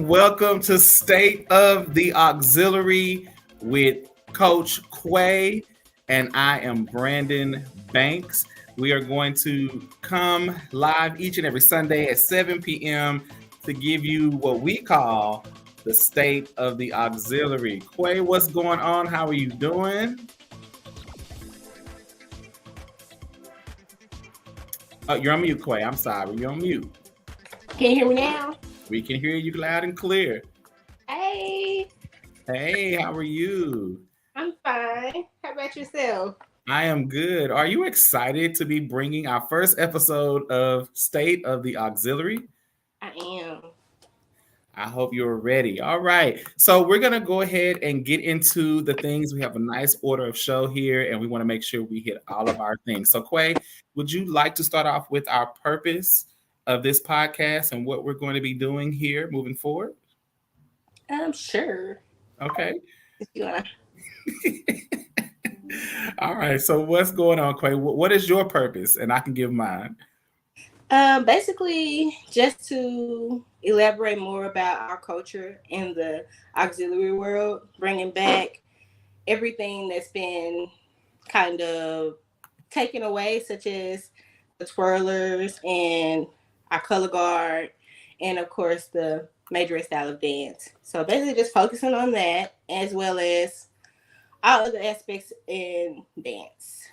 Welcome to State of the Auxiliary with Coach Quay, and I am Brandon Banks. We are going to come live each and every Sunday at 7 p.m. to give you what we call the State of the Auxiliary. Quay, what's going on? How are you doing? Oh, you're on mute, Quay. I'm sorry. You're on mute. Can you hear me now? We can hear you loud and clear. Hey, how are you? I'm fine. How about yourself? I am good. Are you excited to be bringing our first episode of State of the Auxiliary? I am. I hope you're ready. All right. So we're going to go ahead and get into the things. We have a nice order of show here, and we want to make sure we hit all of our things. So, Quay, would you like to start off with our purpose of this podcast and what we're going to be doing here moving forward? Sure. Okay. If you wanna. All right. So what's going on, Quay? What is your purpose? And I can give mine. Basically, just to elaborate more about our culture in the auxiliary world, bringing back everything that's been kind of taken away, such as the twirlers and our color guard, and of course the major style of dance. So basically just focusing on that as well as all other aspects in dance.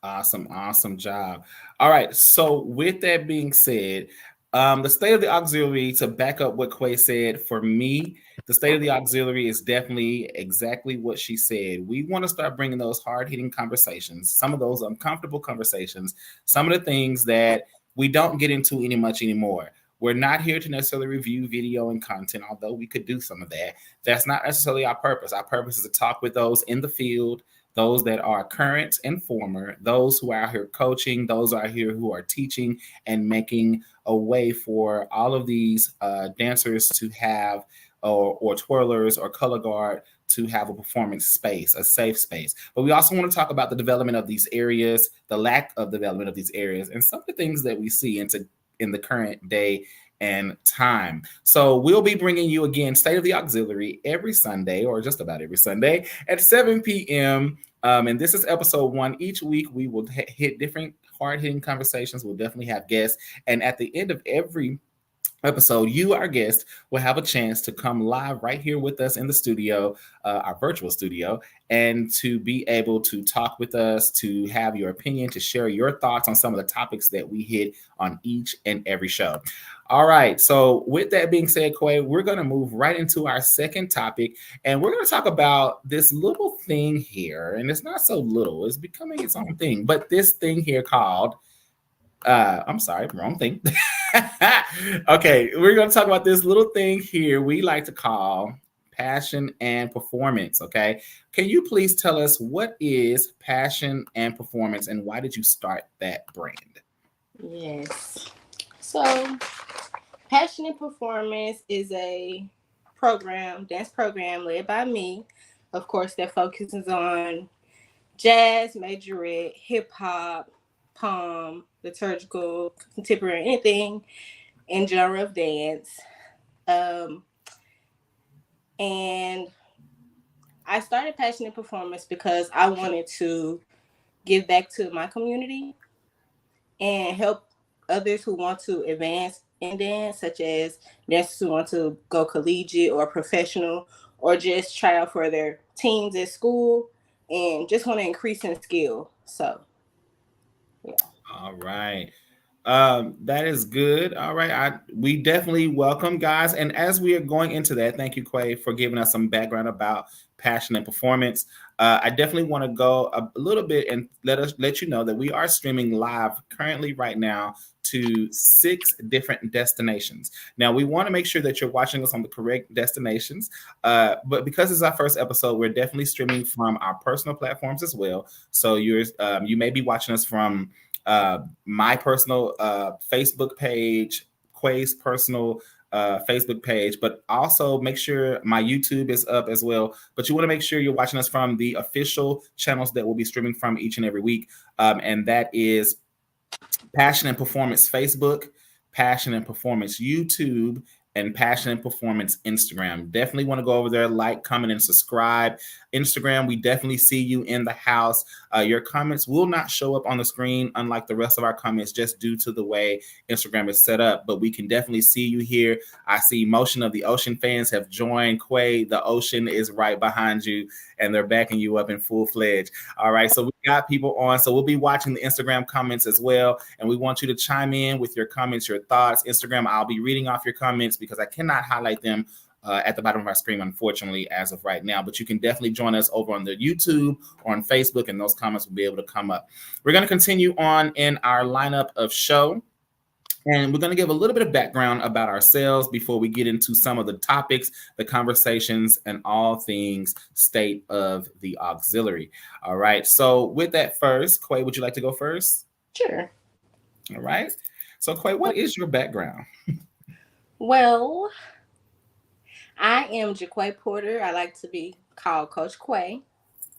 Awesome job. All right. So with that being said, the State of the Auxiliary, to back up what Quay said, for me, the State of the Auxiliary is definitely exactly what she said. We want to start bringing those hard-hitting conversations, some of those uncomfortable conversations, some of the things that we don't get into much anymore. We're not here to necessarily review video and content, although we could do some of that. That's not necessarily our purpose. Our purpose is to talk with those in the field, those that are current and former, those who are here coaching, those are here who are teaching and making a way for all of these dancers to have, or twirlers or color guard to have a performance space, a safe space. But we also want to talk about the development of these areas, the lack of development of these areas, and some of the things that we see in the current day and time. So we'll be bringing you again State of the Auxiliary every Sunday, or just about every Sunday at 7 p.m. And this is episode 1. Each week we will hit different hard-hitting conversations. We'll definitely have guests. And at the end of every episode, you, our guest, will have a chance to come live right here with us in the studio, our virtual studio, and to be able to talk with us, to have your opinion, to share your thoughts on some of the topics that we hit on each and every show. All right. So, with that being said, Quay, we're going to move right into our second topic. And we're going to talk about this little thing here. And it's not so little, it's becoming its own thing. But this thing here called, I'm sorry, wrong thing. Okay. We're going to talk about this little thing here we like to call passion and performance. Okay. Can you please tell us what is passion and performance and why did you start that brand? Yes. So, Passion and Performance is a dance program led by me, of course, that focuses on jazz, majorette, hip hop, liturgical, contemporary, anything in genre of dance. Um, and I started Passion and Performance because I wanted to give back to my community and help others who want to advance in dance, such as dancers who want to go collegiate or professional, or just try out for their teams at school and just want to increase in skill. So, yeah. All right. That is good. All right. We definitely welcome guys. And as we are going into that, thank you, Quay, for giving us some background about passion and performance. I definitely want to go a little bit and let you know that we are streaming live currently right now to 6 different destinations. Now we want to make sure that you're watching us on the correct destinations. But because it's our first episode, we're definitely streaming from our personal platforms as well. So you may be watching us from my personal Facebook page, Quay's personal Facebook page, but also make sure my YouTube is up as well. But you want to make sure you're watching us from the official channels that we'll be streaming from each and every week. And that is Passion and Performance Facebook, Passion and Performance YouTube, and Passion and Performance Instagram. Definitely want to go over there, like, comment, and subscribe. Instagram, we definitely see you in the house. Your comments will not show up on the screen, unlike the rest of our comments, just due to the way Instagram is set up. But we can definitely see you here. I see Motion of the Ocean fans have joined. Quay, the ocean is right behind you, and they're backing you up in full fledged. All right, so we got people on. So we'll be watching the Instagram comments as well. And we want you to chime in with your comments, your thoughts. Instagram, I'll be reading off your comments because I cannot highlight them at the bottom of our screen, unfortunately, as of right now. But you can definitely join us over on the YouTube or on Facebook, and those comments will be able to come up. We're going to continue on in our lineup of show. And we're going to give a little bit of background about ourselves before we get into some of the topics, the conversations, and all things state of the auxiliary. All right. So with that first, Quay, would you like to go first? Sure. All right. So Quay, what is your background? Well, I am Jacque Porter. I like to be called Coach Quay,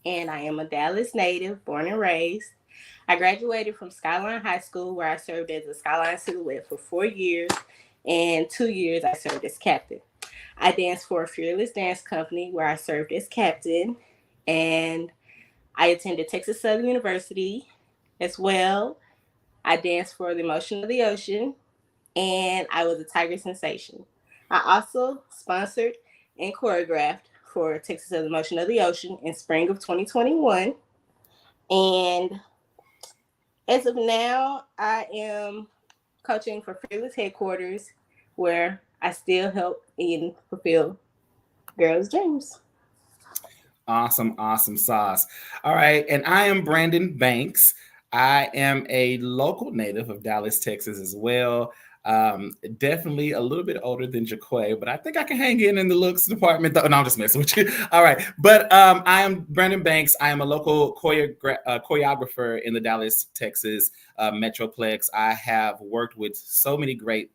and I am a Dallas native, born and raised. I graduated from Skyline High School, where I served as a Skyline Silhouette for 4 years, and 2 years I served as captain. I danced for a Fearless Dance Company, where I served as captain, and I attended Texas Southern University as well. I danced for the Motion of the Ocean, and I was a Tiger Sensation. I also sponsored and choreographed for Texas Southern Motion of the Ocean in spring of 2021. And as of now, I am coaching for Fearless Headquarters, where I still help and fulfill girls' dreams. Awesome, awesome sauce. All right. And I am Brandon Banks. I am a local native of Dallas, Texas as well. Definitely a little bit older than Jacque, but I think I can hang in the looks department. No, I'm just messing with you. All right. But I am Brandon Banks. I am a local choreographer in the Dallas, Texas Metroplex. I have worked with so many great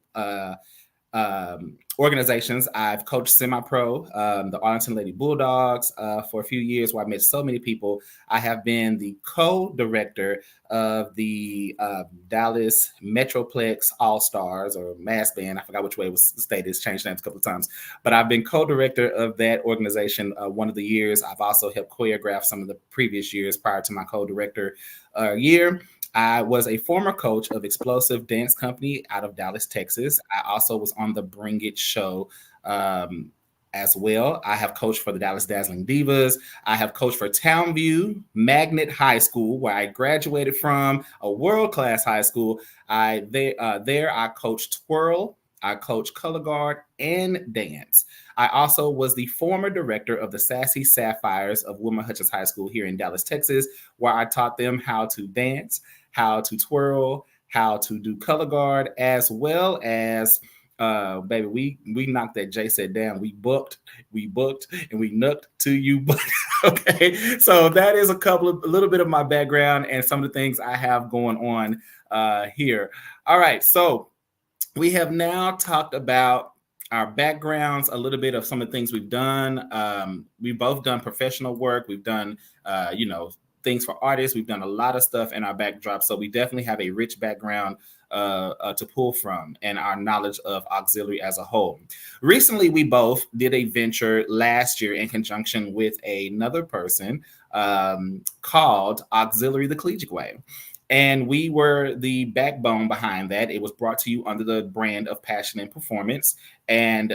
organizations. I've coached semi-pro, the Arlington Lady Bulldogs for a few years, where I met so many people. I have been the co-director of the Dallas Metroplex All-Stars, or Mass Band. I forgot which way it was stated. It's changed names a couple of times. But I've been co-director of that organization one of the years. I've also helped choreograph some of the previous years prior to my co-director year. I was a former coach of Explosive Dance Company out of Dallas, Texas. I also was on the Bring It show as well. I have coached for the Dallas Dazzling Divas. I have coached for Townview Magnet High School, where I graduated from, a world-class high school. There I coached twirl, I coach color guard and dance. I also was the former director of the Sassy Sapphires of Wilma Hutchins High School here in Dallas, Texas, where I taught them how to dance, how to twirl, how to do color guard, as well as baby, we knocked that Jay said down. We booked, and we nucked to you. But okay, so that is a little bit of my background and some of the things I have going on here. All right, so we have now talked about our backgrounds, a little bit of some of the things we've done. We've both done professional work. We've done, things for artists. We've done a lot of stuff in our backdrop. So we definitely have a rich background to pull from and our knowledge of auxiliary as a whole. Recently, we both did a venture last year in conjunction with another person called Auxiliary the Collegiate Way. And we were the backbone behind that. It was brought to you under the brand of Passion and Performance. And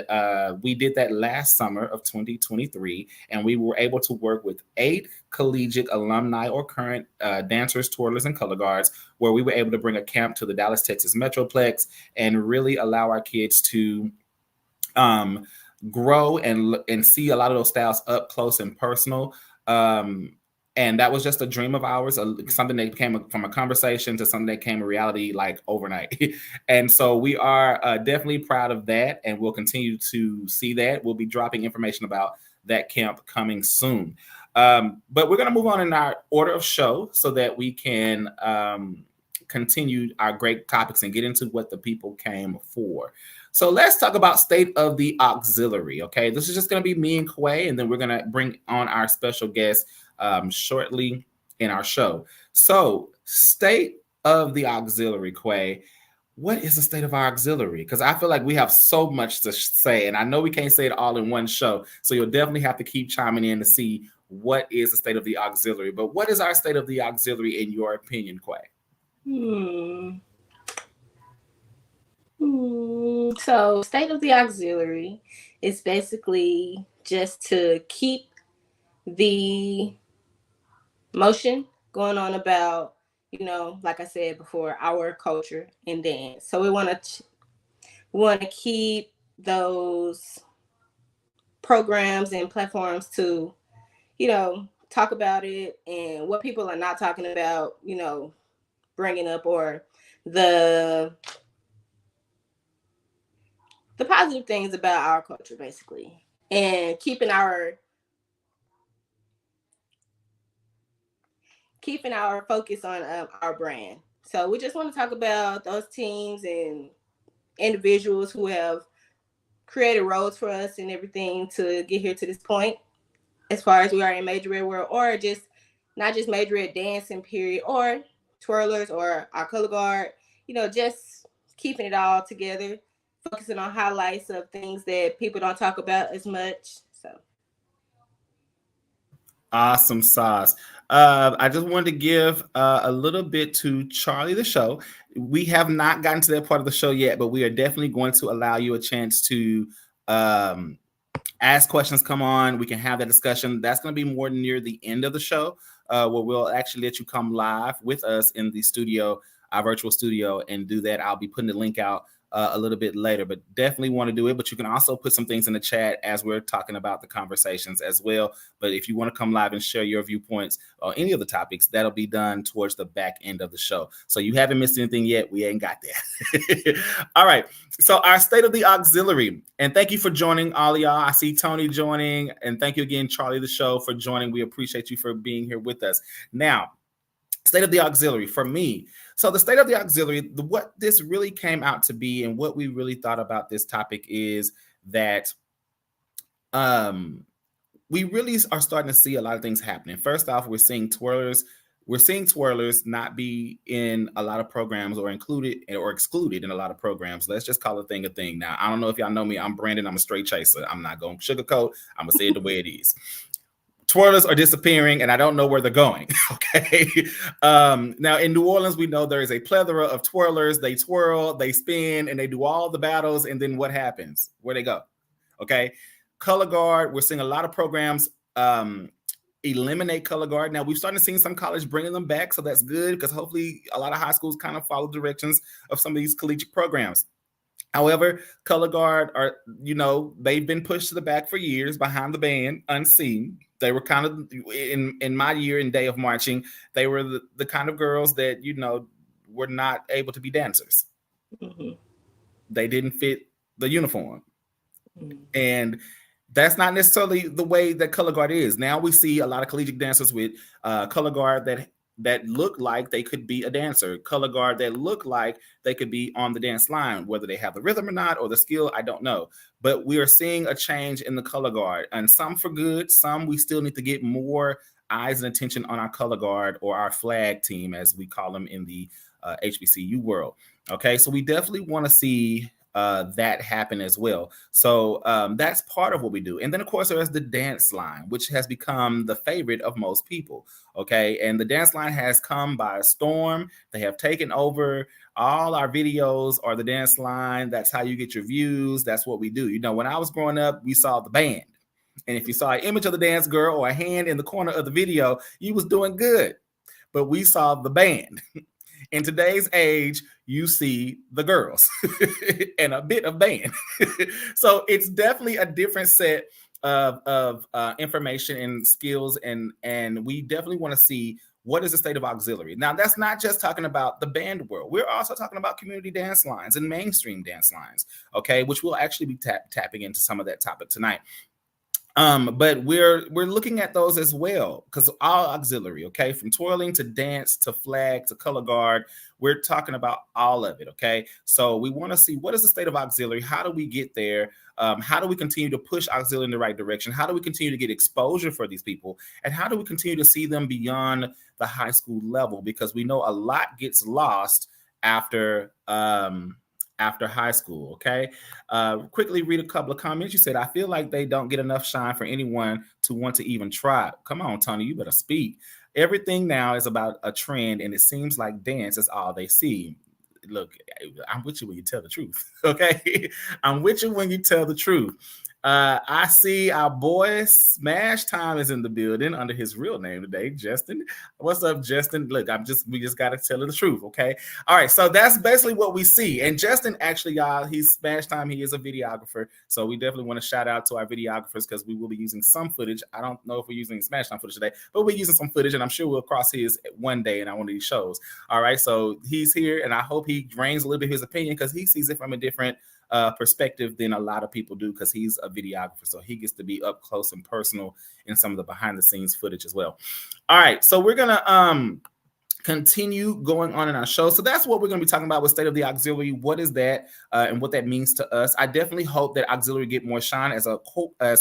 we did that last summer of 2023. And we were able to work with 8 collegiate alumni or current dancers, twirlers, and color guards, where we were able to bring a camp to the Dallas, Texas Metroplex and really allow our kids to grow and see a lot of those styles up close and personal. And that was just a dream of ours, something that came from a conversation to something that came a reality like overnight. And so we are definitely proud of that, and we'll continue to see that. We'll be dropping information about that camp coming soon. But we're going to move on in our order of show so that we can continue our great topics and get into what the people came for. So let's talk about state of the auxiliary. Okay, this is just going to be me and Quay, and then we're going to bring on our special guest shortly in our show. So, state of the auxiliary, Quay. What is the state of our auxiliary? Because I feel like we have so much to say, and I know we can't say it all in one show. So you'll definitely have to keep chiming in to see what is the state of the auxiliary. But what is our state of the auxiliary in your opinion, Quay? So, state of the auxiliary is basically just to keep the motion going on about, like I said before, our culture and dance. So we want to keep those programs and platforms to, talk about it and what people are not talking about, bringing up, or the positive things about our culture, basically, and keeping our focus on our brand. So we just want to talk about those teams and individuals who have created roads for us and everything to get here to this point, as far as we are in major red world, or just not just major red dancing period, or twirlers, or our color guard, just keeping it all together, focusing on highlights of things that people don't talk about as much. So awesome sauce. I just wanted to give a little bit to Charlie the show. We have not gotten to that part of the show yet, but we are definitely going to allow you a chance to ask questions, come on. We can have that discussion. That's going to be more near the end of the show, where we'll actually let you come live with us in the studio, our virtual studio, and do that. I'll be putting the link out a little bit later, but definitely want to do it. But you can also put some things in the chat as we're talking about the conversations as well. But if you want to come live and share your viewpoints or any of the topics, that'll be done towards the back end of the show. So you haven't missed anything yet. We ain't got there. All right. So our state of the auxiliary, and thank you for joining, all of y'all. I see Tony joining, and thank you again, Charlie the show, for joining. We appreciate you for being here with us. Now, state of the auxiliary for me. So the state of the auxiliary, what this really came out to be and what we really thought about this topic is that we really are starting to see a lot of things happening. First off, we're seeing twirlers not be in a lot of programs or included or excluded in a lot of programs. Let's just call a thing a thing. Now, I don't know if y'all know me. I'm Brandon. I'm a straight chaser. I'm not going to sugarcoat. I'm going to say it the way it is. Twirlers are disappearing, and I don't know where they're going. Okay. Now in New Orleans, we know there is a plethora of twirlers. They twirl, they spin, and they do all the battles. And then what happens? Where they go? Okay. Color guard. We're seeing a lot of programs eliminate color guard. Now we've started seeing some college bringing them back, so that's good because hopefully a lot of high schools kind of follow directions of some of these collegiate programs. However, color guard are, they've been pushed to the back for years behind the band, unseen. They were kind of in my year and day of marching, they were the kind of girls that, were not able to be dancers. Mm-hmm. They didn't fit the uniform. Mm-hmm. And that's not necessarily the way that color guard is. Now we see a lot of collegiate dancers with color guard that look like they could be a dancer, color guard that look like they could be on the dance line. Whether they have the rhythm or not, or the skill, I don't know. But we are seeing a change in the color guard, and some for good, some we still need to get more eyes and attention on our color guard, or our flag team, as we call them in the HBCU world. Okay, so we definitely want to see that happen as well. So that's part of what we do. And then, of course, there's the dance line, which has become the favorite of most people. Okay, and the dance line has come by a storm. They have taken over all our videos, or the dance line. That's how you get your views. That's what we do. When I was growing up, we saw the band. And if you saw an image of the dance girl or a hand in the corner of the video, you was doing good. But we saw the band. In today's age, you see the girls and a bit of band. So it's definitely a different set of information and skills, and we definitely want to see what is the state of auxiliary. Now, that's not just talking about the band world. We're also talking about community dance lines and mainstream dance lines, okay, which we'll actually be tapping into some of that topic tonight. But we're looking at those as well, because all auxiliary, okay, from twirling to dance to flag to color guard, we're talking about all of it, okay? So we want to see, what is the state of auxiliary? How do we get there? How do we continue to push auxiliary in the right direction? How do we continue to get exposure for these people? And how do we continue to see them beyond the high school level? Because we know a lot gets lost after high school. Okay. Quickly read a couple of comments. You said, I feel like they don't get enough shine for anyone to want to even try. Come on, Tony, you better speak. Everything now is about a trend, and it seems like dance is all they see. Look, I'm with you when you tell the truth. Okay. I'm with you when you tell the truth. I see our boy Smash Time is in the building under his real name today, Justin. What's up, Justin? Look, we just gotta tell the truth, okay? All right, so that's basically what we see. And Justin, actually, y'all, he's Smash Time. He is a videographer, so we definitely want to shout out to our videographers, because we will be using some footage. I don't know if we're using Smash Time footage today, but we're using some footage, and I'm sure we'll cross his one day in one of these shows. All right, so he's here, and I hope he drains a little bit of his opinion, because he sees it from a different perspective than a lot of people do, because he's a videographer, so he gets to be up close and personal in some of the behind the scenes footage as well. All right, so we're gonna continue going on in our show. So that's what we're going to be talking about with state of the auxiliary. What is that and what that means to us? I definitely hope that auxiliary get more shine as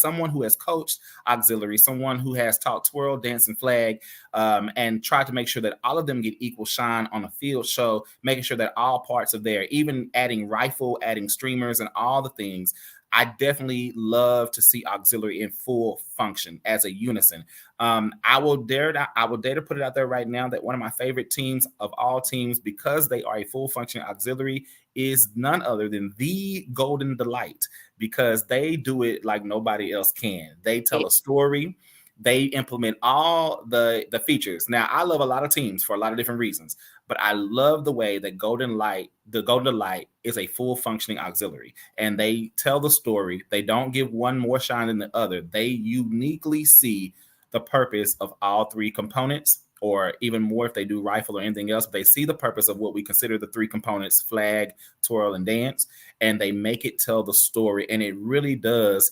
someone who has coached auxiliary, someone who has taught twirl, dance, and flag, and tried to make sure that all of them get equal shine on a field show, making sure that all parts are there, even adding rifle, adding streamers, and all the things. I definitely love to see auxiliary in full function as a unison. I will dare to put it out there right now that one of my favorite teams of all teams, because they are a full functioning auxiliary, is none other than the Golden Delight, because they do it like nobody else can. They tell a story. They implement all the features. Now, I love a lot of teams for a lot of different reasons, but I love the way that the Golden Delight is a full functioning auxiliary, and they tell the story. They don't give one more shine than the other. They uniquely see the purpose of all three components, or even more if they do rifle or anything else. They see the purpose of what we consider the three components: flag, twirl, and dance, and they make it tell the story. And it really does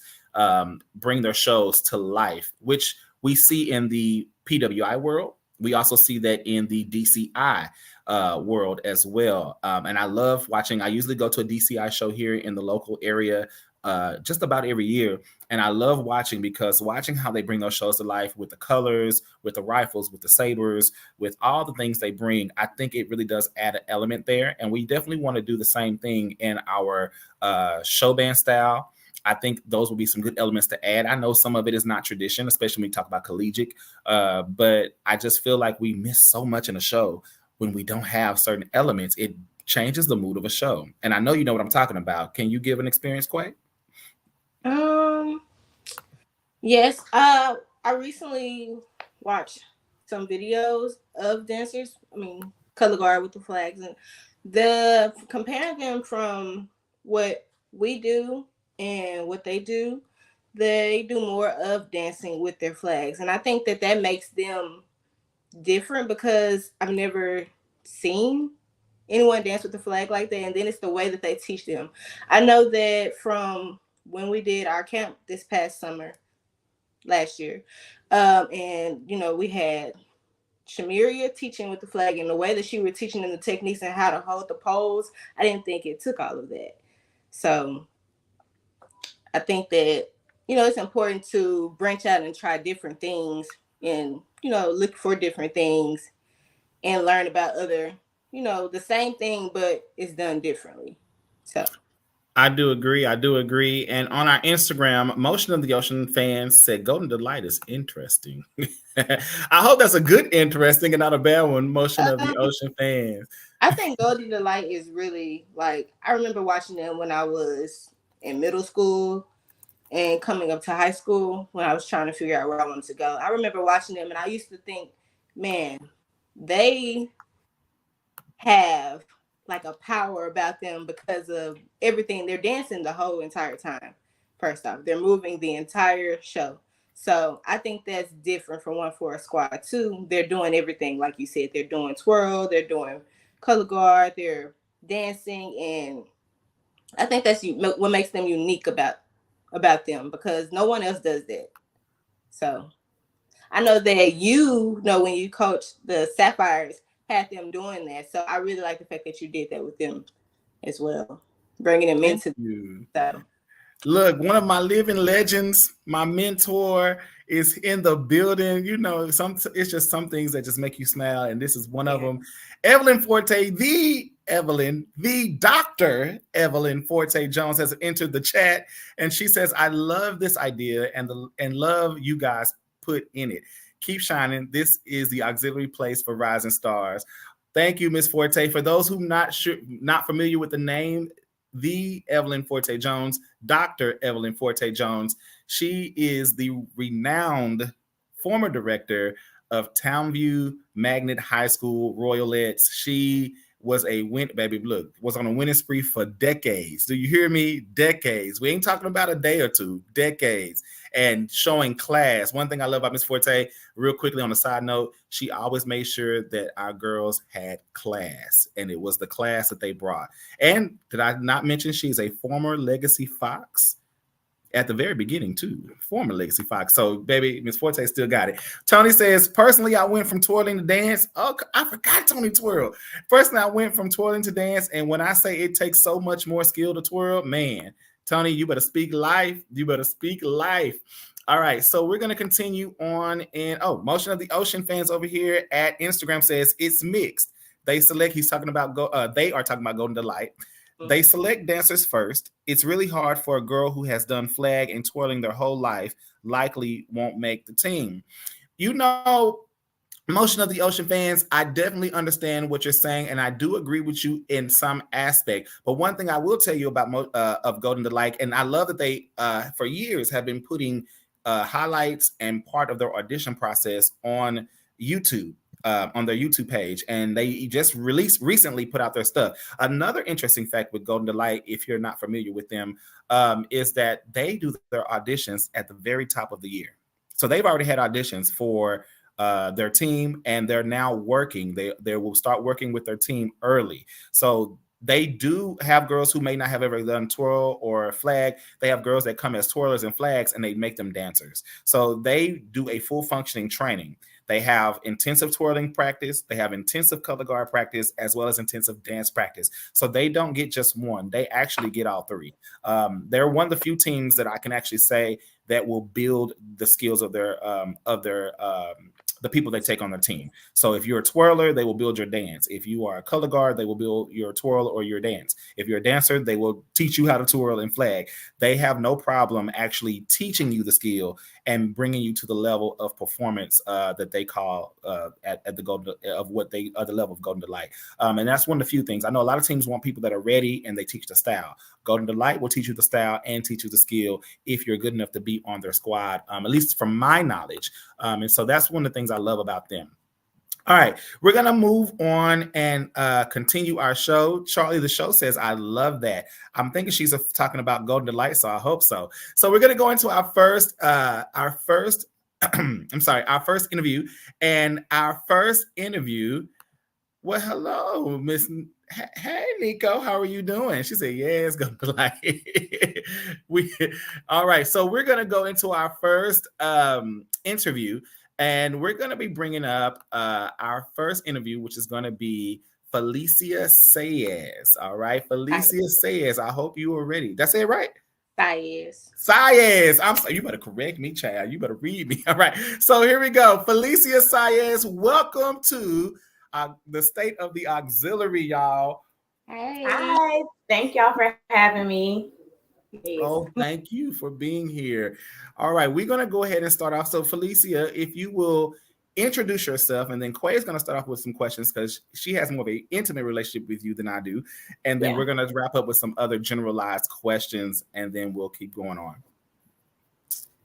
bring their shows to life, which we see in the PWI world. We also see that in the DCI world as well. And I love watching. I usually go to a DCI show here in the local area just about every year. And I love watching how they bring those shows to life with the colors, with the rifles, with the sabers, with all the things they bring. I think it really does add an element there. And we definitely want to do the same thing in our show band style. I think those will be some good elements to add. I know some of it is not tradition, especially when we talk about collegiate, but I just feel like we miss so much in a show when we don't have certain elements. It changes the mood of a show. And I know you know what I'm talking about. Can you give an experience, Quay? Yes. I recently watched some videos of dancers. I mean, color guard with the flags, and comparing them from what we do and what they do more of dancing with their flags. And I think that that makes them different because I've never seen anyone dance with the flag like that. And then it's the way that they teach them. I know that from when we did our camp this past summer, last year, and we had Shamiria teaching with the flag, and the way that she was teaching them the techniques and how to hold the pose, I didn't think it took all of that. So I think that it's important to branch out and try different things, and look for different things and learn about other, the same thing but it's done differently. So I do agree. I do agree. And on our Instagram, Motion of the Ocean fans said Golden Delight is interesting. I hope that's a good interesting and not a bad one. Motion of the um, Ocean fans. I think Golden Delight is really like, I remember watching them when I was in middle school and coming up to high school when I was trying to figure out where I wanted to go. I remember watching them and I used to think, man, they have like a power about them because of everything. They're dancing the whole entire time. First off, they're moving the entire show. So I think that's different from one for a squad. Two, they're doing everything like you said. They're doing twirl, they're doing color guard, they're dancing, and I think that's what makes them unique about them because no one else does that. So I know that when you coach the Sapphires had them doing that. So I really like the fact that you did that with them as well, bringing them Thank into. you. So Look, one of my living legends, my mentor, is in the building. It's just some things that just make you smile, and this is one of yeah. them. Evelyn Forte, the Dr. Evelyn Forte Jones has entered the chat, and she says, "I love this idea and love you guys put in it. Keep shining. This is the auxiliary place for rising stars." Thank you, Miss Forte. For those who not familiar with the name, the Evelyn Forte Jones, Dr. Evelyn Forte Jones. She is the renowned former director of Townview Magnet High School Royalettes. She was was on a winning spree for decades. Do you hear me? Decades. We ain't talking about a day or two, decades. And showing class. One thing I love about Miss Forte, real quickly on a side note, she always made sure that our girls had class, and it was the class that they brought. And did I not mention she's a former Legacy Fox? At the very beginning, too. Former Legacy Fox. So, baby, Miss Forte still got it. Tony says, personally, I went from twirling to dance. Oh, I forgot Tony twirl. Personally, I went from twirling to dance. And when I say it takes so much more skill to twirl, man, Tony, you better speak life. You better speak life. All right, so we're going to continue on. And, Motion of the Ocean fans over here at Instagram says it's mixed. They are talking about Golden Delight. They select dancers first. It's really hard for a girl who has done flag and twirling their whole life, likely won't make the team. Motion of the Ocean fans, I definitely understand what you're saying, and I do agree with you in some aspect. But one thing I will tell you about of Golden Delight, and I love that they, for years, have been putting highlights and part of their audition process on YouTube. On their YouTube page, and they just recently put out their stuff. Another interesting fact with Golden Delight, if you're not familiar with them, is that they do their auditions at the very top of the year. So they've already had auditions for their team, and they're now working. They will start working with their team early. So they do have girls who may not have ever done twirl or flag. They have girls that come as twirlers and flags, and they make them dancers. So they do a full functioning training. They have intensive twirling practice. They have intensive color guard practice, as well as intensive dance practice. So they don't get just one. They actually get all three. They're one of the few teams that I can actually say that will build the skills of the people they take on their team. So if you're a twirler, they will build your dance. If you are a color guard, they will build your twirl or your dance. If you're a dancer, they will teach you how to twirl and flag. They have no problem actually teaching you the skill and bringing you to the level of performance that they call at the golden of what they the level of Golden Delight. And that's one of the few things. I know a lot of teams want people that are ready and they teach the style. Golden Delight will teach you the style and teach you the skill if you're good enough to be on their squad, at least from my knowledge. And so that's one of the things I love about them. All right, we're gonna move on and continue our show. Charlie, the show says, "I love that." I'm thinking she's talking about Golden Delight, so I hope so. So we're gonna go into our first, I'm sorry, our first interview, and our first interview. Well, hello, Miss. Hey, Nico, how are you doing? She said, "Yes, Golden Delight." we, all right. So we're gonna go into our first interview. And we're going to be bringing up our first interview, which is going to be Felicia Sayes. All right, Felicia Sayes. I hope you are ready. Did I say it right? Sayes. I'm sorry. You better correct me, child. You better read me. All right. So here we go. Felicia Sayes, welcome to the State of the Auxiliary, y'all. Hey. Hi. Thank y'all for having me. Oh, thank you for being here. All right, we're going to go ahead and start off. So, Felicia, if you will introduce yourself, and then Quay is going to start off with some questions because she has more of an intimate relationship with you than I do. And then we're going to wrap up with some other generalized questions, and then we'll keep going on.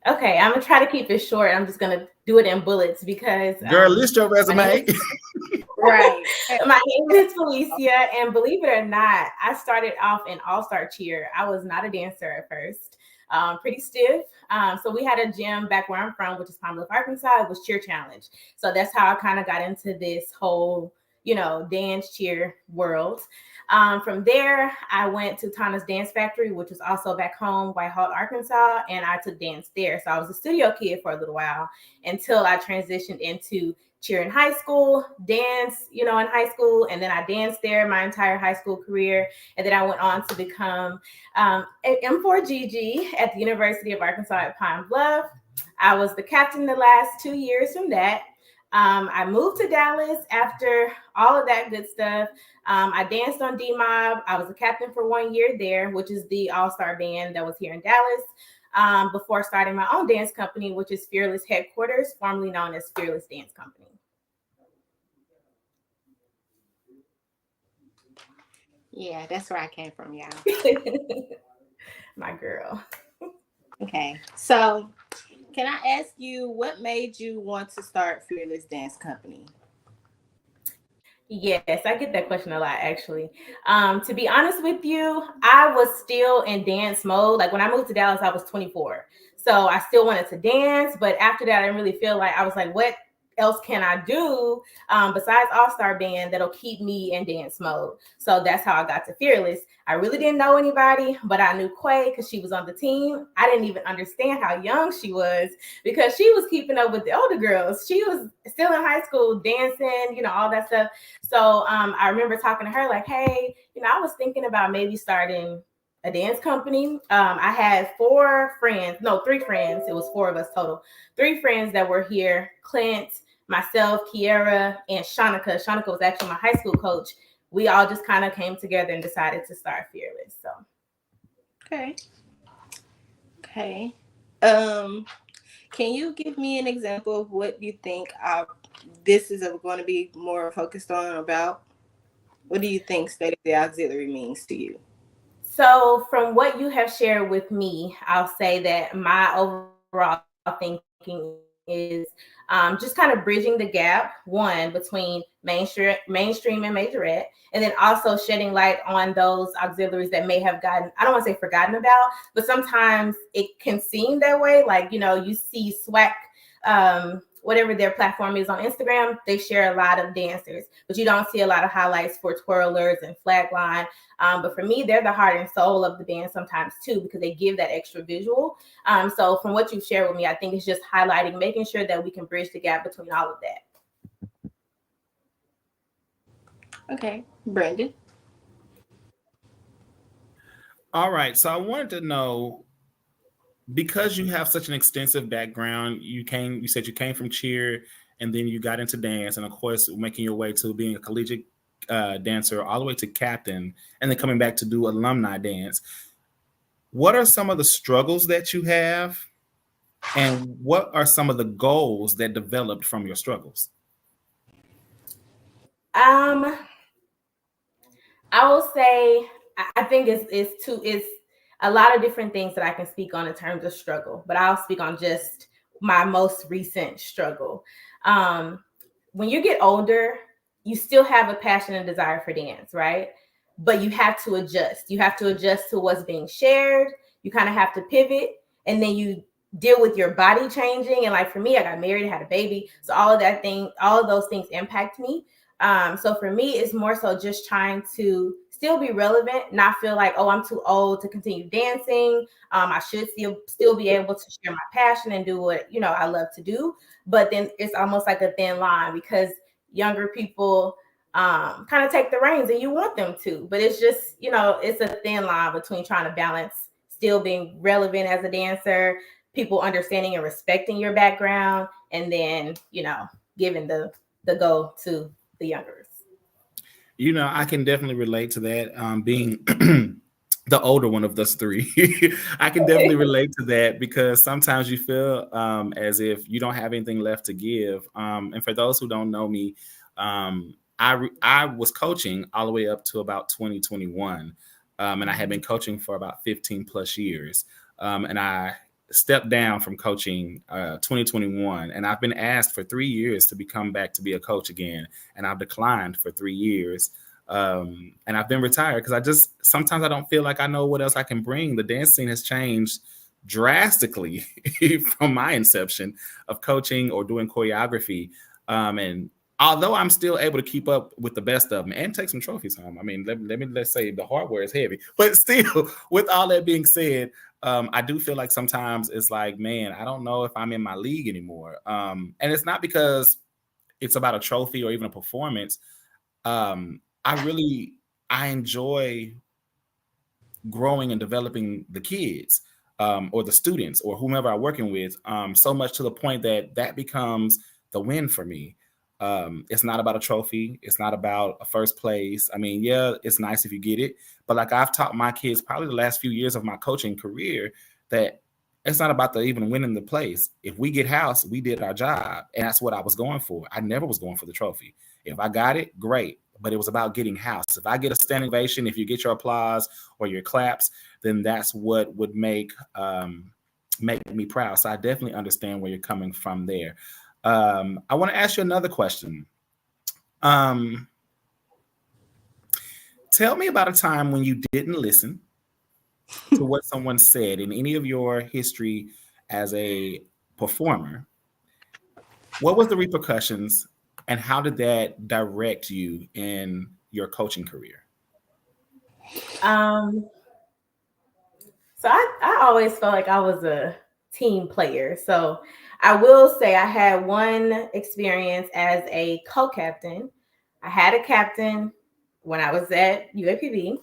Okay, I'm going to try to keep it short. I'm just going to do it in bullets because... Girl, list your resume. Right. My name is Felicia, and believe it or not, I started off in all-star cheer. I was not a dancer at first. Pretty stiff. So we had a gym back where I'm from, which is Palm Bluff, Arkansas. It was Cheer Challenge. So that's how I kind of got into this whole, dance cheer world. From there, I went to Tana's Dance Factory, which was also back home, Whitehall, Arkansas, and I took dance there. So I was a studio kid for a little while until I transitioned into cheer in high school, dance, in high school. And then I danced there my entire high school career. And then I went on to become an M4GG at the University of Arkansas at Pine Bluff. I was the captain the last 2 years from that. I moved to Dallas after all of that good stuff. I danced on D-Mob. I was a captain for 1 year there, which is the all-star band that was here in Dallas, before starting my own dance company, which is Fearless Headquarters, formerly known as Fearless Dance Company. Yeah, that's where I came from, y'all. My girl. Okay, so can I ask you what made you want to start Fearless Dance Company? Yes, I get that question a lot, actually. To be honest with you, I was still in dance mode. Like when I moved to Dallas, I was 24. So I still wanted to dance. But after that, I didn't really feel like, I was like, what else can I do besides All-Star Band that'll keep me in dance mode? So that's how I got to Fearless. I really didn't know anybody, but I knew Quay because she was on the team. I didn't even understand how young she was because she was keeping up with the older girls. She was still in high school dancing, all that stuff. So I remember talking to her like, hey, I was thinking about maybe starting a dance company. I had 3 friends. It was 4 of us total. 3 friends that were here, Clint, myself, Kiera, and Shanika. Shanika was actually my high school coach. We all just kind of came together and decided to start Fearless. So, okay. Can you give me an example of what you think this is going to be more focused on about? What do you think State of the Auxiliary means to you? So, from what you have shared with me, I'll say that my overall thinking is just kind of bridging the gap, one, between mainstream and majorette, and then also shedding light on those auxiliaries that may have gotten, I don't want to say forgotten about, but sometimes it can seem that way. Like, you see SWAC, whatever their platform is on Instagram, they share a lot of dancers, but you don't see a lot of highlights for twirlers and flatline. But for me, they're the heart and soul of the band sometimes too, because they give that extra visual. So from what you've shared with me, I think it's just highlighting, making sure that we can bridge the gap between all of that. Okay, Brandon. All right, so I wanted to know, because you have such an extensive background, you said you came from cheer and then you got into dance, and of course making your way to being a collegiate dancer all the way to captain, and then coming back to do alumni dance. What are some of the struggles that you have, and what are some of the goals that developed from your struggles? I will say I think it's a lot of different things that I can speak on in terms of struggle, but I'll speak on just my most recent struggle. when you get older, you still have a passion and desire for dance, right? But you have to adjust. You have to adjust to what's being shared. You kind of have to pivot, and then you deal with your body changing. And like for me, I got married, I had a baby. So all of those things impact me. So for me, it's more so just trying to still be relevant, not feel like, oh, I'm too old to continue dancing. I should still be able to share my passion and do what, I love to do. But then it's almost like a thin line, because younger people kind of take the reins and you want them to, but it's just, it's a thin line between trying to balance still being relevant as a dancer, people understanding and respecting your background, and then, giving the go to the youngers. I can definitely relate to that. Being the older one of us three, I can definitely relate to that, because sometimes you feel as if you don't have anything left to give. And for those who don't know me, I was coaching all the way up to about 2021, and I had been coaching for about 15 plus years. And I stepped down from coaching 2021, and I've been asked for 3 years to become back to be a coach again, and I've declined for 3 years. And I've been retired because sometimes I don't feel like I know what else I can bring. The dance scene has changed drastically from my inception of coaching or doing choreography. And although I'm still able to keep up with the best of them and take some trophies home, I mean, let's say the hardware is heavy, but still, with all that being said, I do feel like sometimes it's like, man, I don't know if I'm in my league anymore. And it's not because it's about a trophy or even a performance. I enjoy growing and developing the kids or the students or whomever I'm working with so much, to the point that becomes the win for me. It's not about a trophy. It's not about a first place. I mean, yeah, it's nice if you get it. But like I've taught my kids probably the last few years of my coaching career that it's not about even winning the place. If we get house, we did our job. And that's what I was going for. I never was going for the trophy. If I got it, great. But it was about getting house. If I get a standing ovation, if you get your applause or your claps, then that's what would make me proud. So I definitely understand where you're coming from there. I want to ask you another question. Tell me about a time when you didn't listen to what someone said in any of your history as a performer. What was the repercussions, and how did that direct you in your coaching career? So I always felt like I was a team player. So I will say I had one experience as a co-captain. I had a captain when I was at UAPB,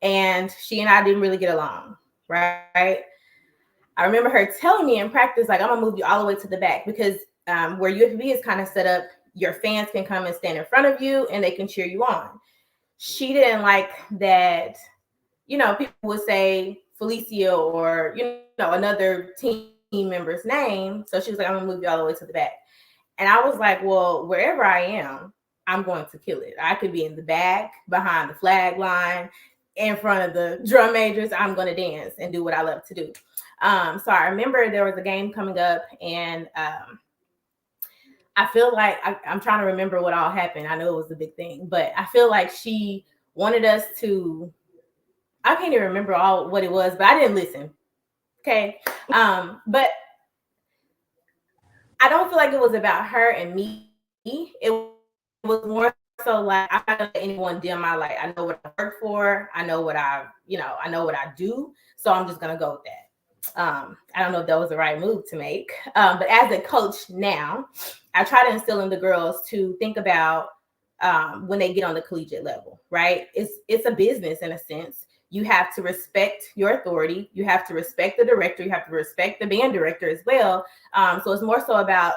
and she and I didn't really get along, right? I remember her telling me in practice, like, I'm gonna move you all the way to the back, because where UAPB is kind of set up, your fans can come and stand in front of you and they can cheer you on. She didn't like that, people would say Felicia or, another team member's name. So she was like, I'm gonna move you all the way to the back. And I was like, well, wherever I am, I'm going to kill it. I could be in the back, behind the flag line, in front of the drum majors. I'm going to dance and do what I love to do. So I remember there was a game coming up, and I feel like I'm trying to remember what all happened. I know it was the big thing, but I feel like she wanted us to, I can't even remember all what it was, but I didn't listen. Okay. But I don't feel like it was about her and me. It was more so like, I'm not gonna let anyone dim my light. I know what I work for. I know what I know what I do. So I'm just gonna go with that. I don't know if that was the right move to make. But as a coach now, I try to instill in the girls to think about when they get on the collegiate level, right? It's a business in a sense. You have to respect your authority. You have to respect the director. You have to respect the band director as well. So it's more so about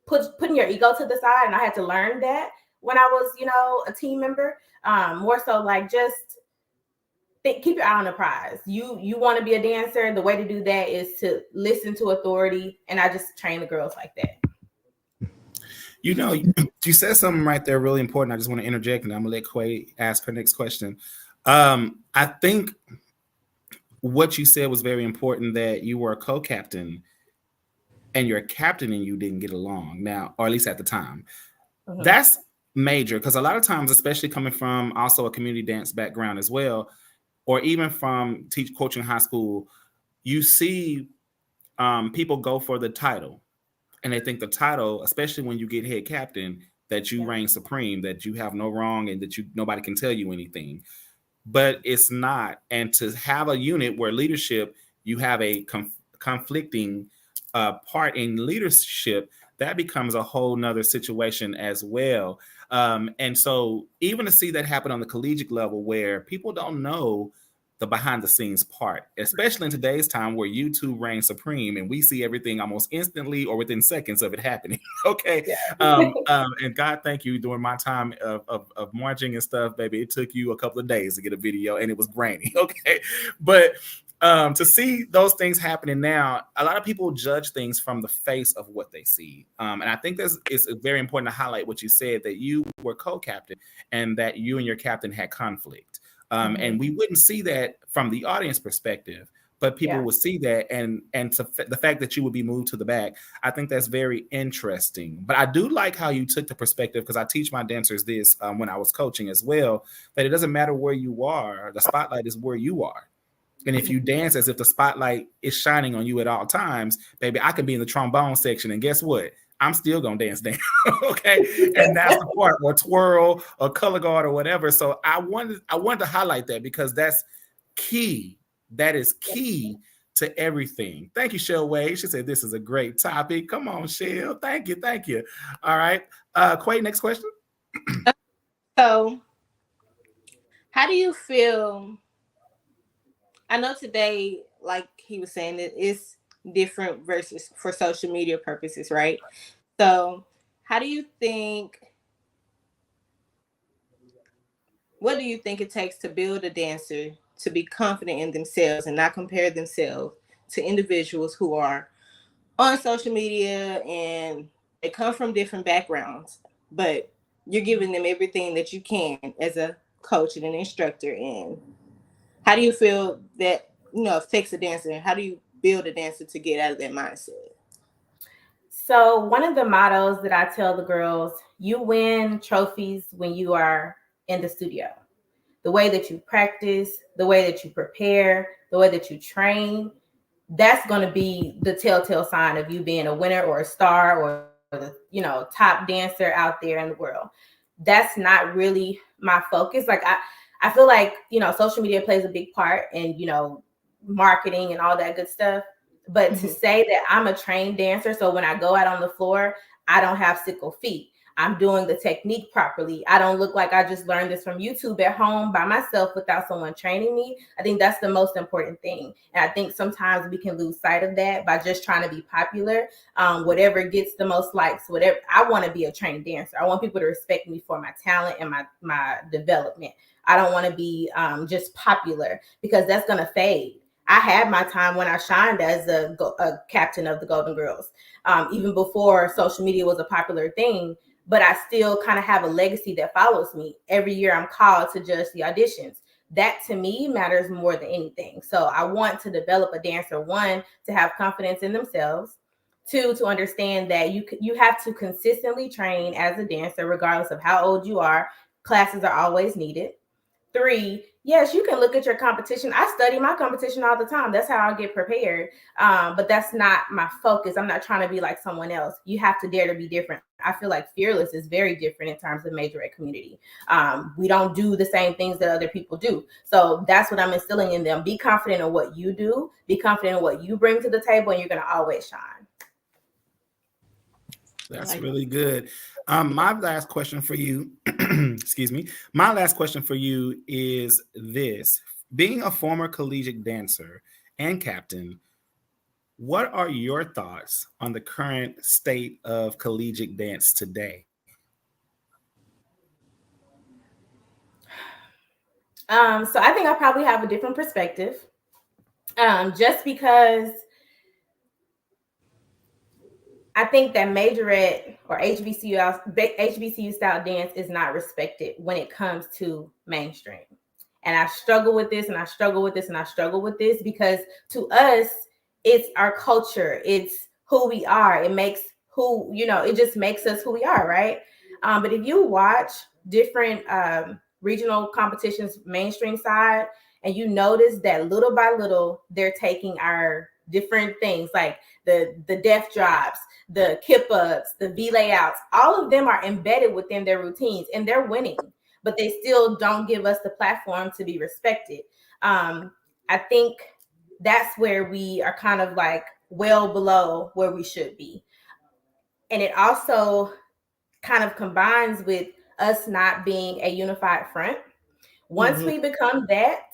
putting your ego to the side. And I had to learn that when I was, a team member. More so like just keep your eye on the prize. You want to be a dancer. The way to do that is to listen to authority. And I just train the girls like that. You said something right there really important. I just want to interject, and I'm gonna let Quay ask her next question. I think what you said was very important, that you were a co-captain and your captain and you didn't get along now, or at least at the time. That's major, because a lot of times, especially coming from also a community dance background as well, or even from coaching high school, you see people go for the title, and they think the title, especially when you get head captain, that you reign supreme, that you have no wrong, and that nobody can tell you anything. But it's not. And to have a unit where leadership, you have a conflicting part in leadership, that becomes a whole nother situation as well. And so even to see that happen on the collegiate level, where people don't know the behind the scenes part, especially in today's time where YouTube reigns supreme and we see everything almost instantly or within seconds of it happening. Okay. Yeah. And God, thank you, during my time of marching and stuff, baby, it took you a couple of days to get a video and it was grainy. Okay. But to see those things happening now, a lot of people judge things from the face of what they see. And I think it's very important to highlight what you said, that you were co-captain and that you and your captain had conflict. And we wouldn't see that from the audience perspective, but people would see that, and the fact that you would be moved to the back, I think that's very interesting. But I do like how you took the perspective, because I teach my dancers this when I was coaching as well, that it doesn't matter where you are, the spotlight is where you are. And if you dance as if the spotlight is shining on you at all times, baby, I could be in the trombone section, and guess what? I'm still gonna dance down. Okay. And that's the part, or twirl or color guard or whatever. So I wanted to highlight that, because that's key. That is key to everything. Thank you, Shell Wade. She said this is a great topic. Come on, Shell. Thank you. All right. Quay, next question. So how do you feel? I know today, like he was saying, that it's different versus for social media purposes, right? So how do you think, what do you think it takes to build a dancer to be confident in themselves and not compare themselves to individuals who are on social media and they come from different backgrounds, but you're giving them everything that you can as a coach and an instructor? And how do you feel that, affects a dancer? How do you build a dancer to get out of that mindset? So one of the mottos that I tell the girls, you win trophies when you are in the studio. The way that you practice, the way that you prepare, the way that you train, that's going to be the telltale sign of you being a winner or a star or the, top dancer out there in the world. That's not really my focus. Like I feel like, social media plays a big part in, marketing and all that good stuff. But to say that I'm a trained dancer, so when I go out on the floor, I don't have sickle feet. I'm doing the technique properly. I don't look like I just learned this from YouTube at home by myself without someone training me. I think that's the most important thing. And I think sometimes we can lose sight of that by just trying to be popular. Whatever gets the most likes, whatever. I want to be a trained dancer. I want people to respect me for my talent and my development. I don't want to be just popular, because that's going to fade. I had my time when I shined as a captain of the Golden Girls, even before social media was a popular thing. But I still kind of have a legacy that follows me. Every year I'm called to judge the auditions. That to me matters more than anything. So I want to develop a dancer, one, to have confidence in themselves, two, to understand that you have to consistently train as a dancer, regardless of how old you are. Classes are always needed. Three, yes, you can look at your competition. I study my competition all the time. That's how I get prepared. But that's not my focus. I'm not trying to be like someone else. You have to dare to be different. I feel like Fearless is very different in terms of majorette community. We don't do the same things that other people do. So that's what I'm instilling in them. Be confident in what you do. Be confident in what you bring to the table, and you're going to always shine. That's really good. My last question for you, excuse me. My last question for you is this: being a former collegiate dancer and captain, what are your thoughts on the current state of collegiate dance today? So I think I probably have a different perspective, just because I think that majorette or HBCU style dance is not respected when it comes to mainstream. And I struggle with this, and I struggle with this, and I struggle with this, because to us, it's our culture. It's who we are. It makes it just makes us who we are, right? But if you watch different regional competitions, mainstream side, and you notice that little by little, they're taking our different things like the death drops, the kip ups, the V layouts, all of them are embedded within their routines and they're winning, but they still don't give us the platform to be respected. I think that's where we are kind of like well below where we should be. And it also kind of combines with us not being a unified front. Once we become that,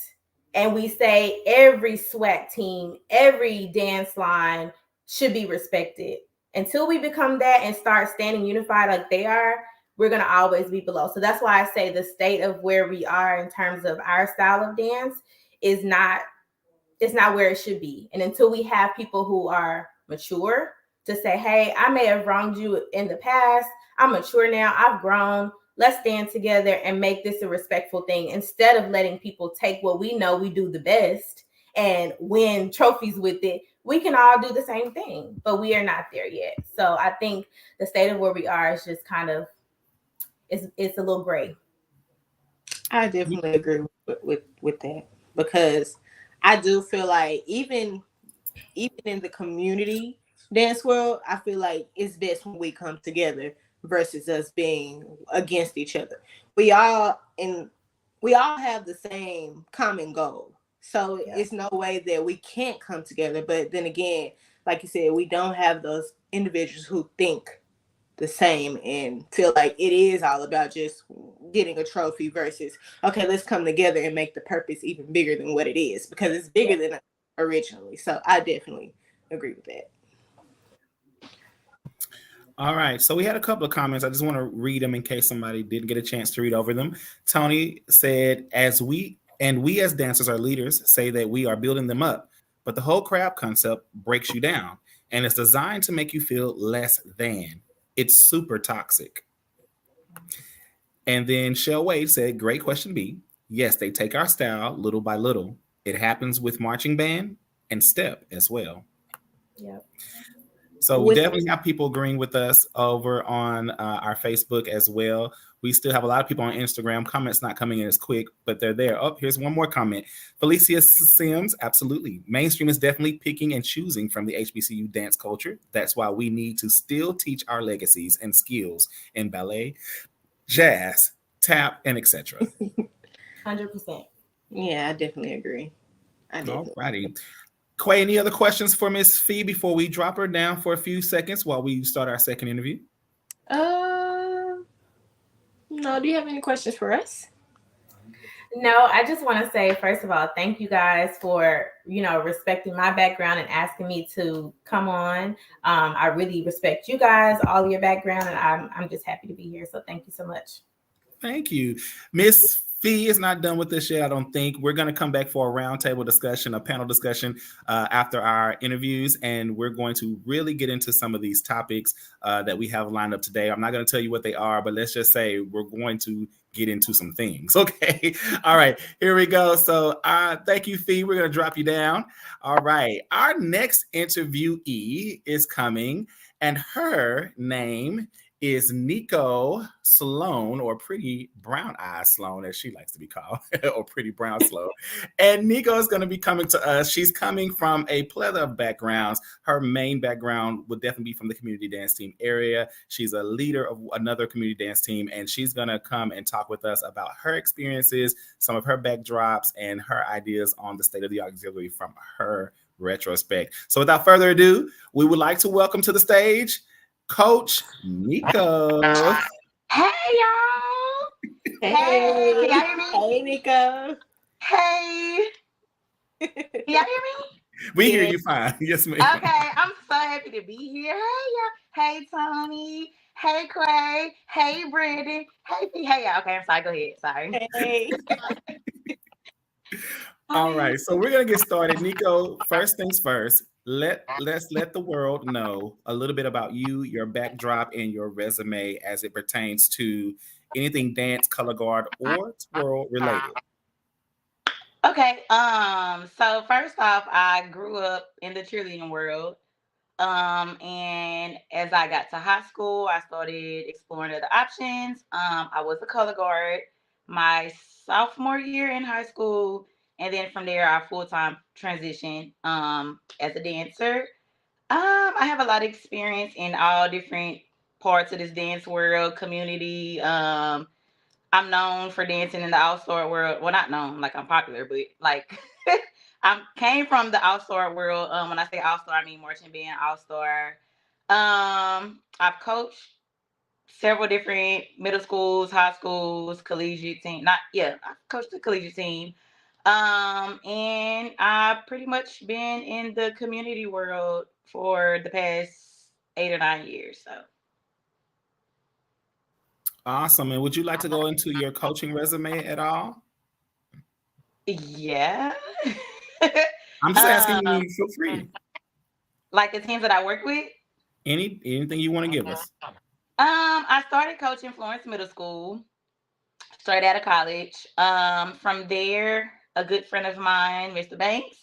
and we say every SWAC team, every dance line should be respected. Until we become that and start standing unified like they are, we're going to always be below. So that's why I say the state of where we are in terms of our style of dance is not, it's not where it should be. And until we have people who are mature to say, hey, I may have wronged you in the past. I'm mature now. I've grown. Let's stand together and make this a respectful thing instead of letting people take what we know we do the best and win trophies with it. We can all do the same thing, but we are not there yet. So I think the state of where we are is just kind of, it's a little gray. I definitely agree with that, because I do feel like even in the community dance world, I feel like it's best when we come together versus us being against each other. We all have the same common goal. So it's no way that we can't come together. But then again, like you said, we don't have those individuals who think the same and feel like it is all about just getting a trophy versus, okay, let's come together and make the purpose even bigger than what it is, because it's bigger than originally. So I definitely agree with that. All right. So we had a couple of comments. I just want to read them in case somebody didn't get a chance to read over them. Tony said, as we as dancers are leaders say that we are building them up, but the whole crab concept breaks you down and it's designed to make you feel less than. It's super toxic. And then Shell Wade said, great question, B. Yes, they take our style little by little. It happens with marching band and step as well. Yep. So we definitely have people agreeing with us over on our Facebook as well. We still have a lot of people on Instagram. Comments not coming in as quick, but they're there. Oh, here's one more comment. Felicia Sims, absolutely. Mainstream is definitely picking and choosing from the HBCU dance culture. That's why we need to still teach our legacies and skills in ballet, jazz, tap, and etc. 100%. Yeah, I definitely agree. All righty. Quay, any other questions for Miss Fee before we drop her down for a few seconds while we start our second interview? No. Do you have any questions for us? No, I just want to say, first of all, thank you guys for, respecting my background and asking me to come on. I really respect you guys, all your background, and I'm just happy to be here. So thank you so much. Thank you. Miss Fee is not done with this yet, I don't think. We're going to come back for a roundtable discussion, a panel discussion after our interviews, and we're going to really get into some of these topics that we have lined up today. I'm not going to tell you what they are, but let's just say we're going to get into some things. Okay. All right. Here we go. So thank you, Fee. We're going to drop you down. All right. Our next interviewee is coming, and her name is Nico Sloan, or Pretty Brown Eyes Sloan, as she likes to be called, or Pretty Brown Sloan. And Nico is going to be coming to us. She's coming from a plethora of backgrounds. Her main background would definitely be from the community dance team area. She's a leader of another community dance team, and she's going to come and talk with us about her experiences, some of her backdrops, and her ideas on the state of the auxiliary from her retrospect. So without further ado, we would like to welcome to the stage Coach Nico. Hey, y'all. Hey. Can y'all hear me? Hey, Nico. Hey. Can y'all hear me? We hear you fine. Yes, ma'am. Okay, I'm so happy to be here. Hey, y'all. Hey, Tony. Hey, Quay. Hey, Brandon. Hey, P. Hey, y'all. Okay, I'm sorry. Go ahead. Sorry. Hey. All right, so we're gonna get started. Nico, first things first. Let's let the world know a little bit about you, your backdrop, and your resume as it pertains to anything dance, color guard, or twirl related. Okay. So first off, I grew up in the cheerleading world. And as I got to high school, I started exploring other options. I was a color guard my sophomore year in high school, and then from there, I full time transitioned as a dancer. I have a lot of experience in all different parts of this dance world community. I'm known for dancing in the all-star world. Well, not known, like I'm popular, but like I came from the all-star world. When I say all-star, I mean marching band all-star. I've coached several different middle schools, high schools, collegiate team. Not yeah, I've coached the collegiate team. And I've pretty much been in the community world for the past 8 or 9 years. So Awesome. And would you like to go into your coaching resume at all? yeah. I'm just asking um, you, feel free. like the teams that I work with. Anything you want to give us. I started coaching Florence Middle School straight out of college. From there, a good friend of mine, Mr. Banks,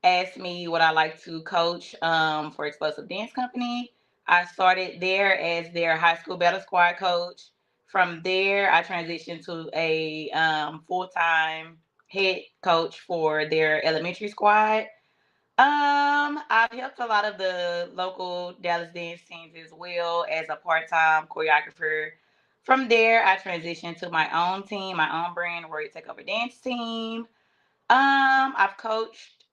asked me would I like to coach for Explosive Dance Company. I started there as their high school battle squad coach. From there, I transitioned to a full time head coach for their elementary squad. I've helped a lot of the local Dallas dance teams as well as a part-time choreographer. From there, I transitioned to my own team, my own brand, Royal Takeover Dance Team. I've coached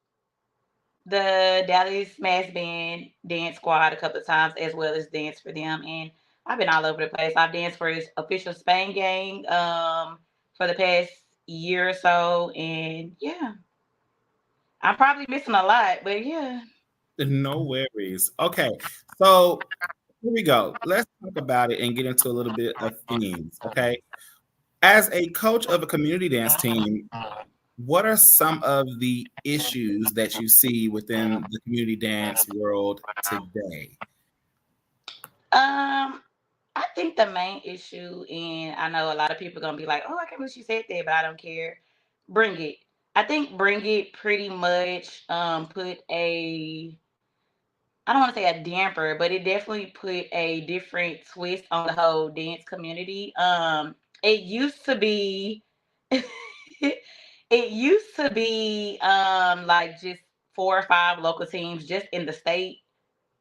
the Dallas Mass Band Dance Squad a couple of times, as well as dance for them, and I've been all over the place. I've danced for his official Spain gang for the past year or so, and yeah, I'm probably missing a lot, but yeah. No worries. Okay. So here we go. Let's talk about it and get into a little bit of themes. Okay. As a coach of a community dance team, what are some of the issues that you see within the community dance world today? Um, I think the main issue, and I know a lot of people are gonna be like, "Oh, I can't believe she said that," but I don't care. Bring it. I think bring it pretty much put a I don't want to say a damper, but it definitely put a different twist on the whole dance community. It used to be it used to be like just 4 or 5 local teams just in the state,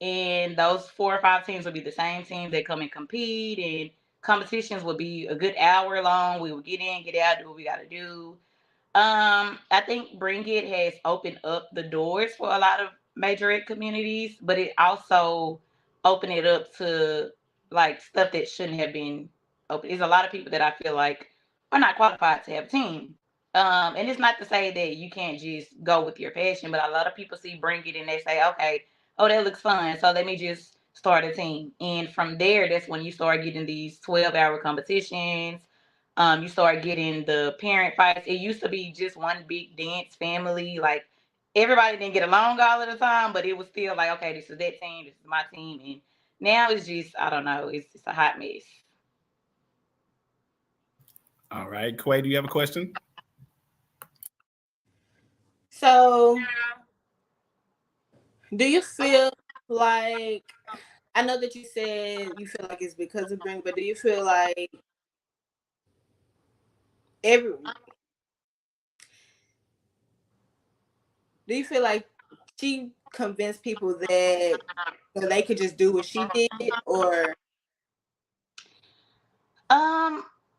and those 4 or 5 teams would be the same teams that come and compete, and competitions would be a good hour long. We would get in, get out, do what we got to do. I think Bring It has opened up the doors for a lot of majorette communities, but it also opened it up to like stuff that shouldn't have been open. There's a lot of people that I feel like are not qualified to have a team. And it's not to say that you can't just go with your passion, but a lot of people see Bring It and they say, okay, oh, that looks fun. So let me just start a team. And from there, that's when you start getting these 12-hour competitions. You start getting the parent fights. It used to be just one big dance family. Like everybody didn't get along all of the time, but it was still like, okay, this is that team, this is my team. And now it's just, I don't know, it's just a hot mess. All right. Quay, do you have a question? So, do you feel like, I know that you said you feel like it's because of Bring, but do you feel like every do you feel like she convinced people that they could just do what she did, or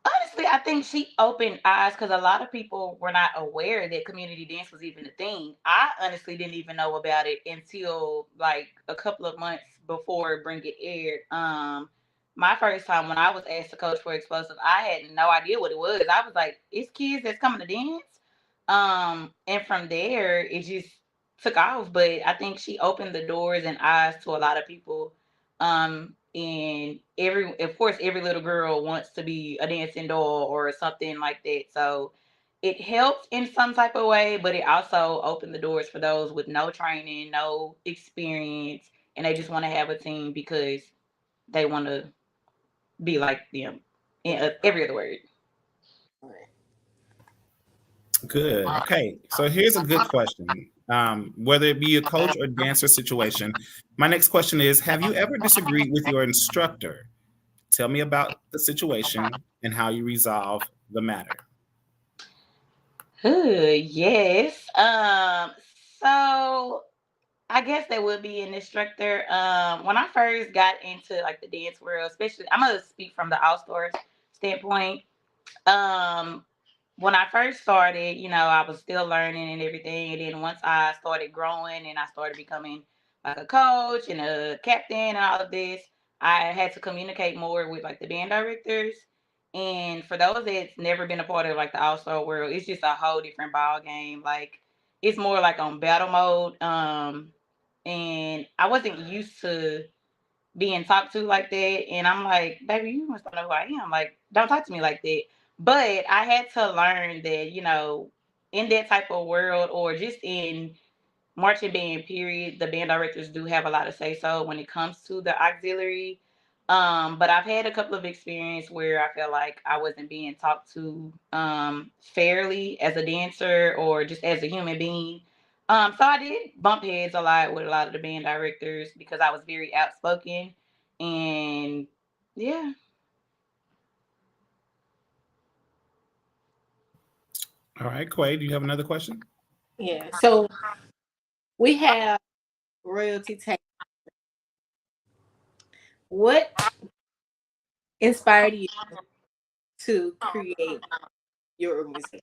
Honestly, I think she opened eyes because a lot of people were not aware that community dance was even a thing. I honestly didn't even know about it until like a couple of months before Bring It aired. My first time when I was asked to coach for Explosive, I had no idea what it was. I was like, "It's kids that's coming to dance." And from there, it just took off. But I think she opened the doors and eyes to a lot of people. And of course, every little girl wants to be a dancing doll or something like that. So it helped in some type of way, but it also opened the doors for those with no training, no experience, and they just want to have a team because they want to be like them in every other word. Good. Okay. So here's a good question. whether it be a coach or dancer situation. My next question is, have you ever disagreed with your instructor? Tell me about the situation and how you resolve the matter. Yes. So I guess that would be an instructor. When I first got into like the dance world, especially, I'm gonna speak from the all stars standpoint. Um, when I first started, I was still learning and everything. And then once I started growing and I started becoming like a coach and a captain and all of this, I had to communicate more with like the band directors. And for those that's never been a part of like the All Star world, it's just a whole different ball game. Like it's more like on battle mode. And I wasn't used to being talked to like that. And I'm like, baby, you must don't know who I am. Like, don't talk to me like that. But I had to learn that, in that type of world or just in marching band period, the band directors do have a lot of say so when it comes to the auxiliary. But I've had a couple of experience where I felt like I wasn't being talked to fairly as a dancer or just as a human being. So I did bump heads a lot with a lot of the band directors because I was very outspoken. And yeah. All right, Quay, do you have another question? Yeah. So we have royalty take. What inspired you to create your organization?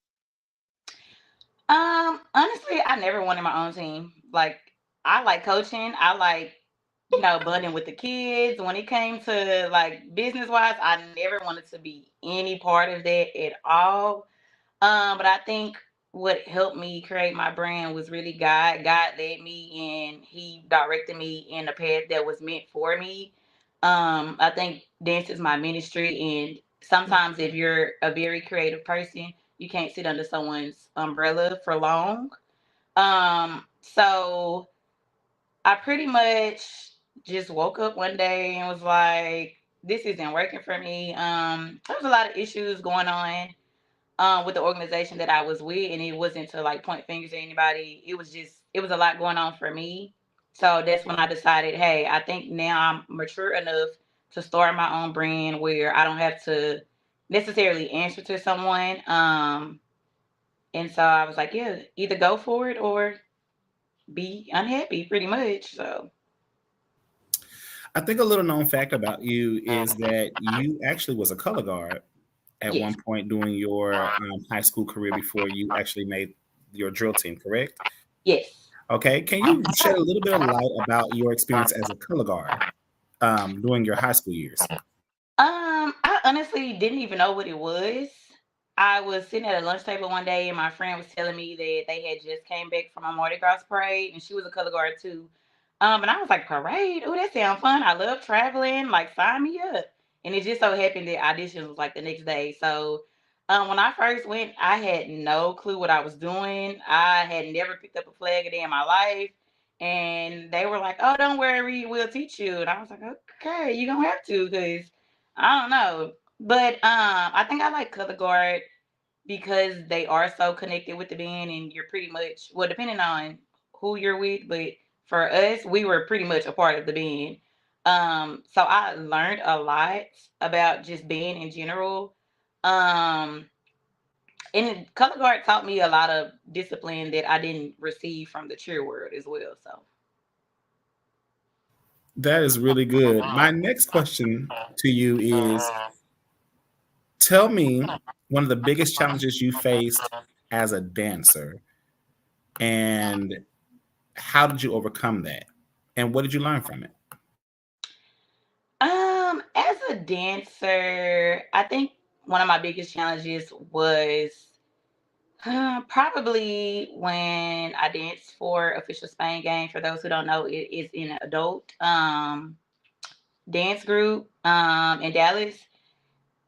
Honestly, I never wanted my own team. Like, I like coaching. I like, bonding with the kids. When it came to like business wise, I never wanted to be any part of that at all. But I think what helped me create my brand was really God. God led me and He directed me in a path that was meant for me. I think dance is my ministry, and sometimes if you're a very creative person, you can't sit under someone's umbrella for long. So I pretty much just woke up one day and was like, this isn't working for me. There was a lot of issues going on with the organization that I was with, and it wasn't to like point fingers at anybody. It was a lot going on for me. So that's when I decided, hey, I think now I'm mature enough to start my own brand where I don't have to necessarily answer to someone. And so I was like, yeah, either go for it or be unhappy, pretty much. So I think a little known fact about you is that you actually was a color guard at yes, one point during your high school career before you actually made your drill team, correct? yes. Okay. Can you shed a little bit of light about your experience as a color guard during your high school years? I honestly didn't even know what it was. I was sitting at a lunch table one day, and my friend was telling me that they had just came back from a Mardi Gras parade, and she was a color guard too. And I was like, parade? Oh, that sounds fun. I love traveling. Like, sign me up. And it just so happened that auditions was like the next day. So, when I first went, I had no clue what I was doing. I had never picked up a flag a day in my life. And they were like, oh, don't worry, we'll teach you. And I was like, okay, you don't have to, because I don't know. But I think I like color guard because they are so connected with the band, and you're pretty much, well, depending on who you're with, but for us, we were pretty much a part of the band. So I learned a lot about just band in general. Um, and color guard taught me a lot of discipline that I didn't receive from the cheer world as well. So That is really good. My next question to you is, tell me one of the biggest challenges you faced as a dancer, and how did you overcome that? And what did you learn from it? as a dancer, I think one of my biggest challenges was probably when I danced for official Spain game. For those who don't know, it is an adult dance group in Dallas.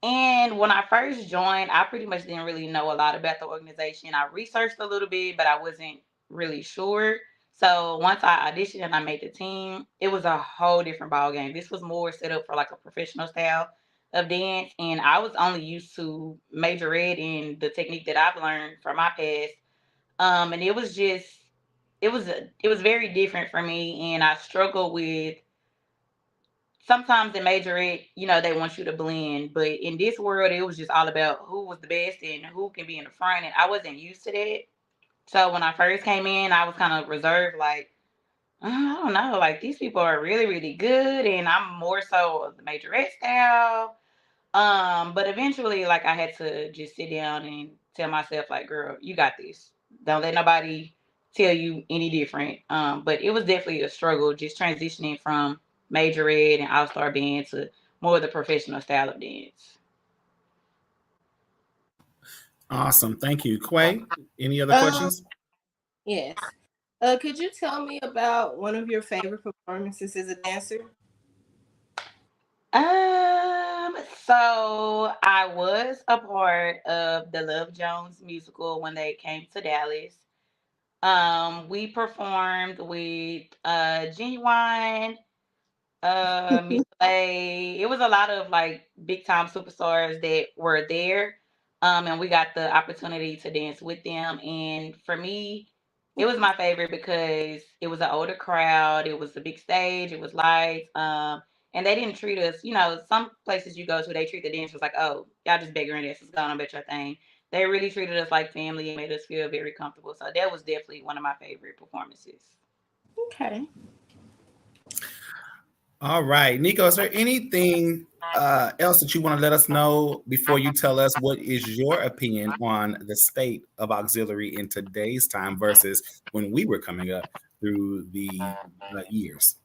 And when I first joined, I pretty much didn't really know a lot about the organization. I researched a little bit, but I wasn't really sure. So once I auditioned and I made the team, it was a whole different ball game. This was more set up for like a professional style of dance, and I was only used to major ed in the technique that I've learned from my past. And it it was very different for me, and I struggled with sometimes in majorette, they want you to blend, but in this world, it was just all about who was the best and who can be in the front, and I wasn't used to that. So when I first came in, I was kind of reserved, like, I don't know, like these people are really, really good, and I'm more so of the majorette style. But eventually, like I had to just sit down and tell myself, like, girl, you got this. Don't let nobody tell you any different. But it was definitely a struggle just transitioning from majorette and all-star band to more of the professional style of dance. Awesome. Thank you. Quay, any other questions? Yes. Could you tell me about one of your favorite performances as a dancer? So I was a part of the Love Jones musical when they came to Dallas. We performed with Genuine, Miss Play. It was a lot of like big time superstars that were there. And we got the opportunity to dance with them. And for me, it was my favorite because it was an older crowd, it was a big stage, it was lights. And they didn't treat us, some places you go to, they treat the dancers like, oh, y'all just bigger and dancers, go on about your thing. They really treated us like family and made us feel very comfortable. So that was definitely one of my favorite performances. Okay. All right, Nico, is there anything else that you want to let us know before you tell us what is your opinion on the state of auxiliary in today's time versus when we were coming up through the years?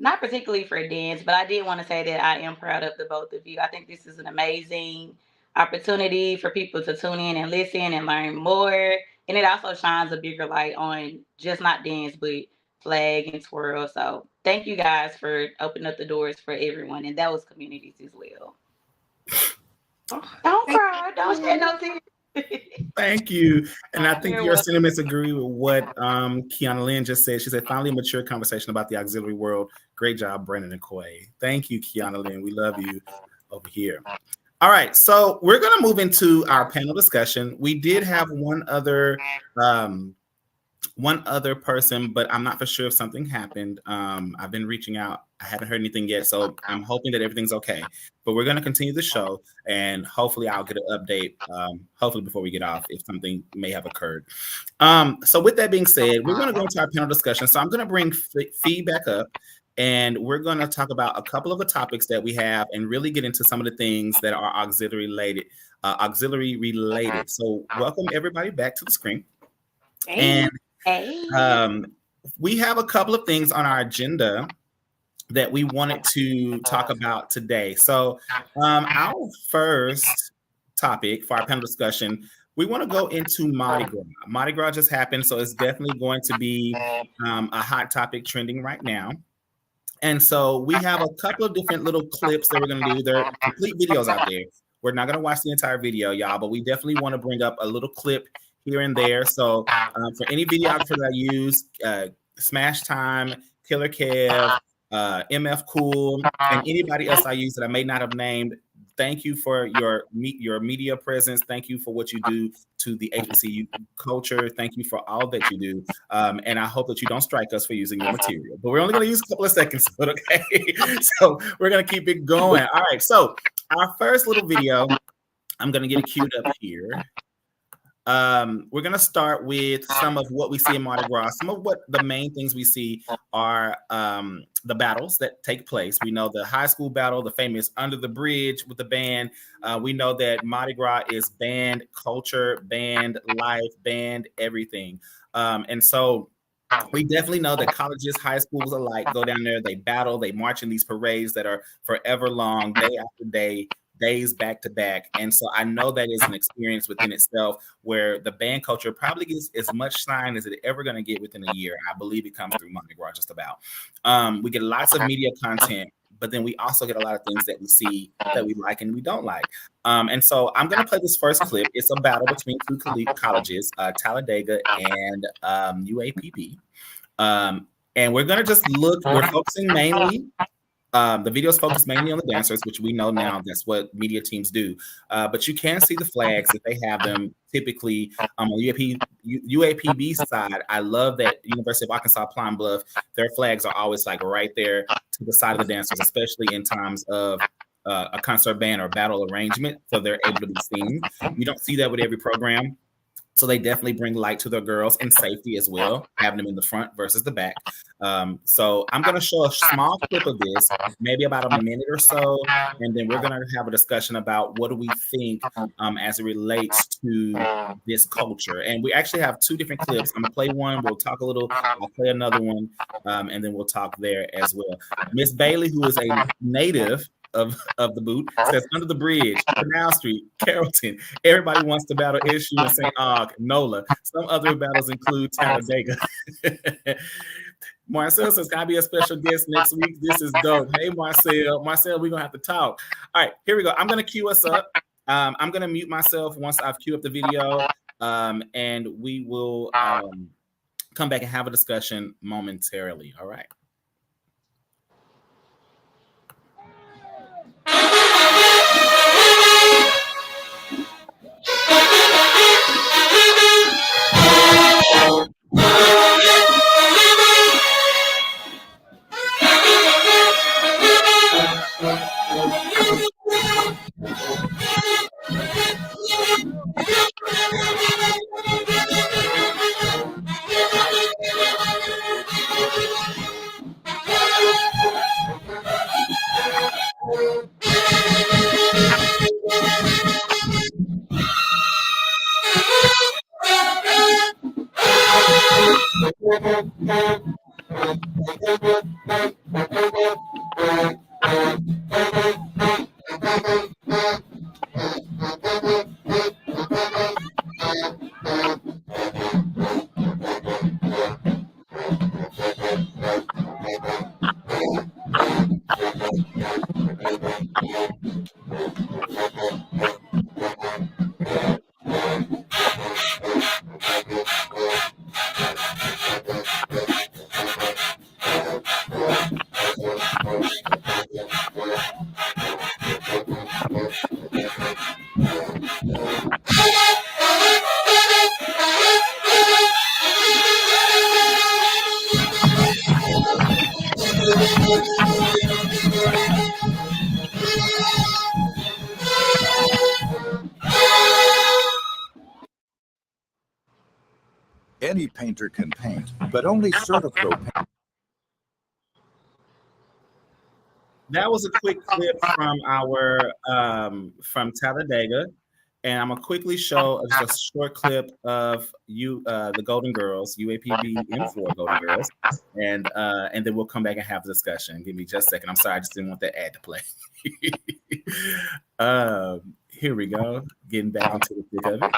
Not particularly for dance, but I did want to say that I am proud of the both of you. I think this is an amazing opportunity for people to tune in and listen and learn more. And it also shines a bigger light on just not dance, but flag and twirl. So thank you guys for opening up the doors for everyone. And that was communities as well. Don't cry. Don't shed no tears. Thank you. And I think your sentiments agree with what Kiana Lynn just said. She said, finally, a mature conversation about the auxiliary world. Great job, Brandon and Quay. Thank you, Kiana Lynn. We love you over here. All right. So we're going to move into our panel discussion. We did have one other person, but I'm not for sure if something happened. I've been reaching out. I haven't heard anything yet, so I'm hoping that everything's okay. But we're going to continue the show, and hopefully I'll get an update, hopefully before we get off, if something may have occurred. So with that being said, we're going to go into our panel discussion. So I'm going to bring feedback up, and we're going to talk about a couple of the topics that we have and really get into some of the things that are auxiliary related. So welcome everybody back to the screen. And we have a couple of things on our agenda that we wanted to talk about today. So our first topic for our panel discussion, we want to go into Mardi Gras. Mardi Gras just happened, so it's definitely going to be a hot topic trending right now. And so we have a couple of different little clips that we're going to do. There are complete videos out there. We're not going to watch the entire video, y'all, but we definitely want to bring up a little clip here and there. So for any videographer that I use, Smash Time, Killer Kev, MF Cool, and anybody else I use that I may not have named, thank you for your media presence. Thank you for what you do to the HBCU culture. Thank you for all that you do. And I hope that you don't strike us for using your material. But we're only going to use a couple of seconds, but okay? So we're going to keep it going. All right. So our first little video, I'm going to get it queued up here. We're going to start with some of what we see in Mardi Gras. Some of what the main things we see are the battles that take place. We know the high school battle, the famous Under the Bridge with the band. We know that Mardi Gras is band culture, band life, band everything. And so we definitely know that colleges, high schools alike go down there, they battle, they march in these parades that are forever long, day after day, days back to back. And so I know that is an experience within itself where the band culture probably gets as much shine as it ever going to get within a year. I believe it comes through Mardi Gras just about. We get lots of media content, but then we also get a lot of things that we see that we like and we don't like. And so I'm going to play this first clip. It's a battle between two colleges, Talladega and UAPB. And we're going to just look, we're focusing mainly The videos focus mainly on the dancers, which we know now that's what media teams do. But you can see the flags if they have them. Typically, on UAPB side, I love that University of Arkansas Pine Bluff, their flags are always like right there to the side of the dancers, especially in times of a concert band or battle arrangement, so they're able to be seen. You don't see that with every program. So they definitely bring light to their girls and safety as well, having them in the front versus the back. So I'm going to show a small clip of this, maybe about a minute or so, and then we're going to have a discussion about what do we think as it relates to this culture. And we actually have two different clips. I'm going to play one. We'll talk a little. I'll play another one, and then we'll talk there as well. Miss Bailey, who is a native of the boot, says under the bridge, Canal Street, Carrollton. Everybody wants to battle Issue in St. Aug, NOLA. Some other battles include Talladega. Marcel says, can I be a special guest next week? This is dope. Hey, Marcel. Marcel, we're going to have to talk. All right, here we go. I'm going to cue us up. I'm going to mute myself once I've queued up the video, and we will come back and have a discussion momentarily. All right. Any painter can paint, but only CertaPro paint. That was a quick clip from our from Talladega, and I'm gonna quickly show just a short clip of the Golden Girls, UAPB M4 Golden Girls, and then we'll come back and have the discussion. Give me just a second. I'm sorry, I just didn't want that ad to play. Here we go. Getting back into the thick of it.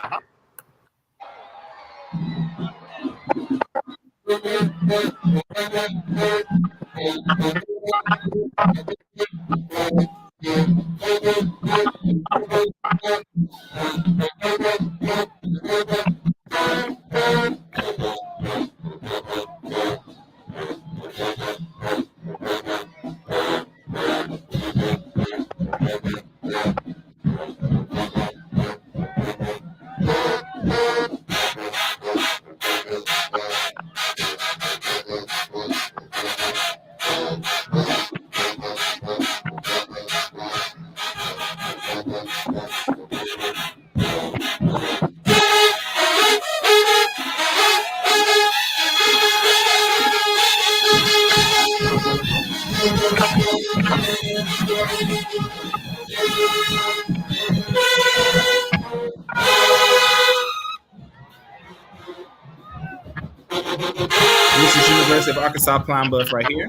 This is University of Arkansas Pine Bluff right here,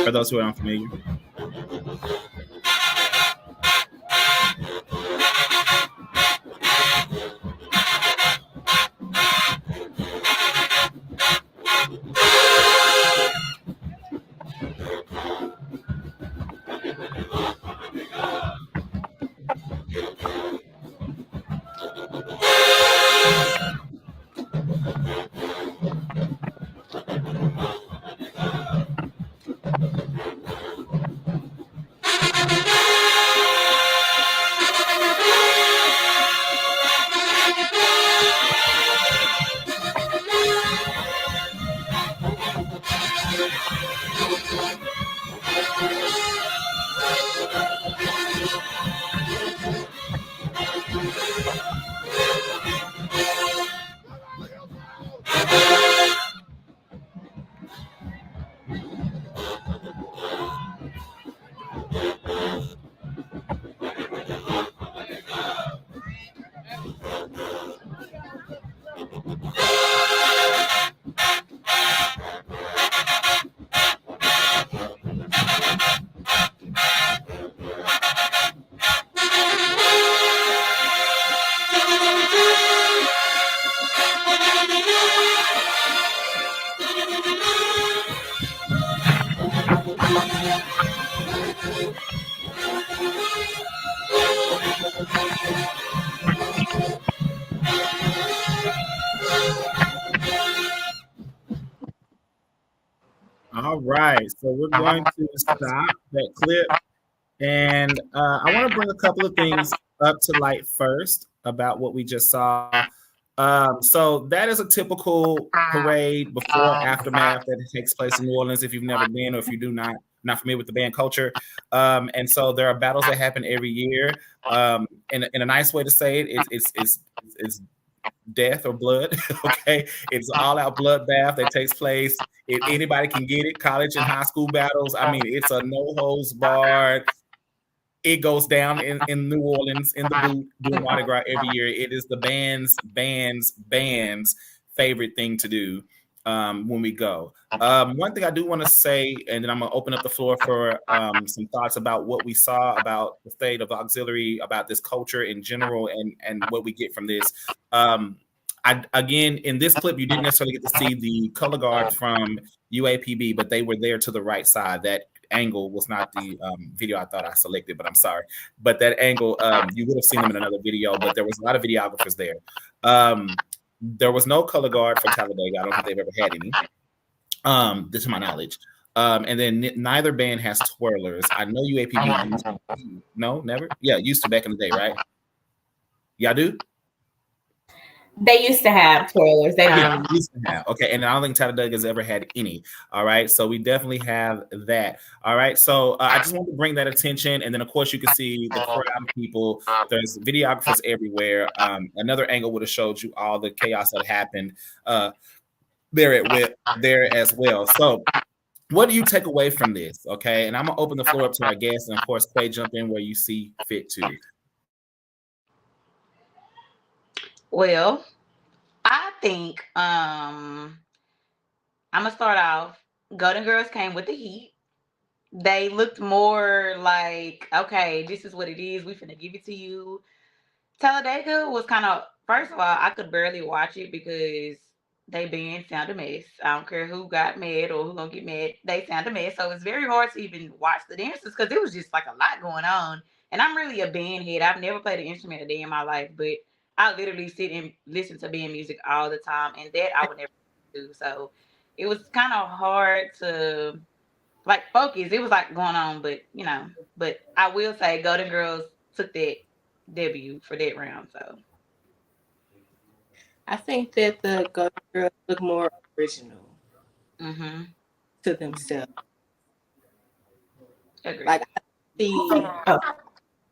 for those who are unfamiliar. All right, so we're going to stop that clip, and I want to bring a couple of things up to light first about what we just saw. So that is a typical parade before aftermath that takes place in New Orleans. If you've never been, or if you do not familiar with the band culture, and so there are battles that happen every year. In a nice way to say it, it's death or blood. Okay, it's all out bloodbath that takes place. If anybody can get it, college and high school battles. I mean, it's a no holds barred. It goes down in New Orleans in the boot doing Mardi Gras every year. It is the band's favorite thing to do when we go. One thing I do want to say, and then I'm going to open up the floor for some thoughts about what we saw about the state of auxiliary, about this culture in general, and what we get from this. Again, in this clip, you didn't necessarily get to see the color guard from UAPB, but they were there to the right side. That angle was not the video I thought I selected, but I'm sorry. But that angle, you would have seen them in another video, but there was a lot of videographers there. There was no color guard for Talladega. I don't think they've ever had any, this to my knowledge. And then neither band has twirlers. I know UAPB used to. No, never? Yeah, used to back in the day, right? Y'all do? They used to have twirlers. They don't. Used to have. Okay, and I don't think Talladega has ever had any. All right, so we definitely have that. All right, so I just want to bring that attention, and then of course you can see the crowd of people. There's videographers everywhere. Another angle would have showed you all the chaos that happened there as well. So, what do you take away from this? Okay, and I'm gonna open the floor up to our guests, and of course, Quay, jump in where you see fit to. Well, I think I'm gonna start off. Golden Girls came with the heat. They looked more like, okay, this is what it is. We finna give it to you. Talladega was kind of, first of all, I could barely watch it because they band sound a mess. I don't care who got mad or who gonna get mad. They sound a mess. So it's very hard to even watch the dances because it was just like a lot going on. And I'm really a band head. I've never played an instrument a day in my life, but I literally sit and listen to band music all the time, and that I would never do. So it was kind of hard to like focus. It was like going on, but but I will say Golden Girls took that W for that round. So I think that the Golden Girls look more original to themselves. Agreed. Like I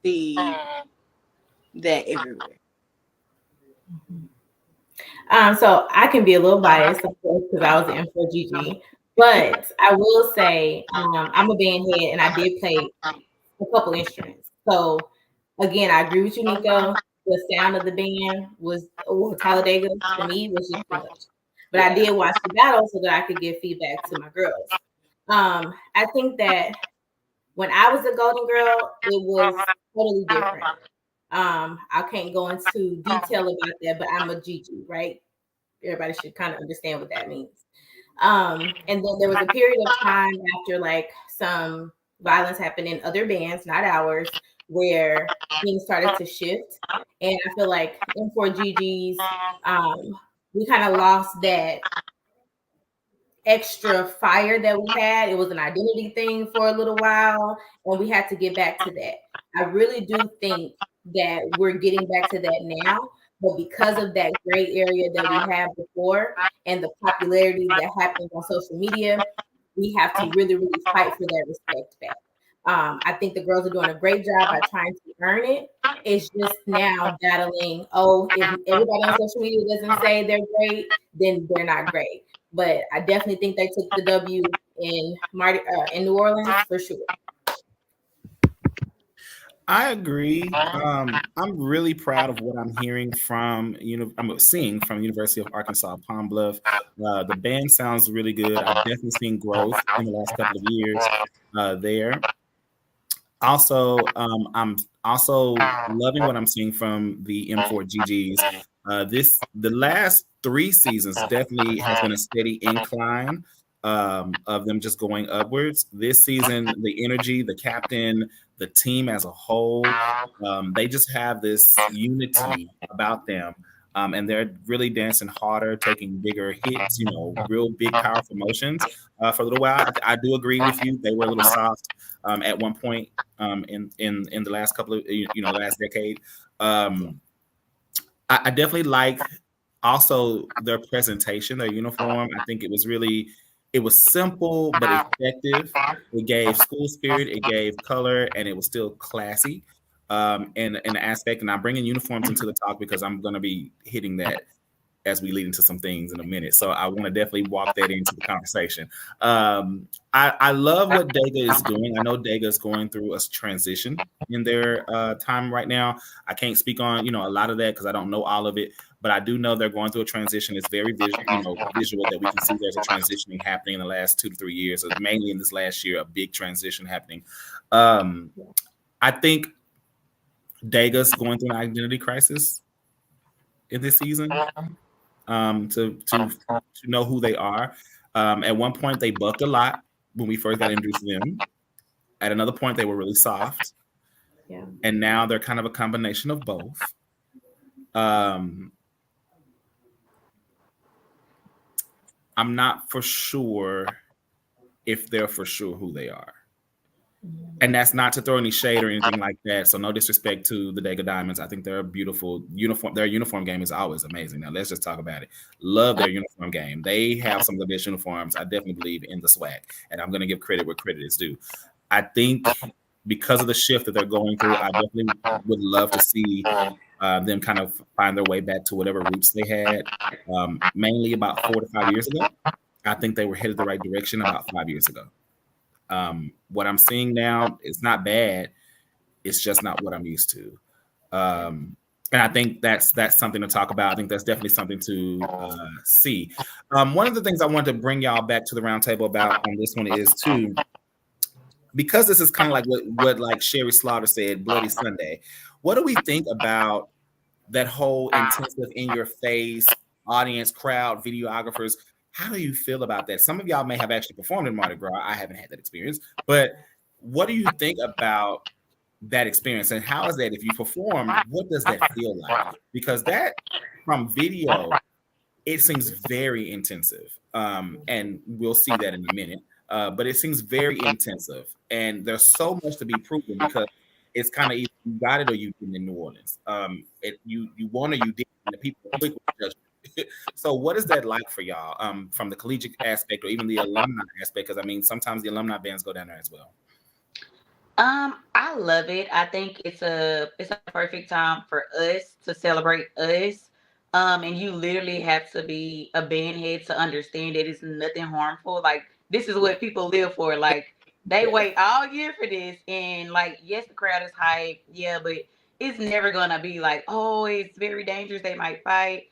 see that everywhere. So I can be a little biased, of course, because I was in for Gigi. But I will say I'm a band head, and I did play a couple instruments. So again, I agree with you, Nico. The sound of the band was Talladega to me was just too much. But I did watch the battle so that I could give feedback to my girls. I think that when I was a Golden Girl, it was totally different. I can't go into detail about that, but I'm a Gigi, right? Everybody should kind of understand what that means. And then there was a period of time after like some violence happened in other bands, not ours, where things started to shift. And I feel like in 4GGs, we kind of lost that extra fire that we had. It was an identity thing for a little while, and we had to get back to that. I really do think that we're getting back to that now, but because of that gray area that we had before and the popularity that happens on social media, we have to really, really fight for that respect back. I think the girls are doing a great job by trying to earn it. It's just now battling, if everybody on social media doesn't say they're great, then they're not great. But I definitely think they took the W in New Orleans for sure. I agree. I'm really proud of what I'm hearing from I'm seeing from University of Arkansas Palm Bluff. The band sounds really good. I've definitely seen growth in the last couple of years there. Also, I'm also loving what I'm seeing from the M4GGs. The last 3 seasons definitely has been a steady incline of them just going upwards. This season, the energy, the captain, the team as a whole, they just have this unity about them. And they're really dancing harder, taking bigger hits, real big, powerful motions. For a little while, I do agree with you. They were a little soft at one point in the last couple of last decade. I definitely like also their presentation, their uniform. I think it was simple but effective. It gave school spirit, it gave color, and it was still classy in an aspect. And I'm bringing uniforms into the talk because I'm going to be hitting that as we lead into some things in a minute. So I want to definitely walk that into the conversation. I love what Dega is doing. I know Dega is going through a transition in their time right now. I can't speak on, a lot of that because I don't know all of it, but I do know they're going through a transition. It's very visual that we can see there's a transitioning happening in the last 2 to 3 years, mainly in this last year, a big transition happening. I think Dega's going through an identity crisis in this season. To know who they are. At one point, they bucked a lot when we first got introduced to them. At another point, they were really soft. Yeah. And now they're kind of a combination of both. I'm not for sure if they're for sure who they are. And that's not to throw any shade or anything like that. So no disrespect to the Dega Diamonds. I think they're a beautiful uniform. Their uniform game is always amazing. Now let's just talk about it. Love their uniform game. They have some of the best uniforms. I definitely believe in the swag. And I'm going to give credit where credit is due. I think because of the shift that they're going through, I definitely would love to see them kind of find their way back to whatever roots they had. Mainly about 4 to 5 years ago. I think they were headed the right direction about 5 years ago. What I'm seeing now is not bad. It's just not what I'm used to. And I think that's something to talk about. I think that's definitely something to see. One of the things I wanted to bring y'all back to the roundtable about on this one is too, because this is kind of like what like Sherry Slaughter said, Bloody Sunday. What do we think about that whole intensive in your face audience, crowd, videographers? How do you feel about that? Some of y'all may have actually performed in Mardi Gras. I haven't had that experience, but what do you think about that experience? And how is that, if you perform, what does that feel like? Because that from video, it seems very intensive. And we'll see that in a minute. But it seems very intensive. And there's so much to be proven because it's kind of either you got it or you didn't in New Orleans. You won or you didn't, and the people are quick with judgment. So what is that like for y'all from the collegiate aspect or even the alumni aspect? Because I mean, sometimes the alumni bands go down there as well. I love it. I think it's a perfect time for us to celebrate us. And you literally have to be a bandhead to understand that it's nothing harmful. Like this is what people live for. Like they wait all year for this, and like yes, the crowd is hype, yeah, but it's never gonna be like, oh, it's very dangerous. They might fight.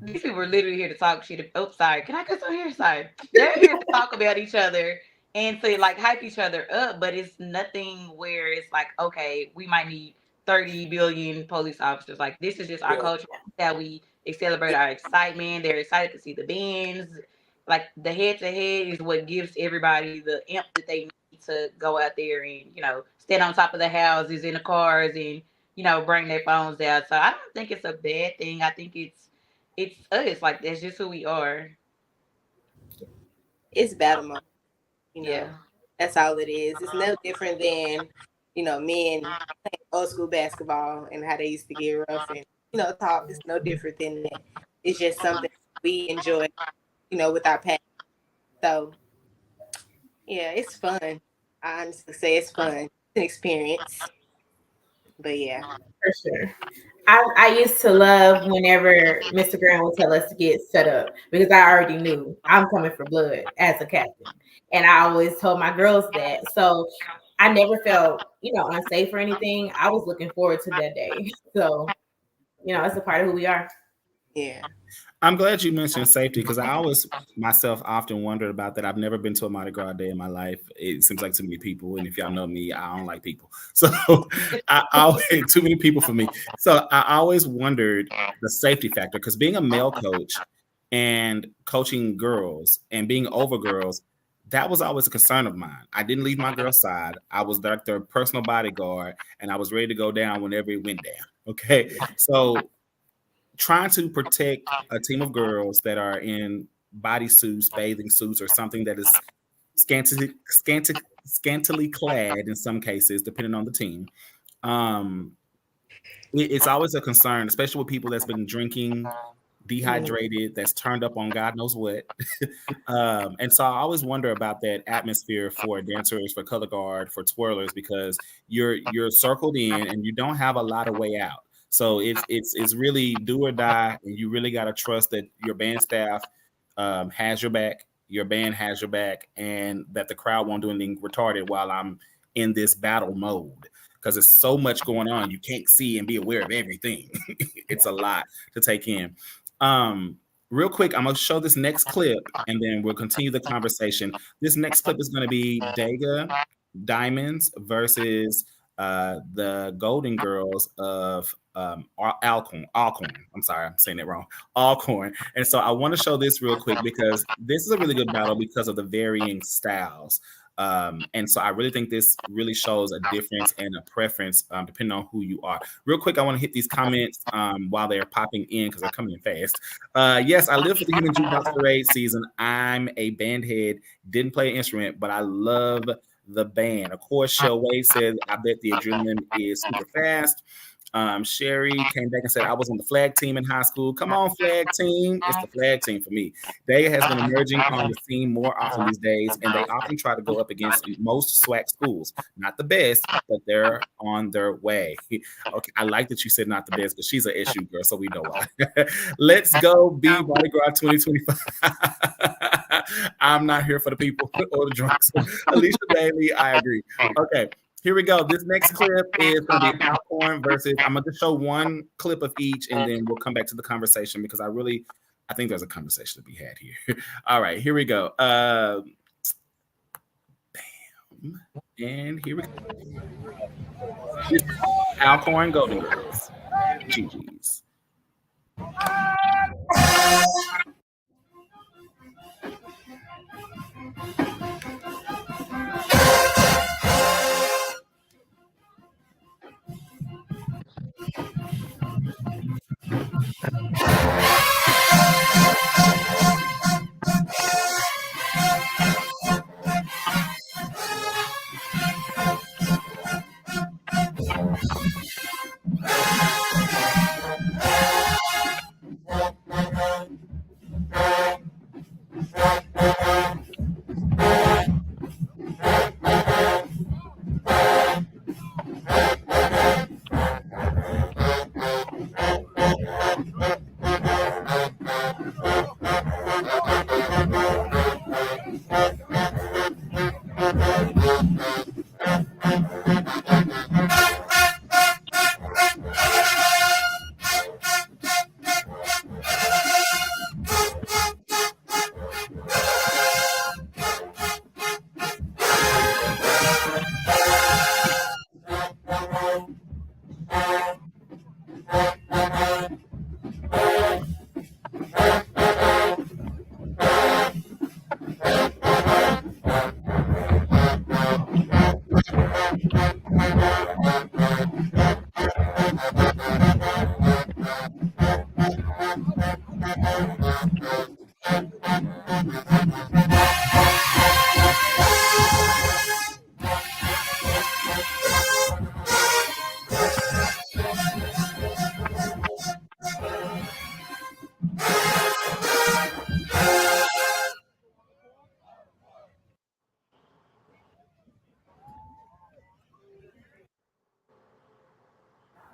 These people are literally here to talk shit. Oh, sorry. Can I go on here? Sorry. They're here to talk about each other and to like hype each other up, but it's nothing where it's like, okay, we might need 30 billion police officers. Like this is just our culture that we celebrate our excitement. They're excited to see the bands. Like the head to head is what gives everybody the imp that they need to go out there and, stand on top of the houses in the cars and, bring their phones out. So I don't think it's a bad thing. I think it's us. Like that's just who we are. It's battle mode. Yeah. That's all it is. It's no different than, men playing old school basketball and how they used to get rough and, talk. It's no different than that. It's just something we enjoy, with our passion. So, yeah, it's fun. I honestly say it's fun. It's an experience. But yeah. For sure. I used to love whenever Mr. Graham would tell us to get set up because I already knew I'm coming for blood as a captain. And I always told my girls that. So I never felt, unsafe or anything. I was looking forward to that day. So, it's a part of who we are. Yeah. I'm glad you mentioned safety because I always myself often wondered about that. I've never been to a Mardi Gras day in my life. It seems like too many people, and if y'all know me, I don't like people. So I always too many people for me. So I always wondered the safety factor because being a male coach and coaching girls and being over girls, that was always a concern of mine. I didn't leave my girl's side. I was like their personal bodyguard, and I was ready to go down whenever it went down. Okay, so trying to protect a team of girls that are in bodysuits, bathing suits, or something that is scantily clad in some cases, depending on the team. It's always a concern, especially with people that's been drinking, dehydrated, that's turned up on God knows what. And so I always wonder about that atmosphere for dancers, for color guard, for twirlers, because you're circled in and you don't have a lot of way out. So it's really do or die, and you really got to trust that your band staff has your back, your band has your back, and that the crowd won't do anything retarded while I'm in this battle mode. Because there's so much going on, you can't see and be aware of everything. It's a lot to take in. Real quick, I'm gonna show this next clip, and then we'll continue the conversation. This next clip is going to be Dega Diamonds versus the Golden Girls of Alcorn. I'm sorry, I'm saying it wrong. Alcorn. And so I want to show this real quick because this is a really good battle because of the varying styles. And so I really think this really shows a difference and a preference depending on who you are. Real quick, I want to hit these comments while they're popping in because they're coming in fast. Yes, I live for the Human Jukebox Parade season. I'm a band head, didn't play an instrument, but I love the band. Of course, Shell Wade said, I bet the adrenaline is super fast. Sherry came back and said, I was on the flag team in high school. Come on, flag team. It's the flag team for me. Dega has been emerging on the scene more often these days, and they often try to go up against most SWAC schools. Not the best, but they're on their way. Okay, I like that you said not the best, but she's an issue girl, so we know why. Let's go be Mardi Gras 2025. I'm not here for the people or the drunks. Alicia Bailey, I agree. Okay. Here we go. This next clip is going to be Alcorn versus, I'm going to show one clip of each, and then we'll come back to the conversation because I think there's a conversation to be had here. All right, here we go. Bam. And here we go. Alcorn Golden Girls. GG's.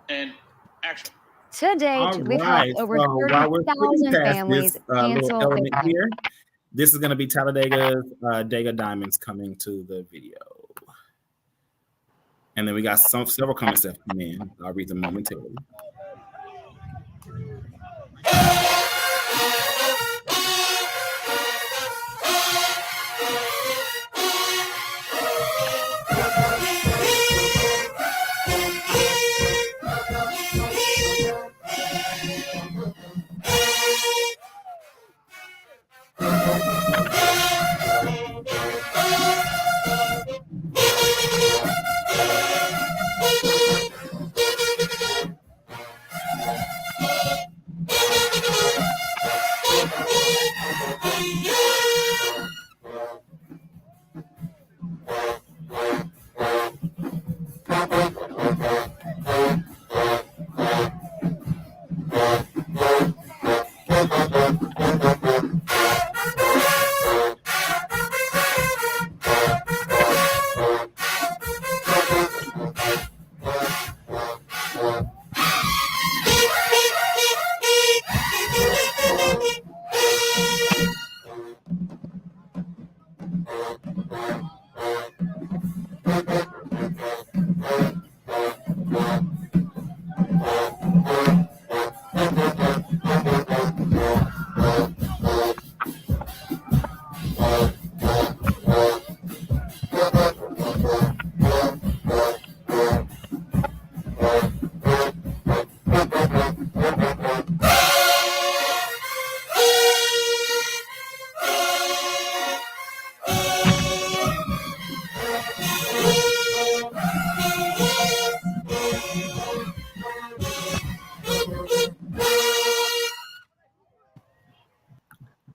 And action. To date, we've helped over 30,000 families cancel element here. This is going to be Talladega's Dega Diamonds coming to the video. And then we got several comments that come in. I'll read them momentarily.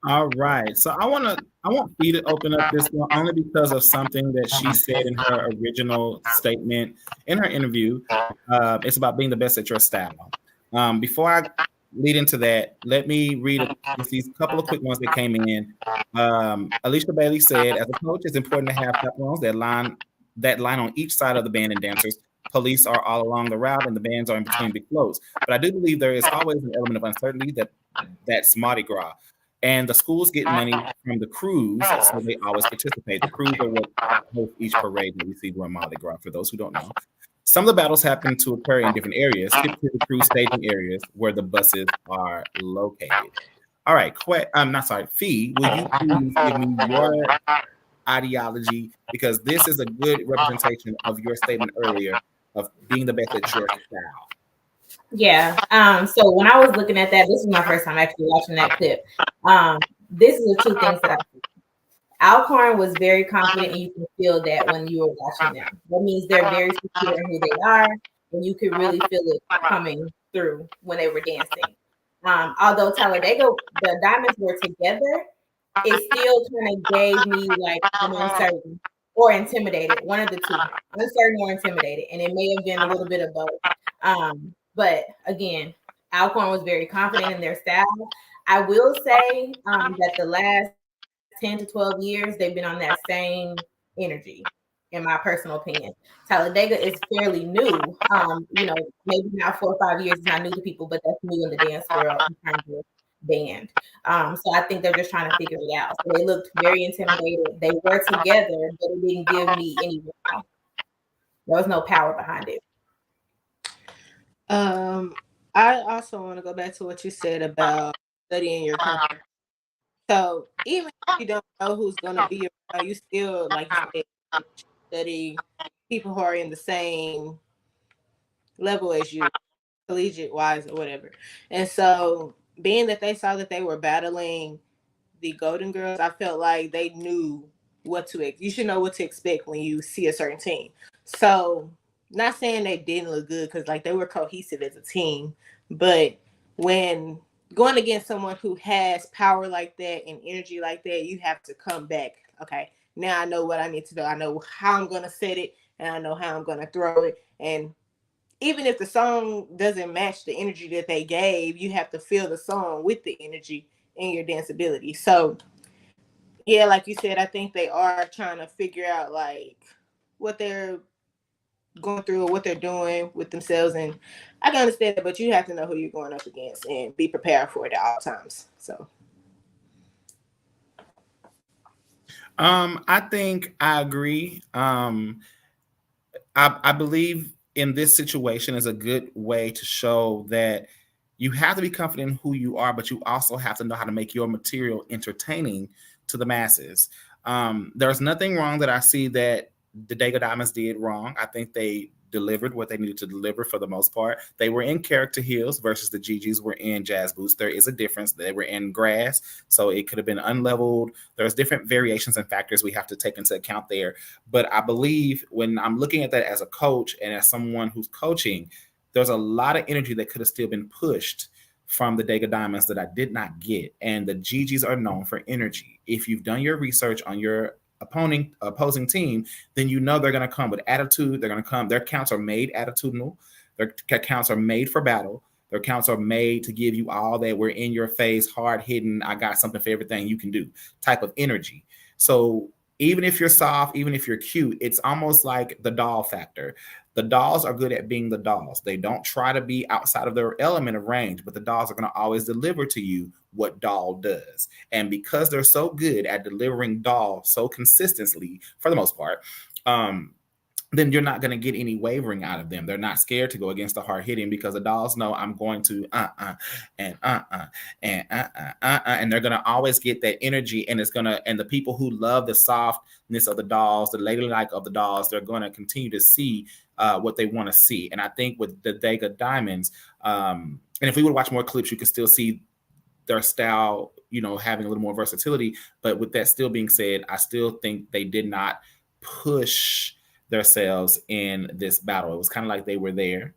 All right. So I want Fee to open up this one only because of something that she said in her original statement in her interview. It's about being the best at your style. Before I lead into that, let me read these couple of quick ones that came in. Alicia Bailey said, as a coach, it's important to have chaperones that line on each side of the band and dancers. Police are all along the route and the bands are in between big floats. But I do believe there is always an element of uncertainty that's Mardi Gras. And the schools get money from the crews, so they always participate. The crews are what host each parade that we see during Mardi Gras, for those who don't know. Some of the battles happen to occur in different areas, typically the crew staging areas where the buses are located. All right, I'm not sorry, Fee, will you please give me your ideology, because this is a good representation of your statement earlier of being the best at your style. Yeah. So when I was looking at that, this is my first time actually watching that clip. This is the two things that I see. Alcorn was very confident, and you can feel that when you were watching them. That means they're very secure in who they are, and you could really feel it coming through when they were dancing. Although Talladega, the diamonds were together, it still kind of gave me like an uncertain or intimidated, one of the two, uncertain or intimidated, and it may have been a little bit of both. But again, Alcorn was very confident in their style. I will say that the last 10 to 12 years, they've been on that same energy, in my personal opinion. Talladega is fairly new. Maybe now 4 or 5 years is not new to people, but that's new in the dance world in terms of band. So I think they're just trying to figure it out. So they looked very intimidated. They were together, but it didn't give me any wow. There was no power behind it. I also want to go back to what you said about studying your country. So even if you don't know who's going to be around, you still, like you said, study people who are in the same level as you, collegiate wise or whatever. And so being that they saw that they were battling the Golden Girls, I felt like they knew what to expect. You should know what to expect when you see a certain team. So not saying they didn't look good, because like they were cohesive as a team, but when going against someone who has power like that and energy like that, you have to come back. Okay, now I know what I need to do. I know how I'm going to set it, and I know how I'm going to throw it. And even if the song doesn't match the energy that they gave, you have to feel the song with the energy and your danceability. So yeah, like you said, I think they are trying to figure out like what they're going through or what they're doing with themselves, and I can understand it, but you have to know who you're going up against and be prepared for it at all times. So I think I agree. I believe in this situation is a good way to show that you have to be confident in who you are, but you also have to know how to make your material entertaining to the masses. There's nothing wrong that I see that the Dega Diamonds did wrong. I think they delivered what they needed to deliver for the most part. They were in character heels versus the GGs were in jazz boots. There is a difference. They were in grass, so it could have been unleveled. There's different variations and factors we have to take into account there. But I believe when I'm looking at that as a coach and as someone who's coaching, there's a lot of energy that could have still been pushed from the Dega Diamonds that I did not get. And the GGs are known for energy. If you've done your research on your opposing team, then you know they're going to come with attitude. They're going to come. Their counts are made attitudinal. Their counts are made for battle. Their counts are made to give you all that we're in your face, hard hitting, I got something for everything you can do type of energy. So even if you're soft, even if you're cute, it's almost like the doll factor. The dolls are good at being the dolls. They don't try to be outside of their element of range, but the dolls are going to always deliver to you what doll does. And because they're so good at delivering doll so consistently, for the most part, then you're not going to get any wavering out of them. They're not scared to go against the hard hitting because the dolls know I'm going to and they're going to always get that energy, and and the people who love the softness of the dolls, the ladylike of the dolls, they're going to continue to see what they want to see. And I think with the Dega Diamonds, and if we would watch more clips, you can still see their style, having a little more versatility. But with that still being said, I still think they did not push themselves in this battle. It was kind of like they were there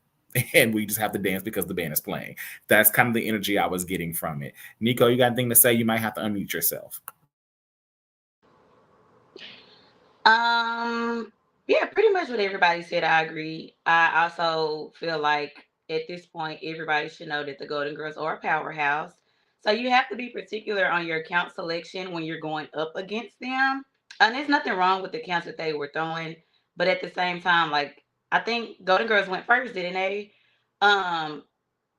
and we just have to dance because the band is playing. That's kind of the energy I was getting from it. Nico, you got anything to say? You might have to unmute yourself. Yeah, pretty much what everybody said. I agree. I also feel like at this point, everybody should know that the Golden Girls are a powerhouse. So you have to be particular on your count selection when you're going up against them. And there's nothing wrong with the counts that they were throwing, but at the same time, like I think Golden Girls went first, didn't they? Um,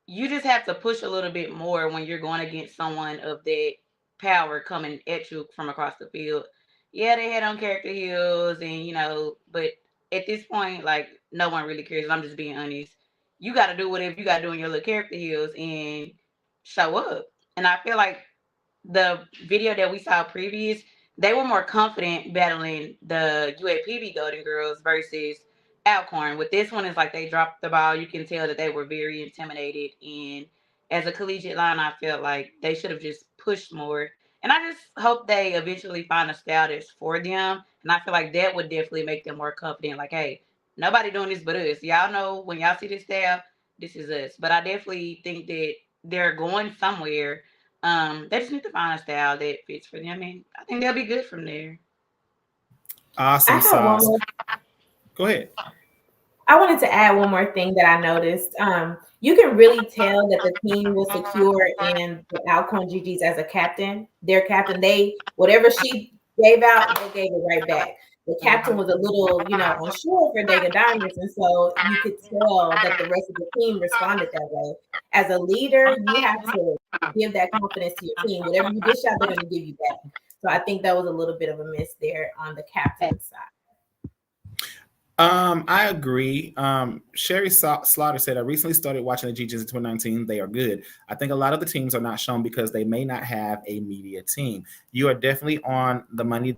you just have to push a little bit more when you're going against someone of that power coming at you from across the field. Yeah, they had on character heels but at this point, like no one really cares. I'm just being honest. You got to do whatever you got to do in your little character heels and show up. And I feel like the video that we saw previous, they were more confident battling the UAPB Golden Girls versus Alcorn. With this one, it's like they dropped the ball. You can tell that they were very intimidated. And as a collegiate line, I feel like they should have just pushed more. And I just hope they eventually find a style that's for them. And I feel like that would definitely make them more confident. Like, hey, nobody doing this but us. Y'all know when y'all see this style, this is us. But I definitely think that they're going somewhere. They just need to find a style that fits for them, and I think they'll be good from there. Awesome sauce. Go ahead. I wanted to add one more thing that I noticed. You can really tell that the team was secure in the Alcorn GGs as a captain. Their captain, whatever she gave out, they gave it right back. The captain was a little, unsure for Dega Diamonds, and so you could tell that the rest of the team responded that way. As a leader, you have to give that confidence to your team. Whatever you dish out, they're going to give you back. So I think that was a little bit of a miss there on the captain's side. I agree. Sherry Slaughter said, I recently started watching the GGs in 2019. They are good. I think a lot of the teams are not shown because they may not have a media team. You are definitely on the money.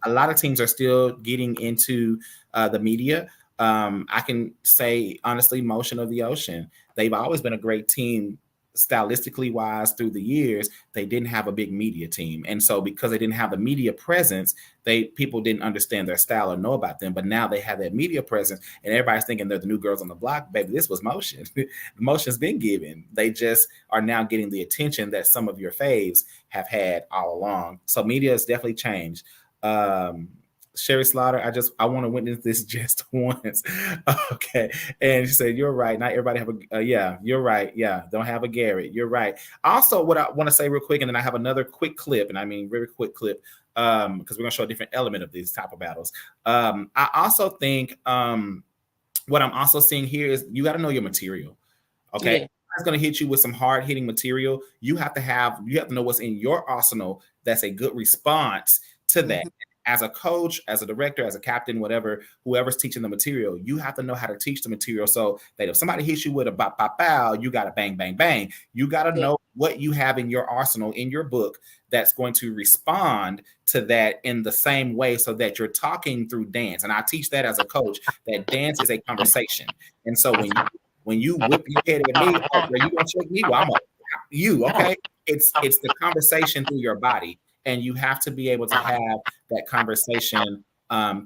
A lot of teams are still getting into the media. I can say, honestly, Motion of the Ocean. They've always been a great team stylistically wise through the years. They didn't have a big media team. And so because they didn't have the media presence, people didn't understand their style or know about them. But now they have that media presence and everybody's thinking they're the new girls on the block. Baby, this was Motion. Motion's been given. They just are now getting the attention that some of your faves have had all along. So media has definitely changed. Sherry Slaughter, I want to witness this just once. Okay. And she said, you're right. Not everybody have yeah, you're right. Yeah. Don't have a Garrett. You're right. Also, what I want to say real quick, and then I have another quick clip, and I mean, very quick clip, because we're going to show a different element of these type of battles. I also think what I'm also seeing here is you got to know your material. Okay. Yeah. It's going to hit you with some hard hitting material. You have to know what's in your arsenal. That's a good response to that. as a coach, as a director, as a captain, whatever, whoever's teaching the material, you have to know how to teach the material so that if somebody hits you with a bop, bop, bow, you got to bang, bang, bang. You got to know what you have in your arsenal, in your book, that's going to respond to that in the same way so that you're talking through dance. And I teach that as a coach, that dance is a conversation. And so when you whip your head at me, oh, you gonna check me? Well, I'm a you, okay? It's the conversation through your body. And you have to be able to have that conversation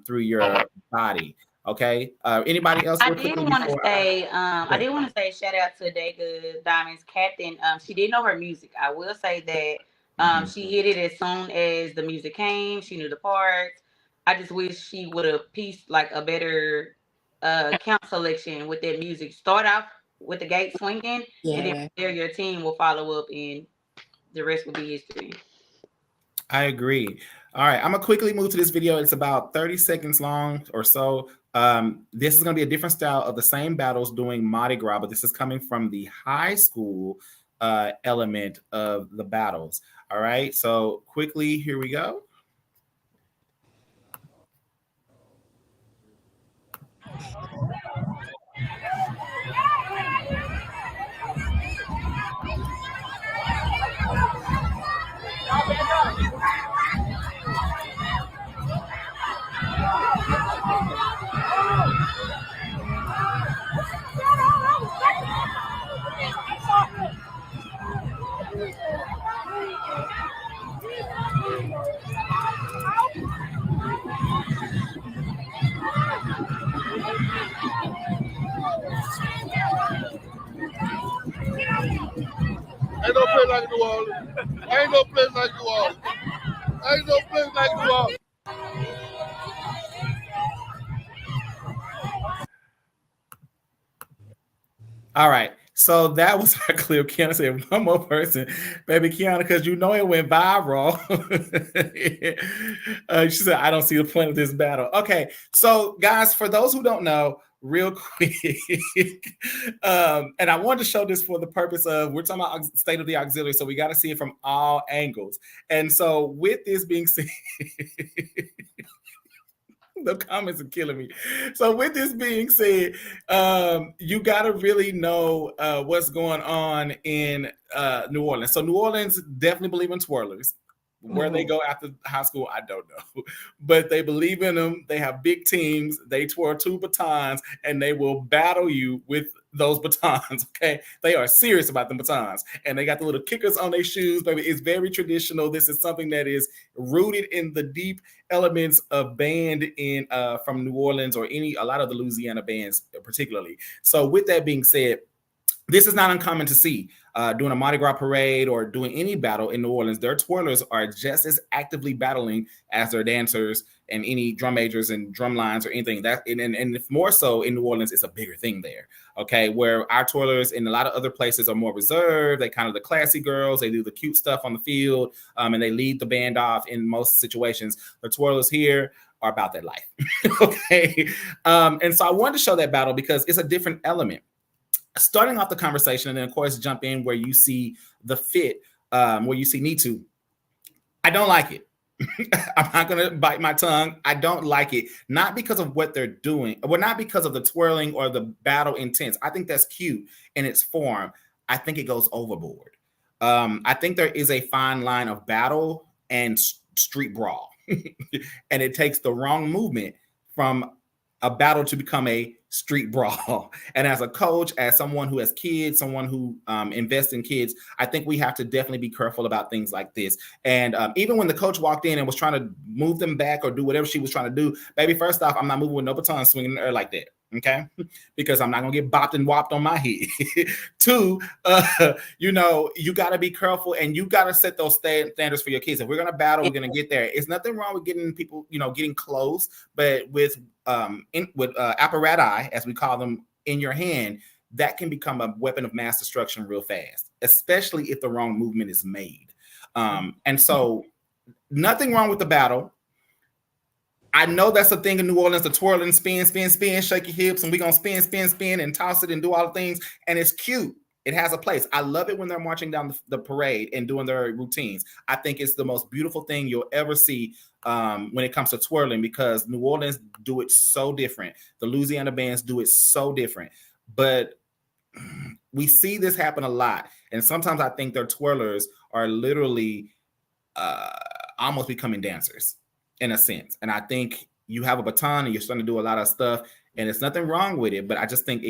through your body. Okay. Anybody else? I did want to say shout out to Dega Diamond's captain. She did know her music. I will say that she hit it as soon as the music came. She knew the parts. I just wish she would have pieced like a better count selection with that music. Start off with the gate swinging, and then there your team will follow up, and the rest will be history. I agree. All right, I'm gonna quickly move to this video. It's about 30 seconds long or so. This is gonna be a different style of the same battles doing Mardi Gras, but this is coming from the high school element of the battles. All right, so quickly, here we go. Ain't no place like New Orleans. Ain't no place like New Orleans. Ain't no place like New Orleans. All right. So that was our clip. Kiana said, one more person, baby Kiana, because you know it went viral. She said, I don't see the point of this battle. Okay. So guys, for those who don't know, real quick, and I wanted to show this for the purpose of, we're talking about state of the auxiliary, so we got to see it from all angles. And so with this being said, the comments are killing me. So with this being said, you got to really know what's going on in New Orleans. So New Orleans definitely believe in twirlers. Where they go after high school, I don't know. But they believe in them. They have big teams. They twirl 2 batons, and they will battle you with those batons, okay? They are serious about the batons. And they got the little kickers on their shoes, baby. It's very traditional. This is something that is rooted in the deep elements of band in from New Orleans, or a lot of the Louisiana bands particularly. So with that being said, this is not uncommon to see doing a Mardi Gras parade or doing any battle in New Orleans. Their twirlers are just as actively battling as their dancers and any drum majors and drum lines or anything. And if more so in New Orleans, it's a bigger thing there. Okay, where our twirlers in a lot of other places are more reserved. They kind of the classy girls. They do the cute stuff on the field, and they lead the band off in most situations. The twirlers here are about their life. Okay, and so I wanted to show that battle because it's a different element. Starting off the conversation, and then of course jump in where you see the fit, where you see need to. I don't like it. I'm not gonna bite my tongue. I don't like it, not because of what they're doing, well, not because of the twirling or the battle intents. I think that's cute in its form. I think it goes overboard. I think there is a fine line of battle and street brawl, and it takes the wrong movement from a battle to become a street brawl. And as a coach, as someone who has kids, someone who invests in kids, I think we have to definitely be careful about things like this. And even when the coach walked in and was trying to move them back or do whatever she was trying to do, baby, first off, I'm not moving with no baton swinging in the air like that. Okay, because I'm not gonna get bopped and whopped on my head. 2, you got to be careful, and you got to set those standards for your kids. If we're gonna battle, we're gonna get there. It's nothing wrong with getting people, getting close, but with apparatus, as we call them, in your hand, that can become a weapon of mass destruction real fast, especially if the wrong movement is made. And so, nothing wrong with the battle. I know that's a thing in New Orleans, the twirl and spin, spin, spin, shake your hips, and we're going to spin, spin, spin, and toss it and do all the things. And it's cute. It has a place. I love it when they're marching down the parade and doing their routines. I think it's the most beautiful thing you'll ever see when it comes to twirling, because New Orleans do it so different. The Louisiana bands do it so different. But we see this happen a lot. And sometimes I think their twirlers are literally almost becoming dancers in a sense. And I think you have a baton and you're starting to do a lot of stuff, and there's nothing wrong with it. But I just think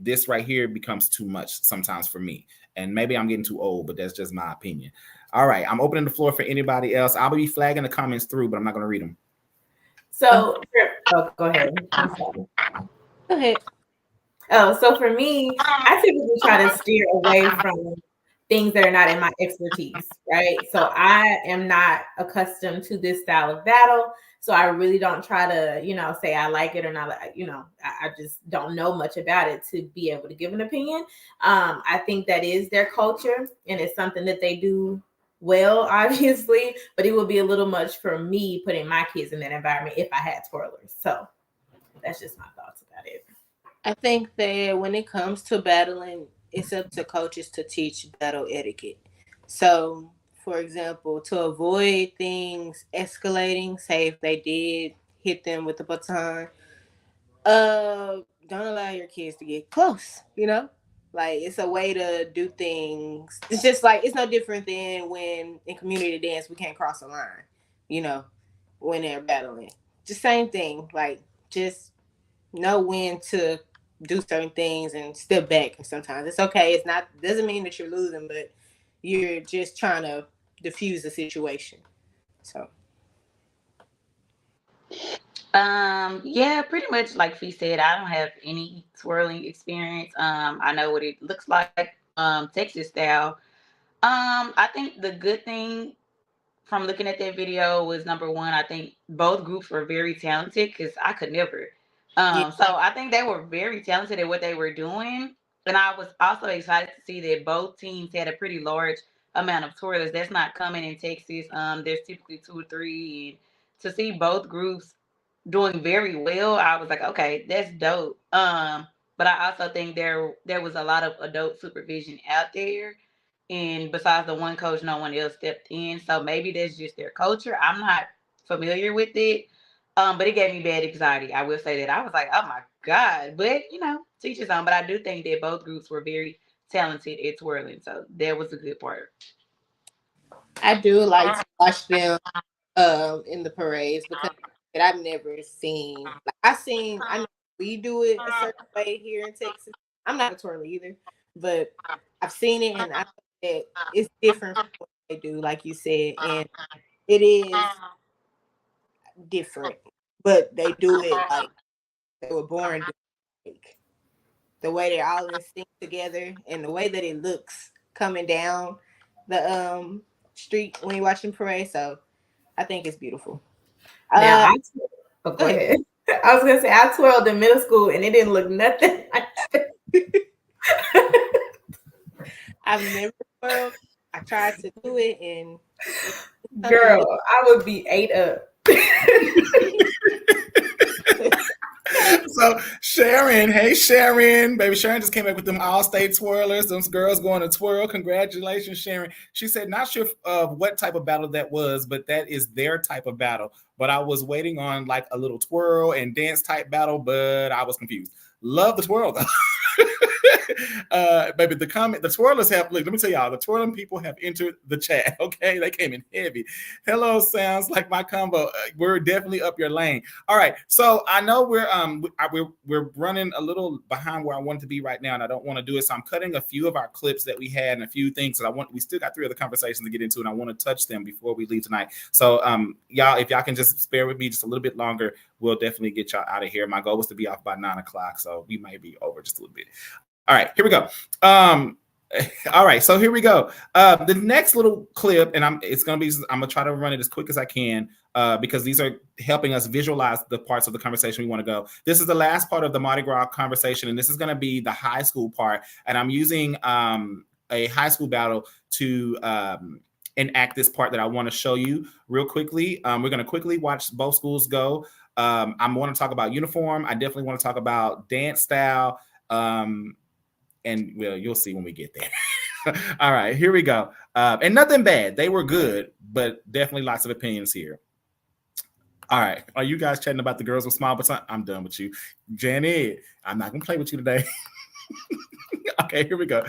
this right here becomes too much sometimes for me. And maybe I'm getting too old, but that's just my opinion. All right, I'm opening the floor for anybody else. I'll be flagging the comments through, but I'm not going to read them. So, go ahead. Go ahead. Oh, so for me, I typically try to steer away from things that are not in my expertise, right? So I am not accustomed to this style of battle. So I really don't try to, say I like it or not. I just don't know much about it to be able to give an opinion. I think that is their culture, and it's something that they do well, obviously, but it would be a little much for me putting my kids in that environment if I had twirlers. So that's just my thoughts about it. I think that when it comes to battling, it's up to coaches to teach battle etiquette. So, for example, to avoid things escalating, say if they did hit them with the baton, don't allow your kids to get close, Like, it's a way to do things. It's just like, it's no different than when in community dance, we can't cross a line, when they're battling. Just same thing. Like, just know when to do certain things and step back. And sometimes it's okay. It's not, doesn't mean that you're losing, but you're just trying to diffuse the situation. So. Yeah, pretty much like Fee said, I don't have any twirling experience. I know what it looks like, Texas style. I think the good thing from looking at that video was, number one, I think both groups were very talented, because I could never. So I think they were very talented at what they were doing. And I was also excited to see that both teams had a pretty large amount of twirlers. That's not common in Texas. There's typically 2 or 3. And to see both groups doing very well, I was like, okay, that's dope. But I also think there was a lot of adult supervision out there. And besides the one coach, no one else stepped in. So maybe that's just their culture. I'm not familiar with it. But it gave me bad anxiety. I will say that. I was like, oh my God. But, teach his own. But I do think that both groups were very talented at twirling. So that was a good part. I do like to watch them in the parades, because I've never seen. I know we do it a certain way here in Texas. I'm not a twirler either, but I've seen it, and I know that it's different from what they do, like you said, and it is different. But they do it like they were born to make. The way they're all in sync together, and the way that it looks coming down the street when you're watching parade. So I think it's beautiful. Now, go ahead. I was gonna say I twirled in middle school and it didn't look nothing like that. I've never twirled. I tried to do it, and girl, I would be ate up. So Sharon, hey Sharon, baby Sharon just came back with them all-state twirlers. Those girls going to twirl. Congratulations, Sharon. She said, not sure what type of battle that was, but that is their type of battle. But I was waiting on like a little twirl and dance type battle, but I was confused. Love the twirl though. Baby, the twirlers have, look, let me tell y'all, the twirling people have entered the chat. Okay, they came in heavy. Hello, sounds like my combo. We're definitely up your lane. All right, so I know we're running a little behind where I want to be right now, and I don't want to do it. So I'm cutting a few of our clips that we had and a few things that we still got 3 other conversations to get into, and I want to touch them before we leave tonight. So y'all, if y'all can just spare with me just a little bit longer, we'll definitely get y'all out of here. My goal was to be off by 9 o'clock, so we might be over just a little bit. All right, here we go. All right, so here we go. The next little clip, and I'm gonna try to run it as quick as I can because these are helping us visualize the parts of the conversation we want to go. This is the last part of the Mardi Gras conversation, and this is gonna be the high school part. And I'm using a high school battle to enact this part that I want to show you real quickly. We're gonna quickly watch both schools go. I want to talk about uniform. I definitely want to talk about dance style. And well, you'll see when we get there. All right, here we go. And nothing bad. They were good, but definitely lots of opinions here. All right. Are you guys chatting about the girls with small butts? I'm done with you. Janet, I'm not going to play with you today. Okay, here we go.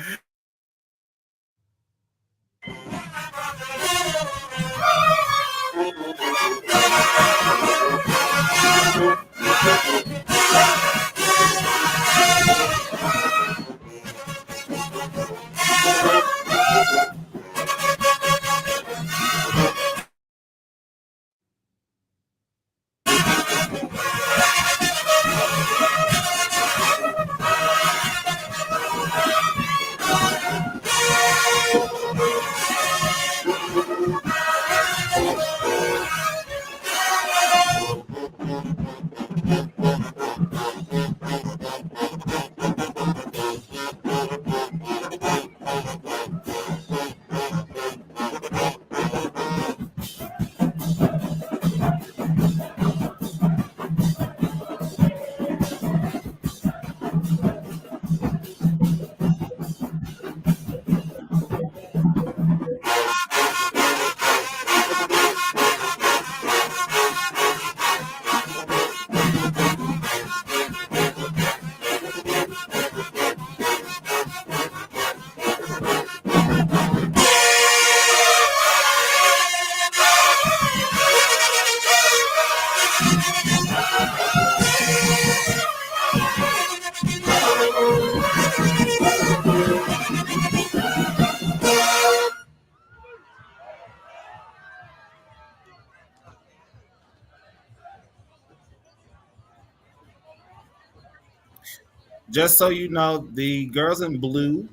Just so you know, the girls in blue,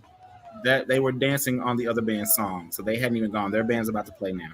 that they were dancing on the other band's song, so they hadn't even gone. Their band's about to play now.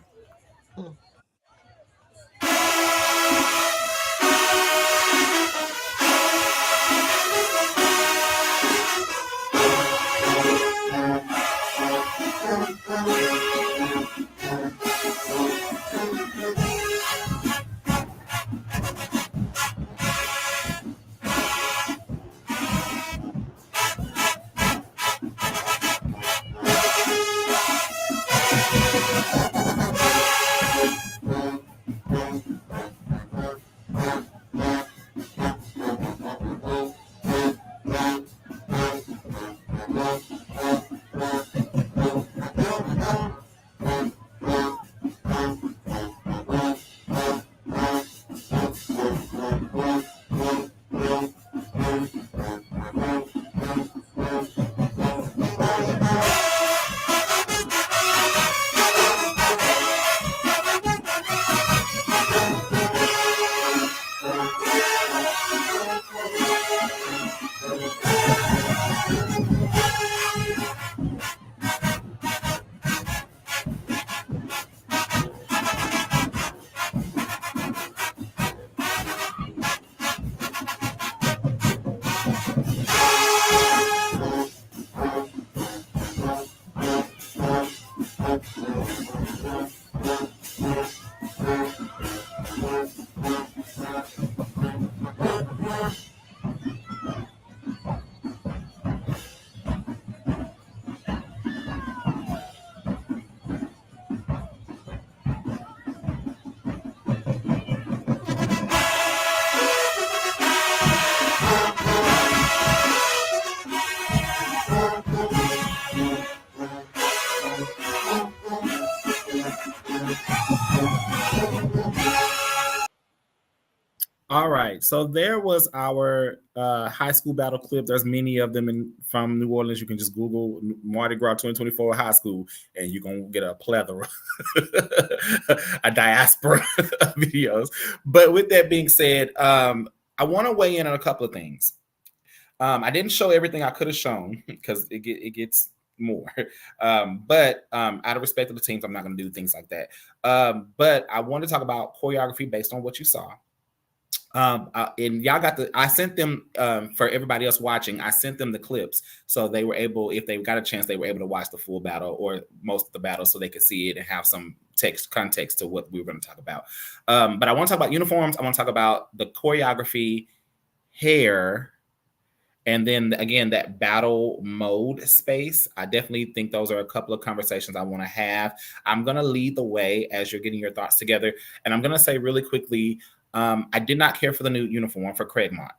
All right, so there was our high school battle clip. There's many of them from New Orleans. You can just Google Mardi Gras 2024 high school, and you're going to get a plethora, a diaspora of videos. But with that being said, I want to weigh in on a couple of things. I didn't show everything I could have shown because it gets more. But out of respect to the teams, I'm not going to do things like that. But I want to talk about choreography based on what you saw. And y'all got I sent them for everybody else watching, I sent them the clips so they were able, if they got a chance, they were able to watch the full battle or most of the battle so they could see it and have some context to what we were going to talk about. But I want to talk about uniforms. I want to talk about the choreography, hair, And then again, that battle mode space, I definitely think those are a couple of conversations I want to have. I'm going to lead the way as you're getting your thoughts together. And I'm going to say really quickly, I did not care for the new uniform for Craigmont.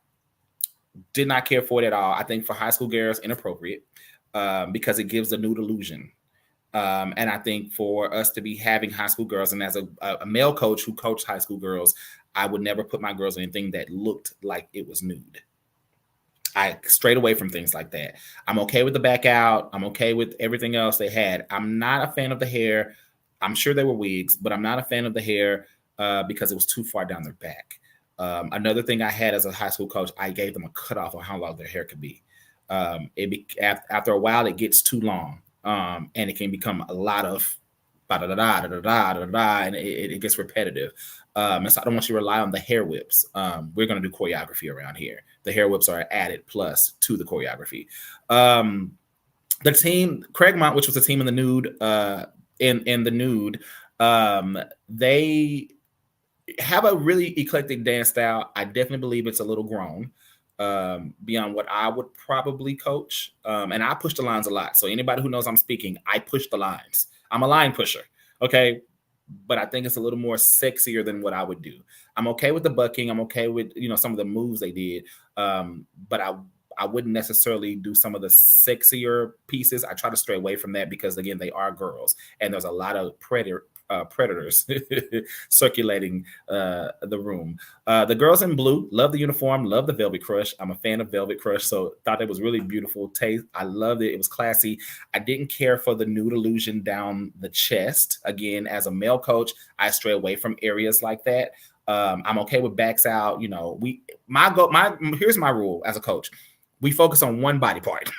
Did not care for it at all. I think for high school girls, inappropriate because it gives a nude illusion. And I think for us to be having high school girls, and as a male coach who coached high school girls, I would never put my girls in anything that looked like it was nude. I strayed away from things like that. I'm okay with the back out. I'm okay with everything else they had. I'm not a fan of the hair. I'm sure they were wigs, but I'm not a fan of the hair because it was too far down their back. Another thing I had as a high school coach, I gave them a cutoff on how long their hair could be. After a while, it gets too long, and it can become a lot of and it gets repetitive. And so I don't want you to rely on the hair whips. We're going to do choreography around here. The hair whips are added plus to the choreography. The team, Craigmont, which was a team in the nude, in the nude, they have a really eclectic dance style. I definitely believe it's a little grown beyond what I would probably coach. And I push the lines a lot. So anybody who knows I'm speaking, I push the lines. I'm a line pusher. Okay. But I think it's a little more sexier than what I would do. I'm okay with the bucking. I'm okay with, some of the moves they did. But I wouldn't necessarily do some of the sexier pieces. I try to stray away from that because, again, they are girls. And there's a lot of predators circulating the room. The girls in blue, love the uniform, love the Velvet Crush. I'm a fan of Velvet Crush, so thought it was really beautiful taste. I loved it. It was classy. I didn't care for the nude illusion down the chest. Again, as a male coach, I stray away from areas like that. I'm okay with backs out. Here's my rule as a coach. We focus on one body part.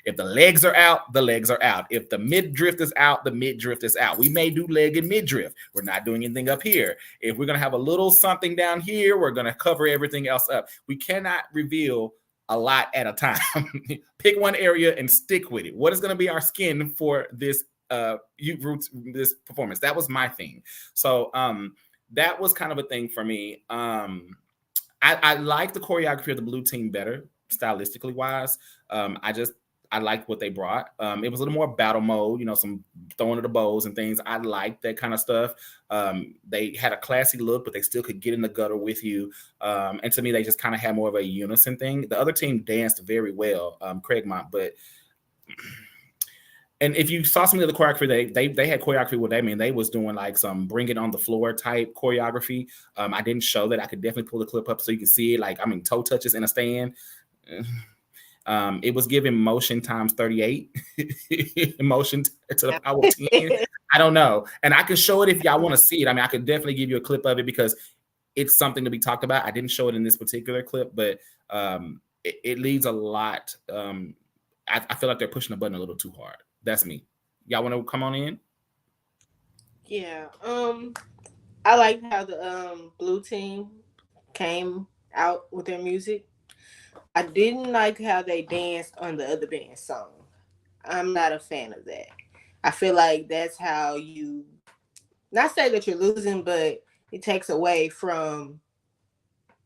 If the legs are out, the legs are out. If the midriff is out, the midriff is out. We may do leg and midriff. We're not doing anything up here. If we're going to have a little something down here, we're going to cover everything else up. We cannot reveal a lot at a time. Pick one area and stick with it. What is going to be our skin for this this performance? That was my thing. So that was kind of a thing for me. I like the choreography of the blue team better, stylistically wise. I liked what they brought. It was a little more battle mode, some throwing of the bows and things. I liked that kind of stuff. They had a classy look, but they still could get in the gutter with you. And to me, they just kind of had more of a unison thing. The other team danced very well, Craigmont, but and if you saw some of the choreography, they had choreography. What they mean, they was doing like some bring it on the floor type choreography. I didn't show that. I could definitely pull the clip up so you can see it. Toe touches in a stand. It was given motion times 38, motion to the power of 10. I don't know. And I can show it if y'all want to see it. I could definitely give you a clip of it because it's something to be talked about. I didn't show it in this particular clip, but it leads a lot. I feel like they're pushing the button a little too hard. That's me. Y'all want to come on in? Yeah. I like how the blue team came out with their music. I didn't like how they danced on the other band's song. I'm not a fan of that. I feel like that's how you not say that you're losing, but it takes away from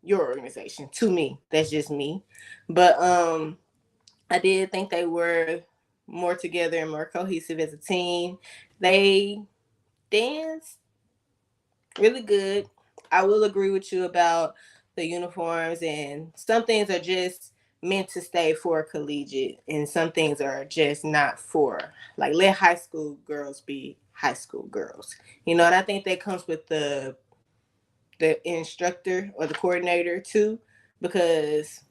your organization. To me, that's just me. But I did think they were more together and more cohesive as a team. They danced really good. I will agree with you about the uniforms, and some things are just meant to stay for collegiate and some things are just not for, let high school girls be high school girls, and I think that comes with the instructor or the coordinator too, because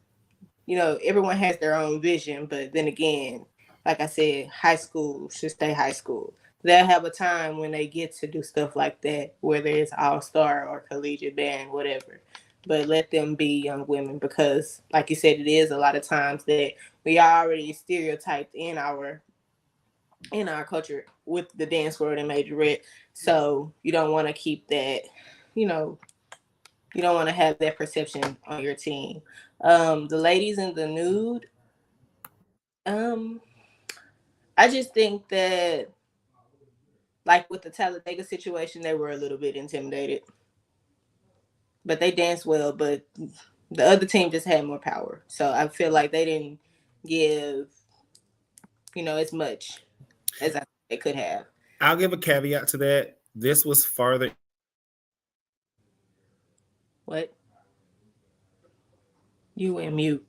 everyone has their own vision, but then again, like I said, high school should stay high school. They'll have a time when they get to do stuff like that, whether it's all-star or collegiate band, whatever. But let them be young women because, like you said, it is a lot of times that we are already stereotyped in our culture with the dance world and majorette. So you don't want to keep that, you don't want to have that perception on your team. The ladies in the nude, I just think that, with the Talladega situation, they were a little bit intimidated. But they danced well, but The other team just had more power. So I feel like they didn't give, as much as they could have. I'll give a caveat to that. This was further. What? You went mute.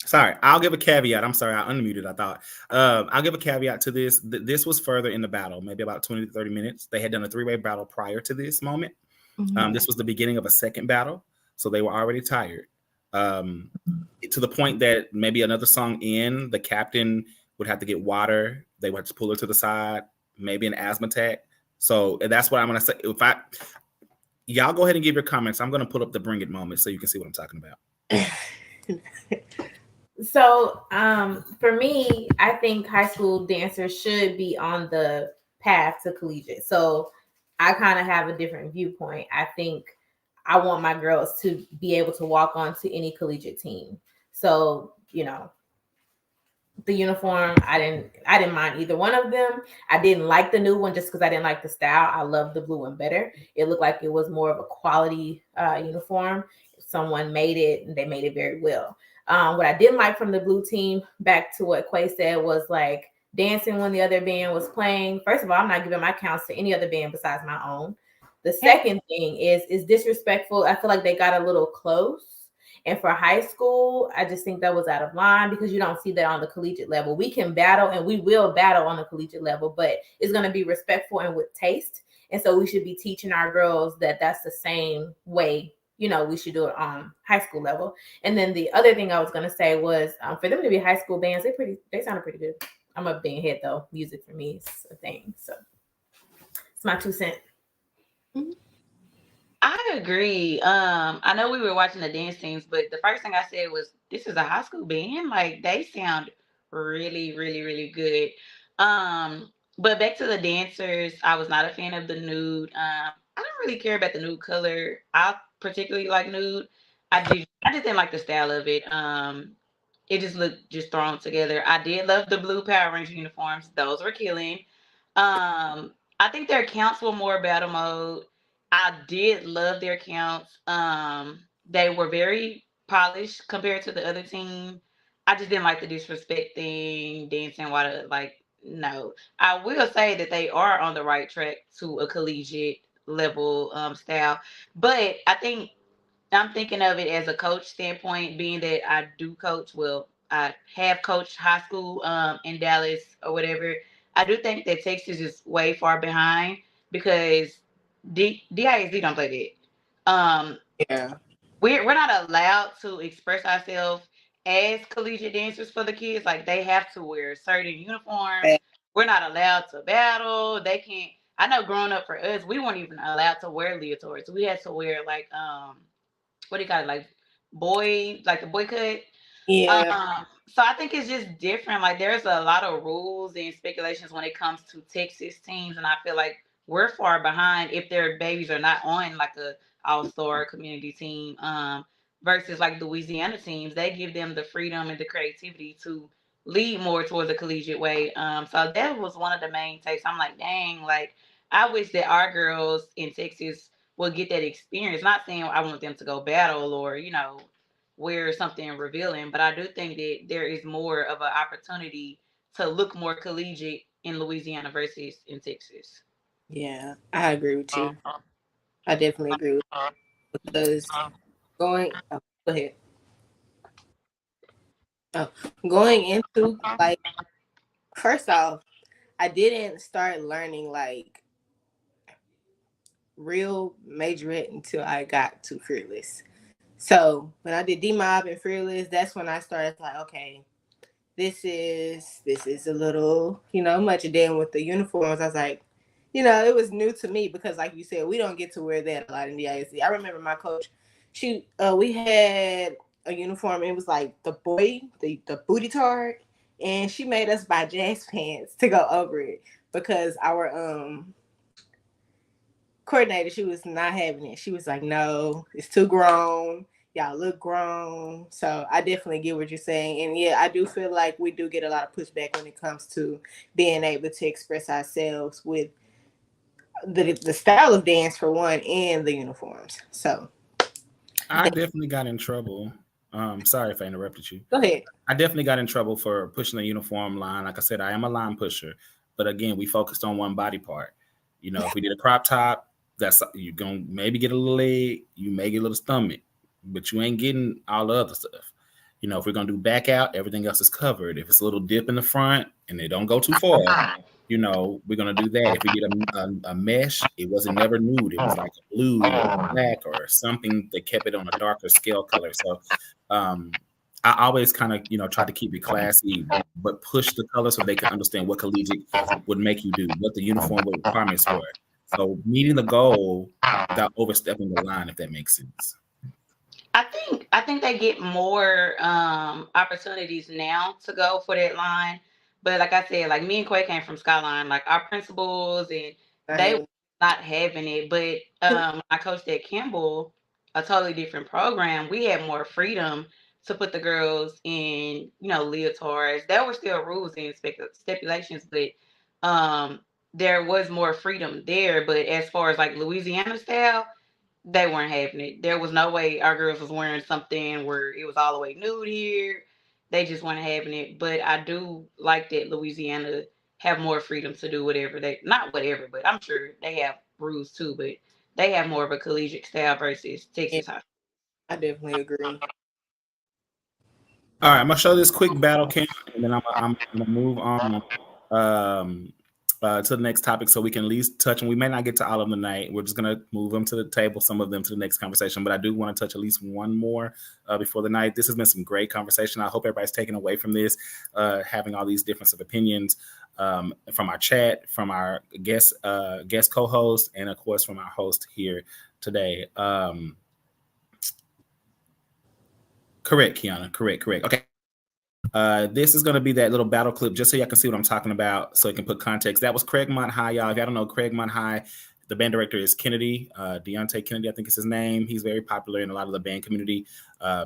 Sorry, I'll give a caveat. I'm sorry, I unmuted, I thought. I'll give a caveat to this. This was further in the battle, maybe about 20 to 30 minutes. They had done a 3-way battle prior to this moment. Mm-hmm. This was the beginning of a second battle, so they were already tired. To the point that maybe another song in, the captain would have to get water. They would have to pull her to the side, maybe an asthma attack. So that's what I'm going to say. Y'all go ahead and give your comments. I'm going to put up the Bring It moment so you can see what I'm talking about. So for me, I think high school dancers should be on the path to collegiate. So I kind of have a different viewpoint. I think I want my girls to be able to walk on to any collegiate team. So, the uniform, I didn't mind either one of them. I didn't like the new one just because I didn't like the style. I loved the blue one better. It looked like it was more of a quality uniform. Someone made it and they made it very well. What I didn't like from the blue team, back to what Quay said, was like dancing when the other band was playing. First of all, I'm not giving my counts to any other band besides my own. The second thing is disrespectful. I feel like they got a little close. And for high school, I just think that was out of line because you don't see that on the collegiate level. We can battle and we will battle on the collegiate level, but it's going to be respectful and with taste. And so we should be teaching our girls that that's the same way, we should do it on high school level. And then the other thing I was going to say was for them to be high school bands, they sounded pretty good. I'm a band head though. Music for me is a thing. So it's my 2 cents. Mm-hmm. I agree. I know we were watching the dance teams, but the first thing I said was, this is a high school band. Like, they sound really, really, really good. But back to the dancers, I was not a fan of the nude. I don't really care about the nude color. I particularly like nude. I just didn't like the style of it. It just looked just thrown together. I did love the blue Power Ranger uniforms. Those were killing. I think their counts were more battle mode. I did love their counts. They were very polished compared to the other team. I just didn't like the disrespecting, dancing, no. I will say that they are on the right track to a collegiate level style. But I think I'm thinking of it as a coach standpoint, being that I do coach. Well, I have coached high school in Dallas or whatever. I do think that Texas is way far behind because DISD don't play that. Yeah. We're not allowed to express ourselves as collegiate dancers for the kids. Like, they have to wear certain uniforms. We're not allowed to battle. They can't. I know growing up for us, we weren't even allowed to wear leotards. We had to wear what do you call it? Like the boy cut. Yeah. So I think it's just different. Like, there's a lot of rules and speculations when it comes to Texas teams, and I feel like we're far behind if their babies are not on like a all-star community team. Versus like Louisiana teams, they give them the freedom and the creativity to lead more towards a collegiate way. So that was one of the main takes. I'm like, dang, like I wish that our girls in Texas will get that experience. Not saying I want them to go battle or, wear something revealing, but I do think that there is more of an opportunity to look more collegiate in Louisiana versus in Texas. Yeah, I agree with you. I definitely agree with you because go ahead. Going into first off, I didn't start learning real majorette until I got to Fearless. So when I did D-Mob and Fearless, that's when I started okay, this is a little, much. And then with the uniforms, I was like, it was new to me because like you said, we don't get to wear that a lot in the ISD. I remember my coach, we had a uniform. It was like the booty tart, and she made us buy jazz pants to go over it because our coordinator, she was not having it. She was like, no, it's too grown. Y'all look grown. So I definitely get what you're saying. And yeah, I do feel like we do get a lot of pushback when it comes to being able to express ourselves with the style of dance for one and the uniforms. So I definitely got in trouble. Sorry if I interrupted you. Go ahead. I definitely got in trouble for pushing the uniform line. Like I said, I am a line pusher, but again, we focused on one body part. You know, if we did a crop top, that's you're gonna maybe get a little leg, you may get a little stomach, but you ain't getting all the other stuff. You know, if we're gonna do back out, everything else is covered. If it's a little dip in the front and they don't go too far, you know, we're gonna do that. If we get a mesh, it wasn't never nude. It was like a blue or black or something that kept it on a darker scale color. So I always kind of, you know, try to keep it classy, but push the color so they can understand what collegiate would make you do, what the uniform requirements were. So meeting the goal without overstepping the line, if that makes sense. I think they get more opportunities now to go for that line. But like I said, like me and Quay came from Skyline, like our principals and they were not having it. But when I coached at Kimball, a totally different program, we had more freedom to put the girls in, you know, leotards. There were still rules and stipulations, but there was more freedom there. But as far as like Louisiana style, they weren't having it. There was no way our girls was wearing something where it was all the way nude here. They just weren't having it. But I do like that Louisiana have more freedom to do whatever not whatever, but I'm sure they have rules too, but they have more of a collegiate style versus Texas high. I definitely agree. All right, I'm gonna show this quick battle cam, and then I'm gonna move on to the next topic so we can at least touch, and we may not get to all of them tonight. We're just gonna move them to the table, some of them to the next conversation, but I do want to touch at least one more before the night. This has been some great conversation. I hope everybody's taking away from this, having all these difference of opinions from our chat, from our guest co-host, and of course from our host here today. Correct, Kiana. Correct. Okay. This is going to be that little battle clip just so y'all can see what I'm talking about, so you can put context. That was Craigmont High, y'all. If y'all don't know Craigmont High, the band director is Kennedy, Deontay Kennedy, I think is his name. He's very popular in a lot of the band community.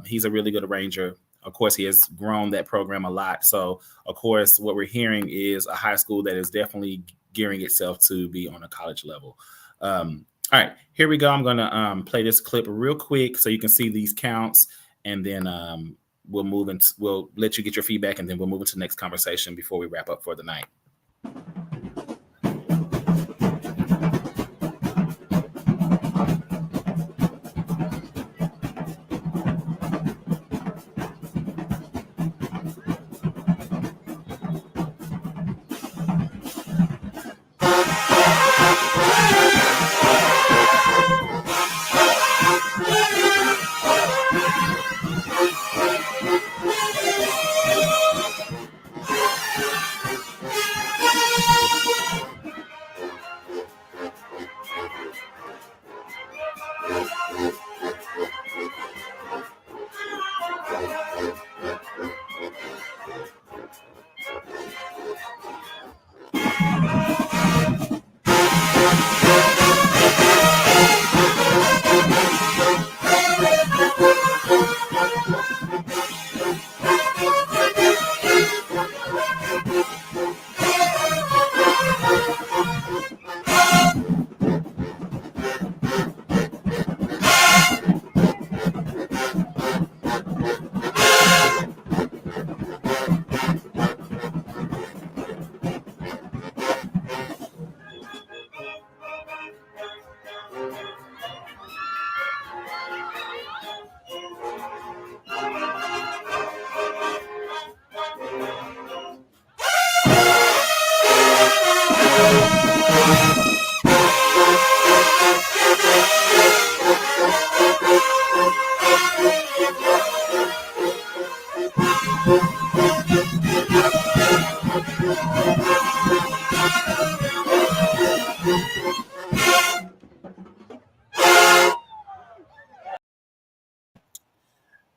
He's a really good arranger. Of course, he has grown that program a lot. So, of course, what we're hearing is a high school that is definitely gearing itself to be on a college level. All right, here we go. I'm going to play this clip real quick so you can see these counts. And then we'll let you get your feedback, and then we'll move into the next conversation before we wrap up for the night.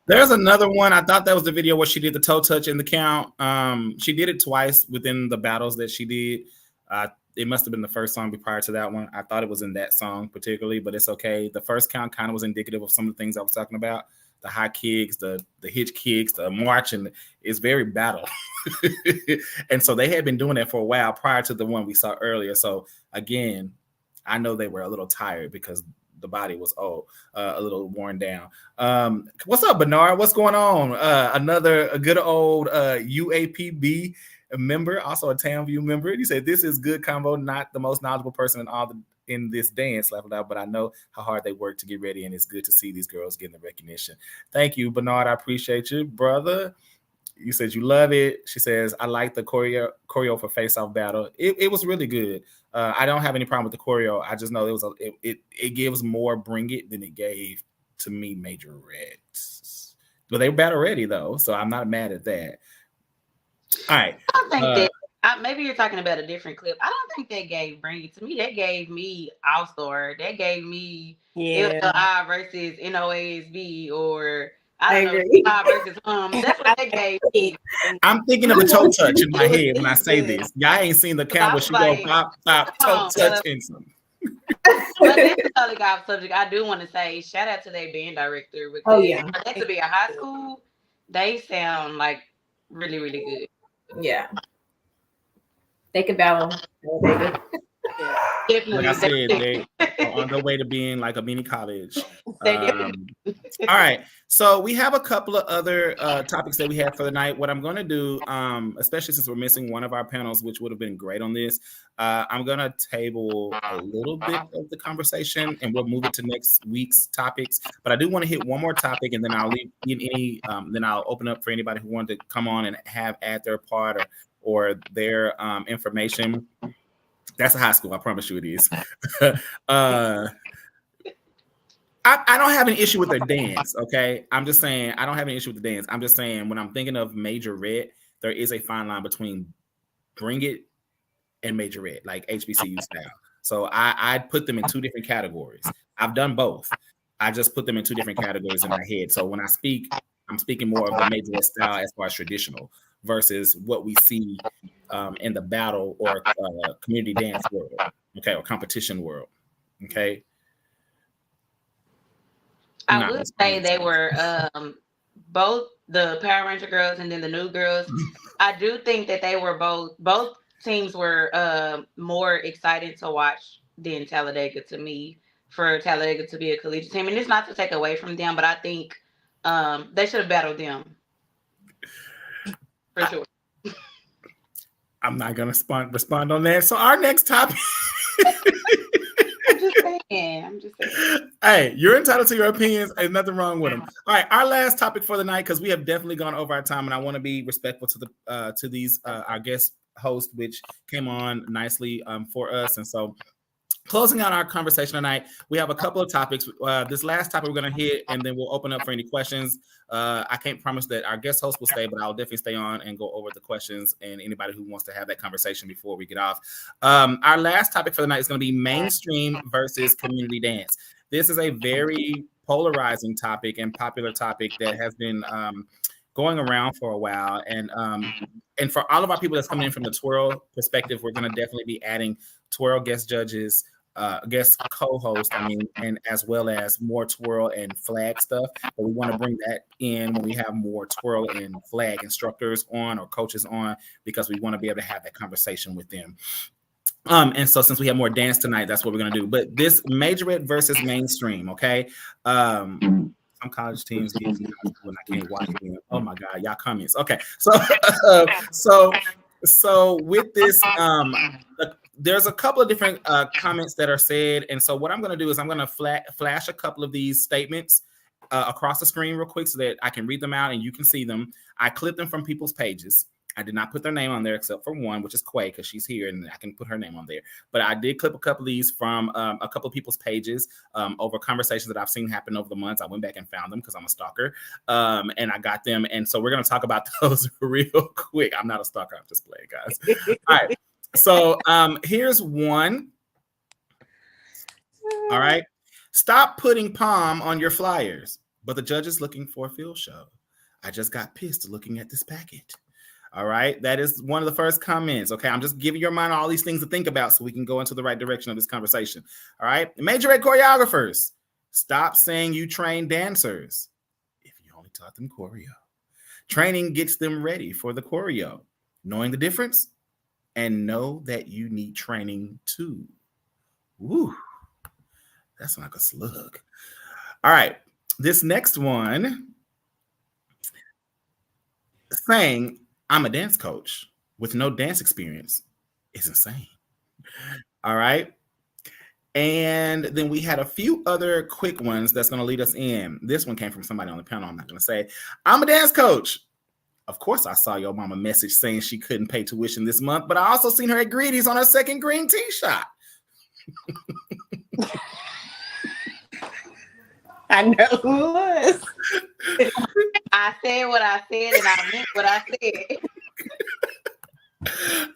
There's another one. I thought that was the video where she did the toe touch in the count. She did it twice within the battles that she did. It must have been the first song prior to that one. I thought it was in that song particularly, but it's okay. The first count kind of was indicative of some of the things I was talking about. The high kicks, the hitch kicks, the march, and it's very battle. And so they had been doing that for a while prior to the one we saw earlier. So again, I know they were a little tired because the body was a little worn down. What's up, Bernard? What's going on? A good old UAPB member, also a Townview member. He said, "This is good combo. Not the most knowledgeable person in this dance, but I know how hard they work to get ready, and it's good to see these girls getting the recognition." Thank you, Bernard. I appreciate you, brother. You said you love it. She says, "I like the choreo for Face Off Battle. It was really good. I don't have any problem with the choreo. I just know it gives more Bring It than it gave to me Major Reds. But they were battle ready though, so I'm not mad at that." All right. I don't think that maybe you're talking about a different clip. I don't think they gave Bring It to me. They gave me All Star. They gave me LLI versus NOASB, or I don't know, versus That's what they gave me. I'm thinking of a toe touch in my head when I say this. Y'all ain't seen the camera. She go pop, toe touch in some. But this is totally off subject. I do want to say shout out to their band director. Because that to be a high school, they sound like really, really good. Yeah. They could battle. Like I said, they are on their way to being like a mini college. All right. So we have a couple of other topics that we have for the night. What I'm going to do, especially since we're missing one of our panels, which would have been great on this, I'm going to table a little bit of the conversation and we'll move it to next week's topics. But I do want to hit one more topic, and then I'll leave then I'll open up for anybody who wanted to come on and add their part or their information. That's a high school. I promise you it is. I don't have an issue with their dance, okay? I'm just saying I don't have an issue with the dance. I'm just saying when I'm thinking of Major Red, there is a fine line between Bring It and Major Red, like HBCU style. So I'd put them in two different categories. I've done both. I just put them in two different categories in my head. So when I speak, I'm speaking more of the Major Red style as far as traditional versus what we see in the battle or community dance world, okay, or competition world, okay. I would say they were both the Power Ranger girls and then the new girls. I do think that they were both teams were more exciting to watch than Talladega to me, for Talladega to be a collegiate team. And it's not to take away from them, but I think they should have battled them for sure. I'm not going to respond on that. So our next topic. I'm just saying. Hey, you're entitled to your opinions. There's nothing wrong with them. All right, our last topic for the night, because we have definitely gone over our time, and I want to be respectful to these our guest hosts, which came on nicely for us. And so, closing out our conversation tonight, we have a couple of topics. This last topic we're going to hit, and then we'll open up for any questions. I can't promise that our guest host will stay, but I'll definitely stay on and go over the questions and anybody who wants to have that conversation before we get off. Our last topic for the night is going to be mainstream versus community dance. This is a very polarizing topic and popular topic that has been going around for a while. And for all of our people that's coming in from the twirl perspective, we're going to definitely be adding twirl guest judges, guest co-host, and as well as more twirl and flag stuff. But we want to bring that in when we have more twirl and flag instructors on or coaches on, because we want to be able to have that conversation with them. And so since we have more dance tonight, that's what we're going to do. But this majorette versus mainstream, okay? Some college teams get me when I can't watch it. Oh my God, y'all comments. Okay, so with this, there's a couple of different comments that are said, and so what I'm going to do is I'm going to flash a couple of these statements across the screen real quick so that I can read them out and you can see them. I clipped them from people's pages. I did not put their name on there except for one, which is Quay, because she's here and I can put her name on there. But I did clip a couple of these from a couple of people's pages over conversations that I've seen happen over the months. I went back and found them because I'm a stalker, and I got them. And so we're going to talk about those real quick. I'm not a stalker. I'm just playing, guys. All right. So here's one. All right. Stop putting palm on your flyers, but the judge is looking for a field show. I just got pissed looking at this packet. All right. That is one of the first comments. Okay. I'm just giving your mind all these things to think about so we can go into the right direction of this conversation. All right. Majorette choreographers, stop saying you train dancers if you only taught them choreo. Training gets them ready for the choreo. Knowing the difference and know that you need training too. Woo. That's like a slug. All right. This next one, saying I'm a dance coach with no dance experience, is insane. All right. And then we had a few other quick ones that's going to lead us in. This one came from somebody on the panel. I'm not going to say. I'm a dance coach. Of course, I saw your mama message saying she couldn't pay tuition this month, but I also seen her at Greedy's on her second green tea shot. I know who it was. I said what I said, and I meant what I said.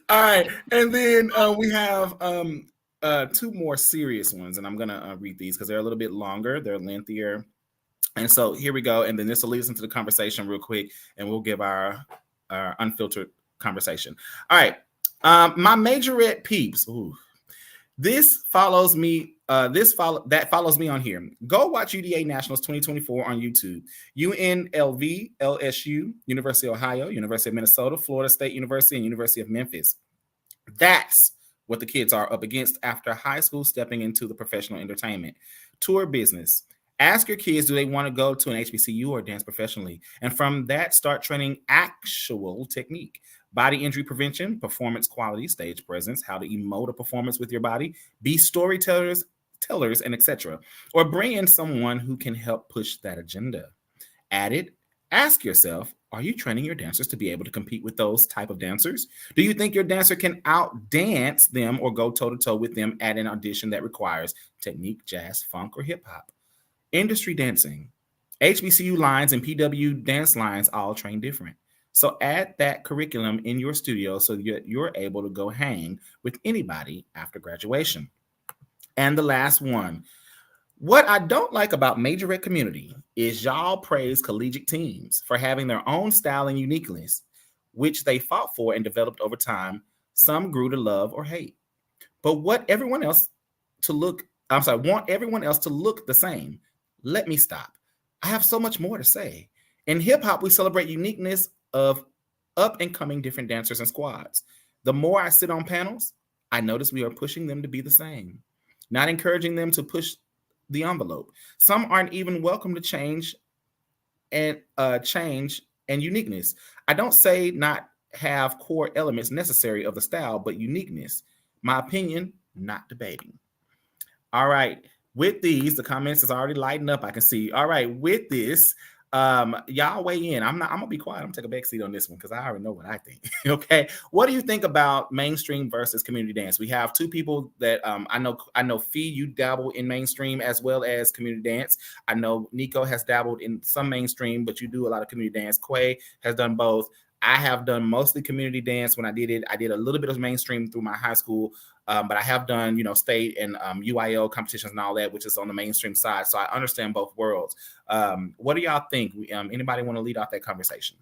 All right, and then we have two more serious ones, and I'm gonna read these because they're a little bit longer, they're lengthier, and so here we go. And then this will lead us into the conversation real quick, and we'll give our unfiltered conversation. All right, my majorette peeps. Ooh. This follows me. That follows me on here. Go watch UDA Nationals 2024 on YouTube. UNLV, LSU, University of Ohio, University of Minnesota, Florida State University, and University of Memphis. That's what the kids are up against after high school, stepping into the professional entertainment. Tour business. Ask your kids, do they want to go to an HBCU or dance professionally? And from that, start training actual technique. Body injury prevention, performance quality, stage presence, how to emote a performance with your body, be storytellers, and etc. Or bring in someone who can help push that agenda. At it, ask yourself, are you training your dancers to be able to compete with those type of dancers? Do you think your dancer can outdance them or go toe-to-toe with them at an audition that requires technique, jazz, funk, or hip-hop? Industry dancing. HBCU lines and PW dance lines all train different. So add that curriculum in your studio so you're able to go hang with anybody after graduation. And the last one. What I don't like about majorette community is y'all praise collegiate teams for having their own style and uniqueness, which they fought for and developed over time. Some grew to love or hate. But want everyone else to look the same. Let me stop. I have so much more to say. In hip hop, we celebrate uniqueness of up and coming different dancers and squads. The more I sit on panels, I notice we are pushing them to be the same, not encouraging them to push the envelope. Some aren't even welcome to change and uniqueness. I don't say not have core elements necessary of the style, but uniqueness. My opinion, not debating. All right. With these, the comments is already lighting up. I can see. All right. With this, y'all weigh in. I'm gonna be quiet. I'm gonna take a back seat on this one because I already know what I think. Okay, what do you think about mainstream versus community dance? We have two people that I know. Fee, you dabble in mainstream as well as community dance. I know Nico has dabbled in some mainstream, but you do a lot of community dance. Quay has done both. I have done mostly community dance. When I did it, I did a little bit of mainstream through my high school, but I have done, state and UIL competitions and all that, which is on the mainstream side. So I understand both worlds. What do y'all think? Anybody want to lead off that conversation?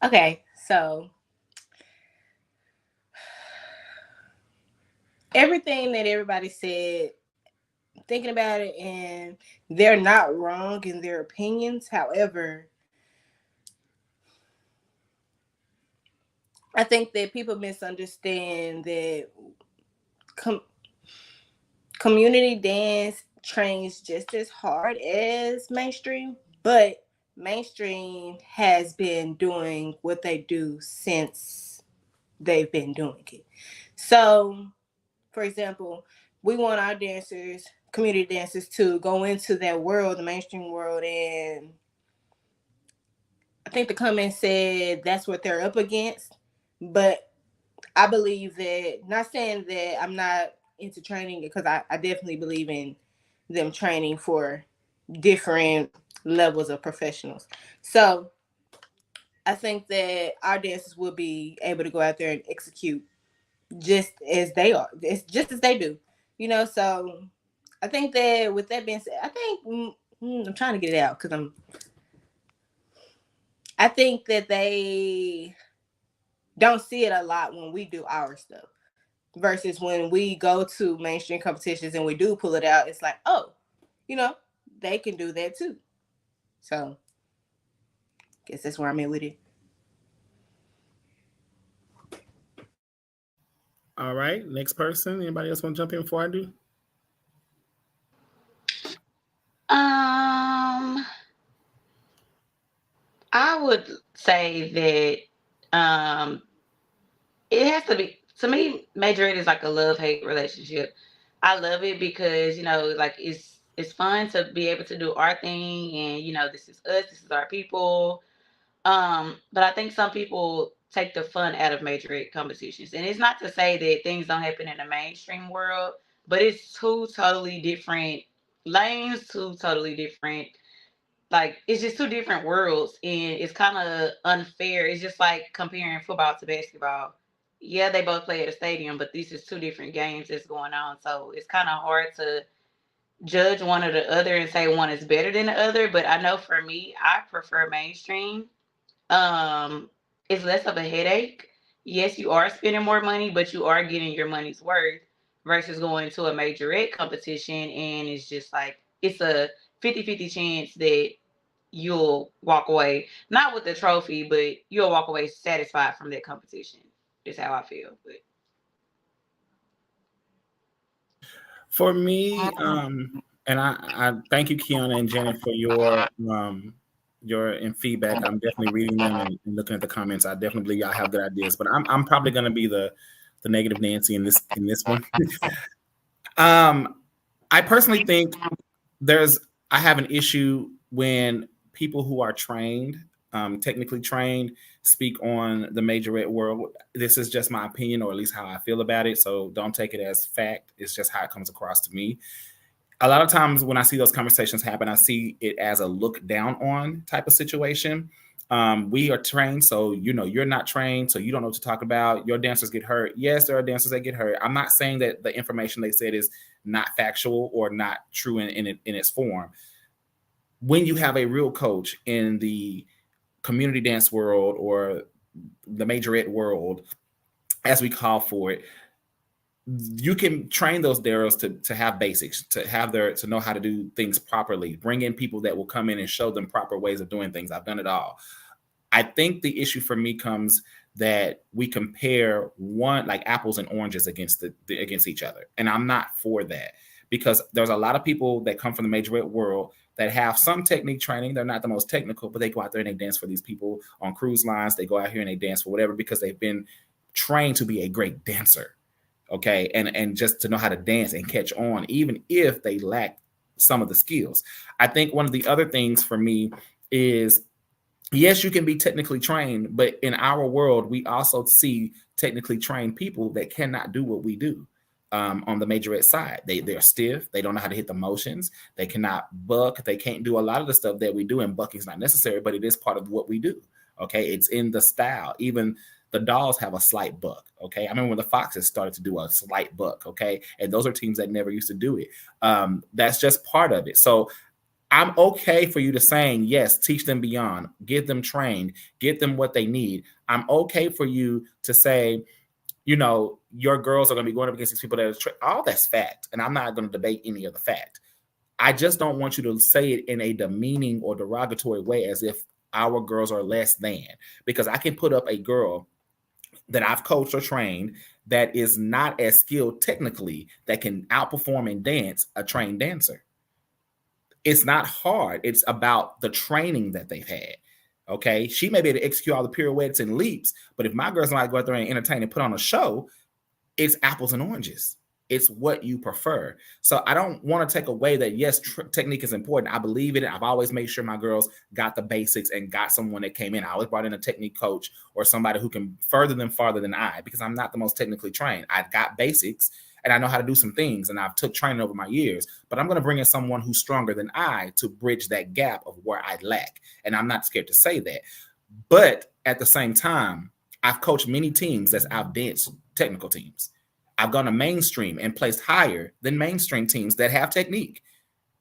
Okay, so everything that everybody said, thinking about it, and they're not wrong in their opinions. However, I think that people misunderstand that community dance trains just as hard as mainstream, but mainstream has been doing what they do since they've been doing it. So, for example, we want our dancers, community dancers, to go into that world, the mainstream world, and I think the comment said that's what they're up against. But I believe that, not saying that I'm not into training, because I definitely believe in them training for different levels of professionals. So I think that our dancers will be able to go out there and execute just as they are. It's just as they do, so I think that, with that being said, I think I'm trying to get it out because I think that they don't see it a lot when we do our stuff versus when we go to mainstream competitions and we do pull it out. It's like, oh, they can do that too. So I guess that's where I'm at with it. All right, next person. Anybody else want to jump in before I do? I would say that it has to be, to me, majorette is like a love-hate relationship. I love it because, like it's fun to be able to do our thing, and this is us, this is our people. But I think some people take the fun out of majorette competitions. And it's not to say that things don't happen in the mainstream world, but it's two totally different lanes, two totally different, like, it's just two different worlds, and it's kind of unfair. It's just like comparing football to basketball. Yeah, they both play at a stadium, but these is two different games that's going on. So it's kind of hard to judge one or the other and say one is better than the other. But I know for me, I prefer mainstream. It's less of a headache. Yes, you are spending more money, but you are getting your money's worth versus going to a majorette competition, and it's just like it's a 50-50 chance that you'll walk away not with the trophy, but you'll walk away satisfied from that competition. Is how I feel. But for me, and I thank you, Kiana and Janet, for your feedback. I'm definitely reading them and looking at the comments. I definitely believe y'all have good ideas, but I'm probably going to be the negative Nancy in this one. I personally think I have an issue when people who are trained, technically trained, speak on the majorette world. This is just my opinion, or at least how I feel about it. So don't take it as fact. It's just how it comes across to me. A lot of times when I see those conversations happen, I see it as a look down on type of situation. We are trained, so you're not trained, so you don't know what to talk about. Your dancers get hurt. Yes, there are dancers that get hurt. I'm not saying that the information they said is not factual or not true in its form. When you have a real coach in the community dance world or the majorette world, as we call for it, you can train those dancers to have basics, to know how to do things properly. Bring in people that will come in and show them proper ways of doing things. I've done it all. I think the issue for me comes that we compare one, like apples and oranges against each other. And I'm not for that, because there's a lot of people that come from the majorette world that have some technique training. They're not the most technical, but they go out there and they dance for these people on cruise lines. They go out here and they dance for whatever, because they've been trained to be a great dancer. Okay. And just to know how to dance and catch on, even if they lack some of the skills. I think one of the other things for me is, yes, you can be technically trained, but in our world, we also see technically trained people that cannot do what we do. On the majorette side, they're stiff. They don't know how to hit the motions. They cannot buck. They can't do a lot of the stuff that we do. And bucking is not necessary, but it is part of what we do. Okay, it's in the style. Even the Dolls have a slight buck. Okay, I remember when the Foxes started to do a slight buck. Okay, and those are teams that never used to do it. That's just part of it. So I'm okay for you to saying, yes, teach them beyond, get them trained, get them what they need. I'm okay for you to say, your girls are going to be going up against these people that are all that's fact. And I'm not going to debate any of the fact. I just don't want you to say it in a demeaning or derogatory way as if our girls are less than, because I can put up a girl that I've coached or trained that is not as skilled technically that can outperform and dance a trained dancer. It's not hard. It's about the training that they've had. Okay, she may be able to execute all the pirouettes and leaps, but if my girls know how to go out there and entertain and put on a show, it's apples and oranges. It's what you prefer. So I don't want to take away that, yes, technique is important. I believe in it. I've always made sure my girls got the basics and got someone that came in. I always brought in a technique coach or somebody who can further them farther than I, because I'm not the most technically trained. I've got basics and I know how to do some things, and I've took training over my years, but I'm going to bring in someone who's stronger than I to bridge that gap of where I lack. And I'm not scared to say that. But at the same time, I've coached many teams that's outdanced technical teams. I've gone to mainstream and placed higher than mainstream teams that have technique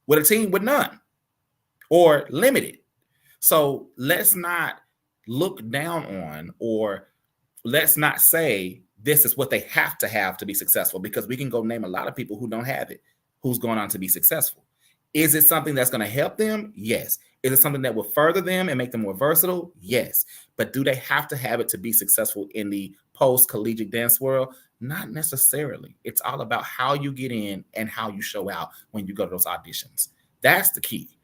with a team with none or limited. So let's not look down on, or let's not say this is what they have to be successful, because we can go name a lot of people who don't have it, who's going on to be successful. Is it something that's going to help them? Yes. Is it something that will further them and make them more versatile? Yes. But do they have to have it to be successful in the post-collegiate dance world? Not necessarily. It's all about how you get in and how you show out when you go to those auditions. That's the key,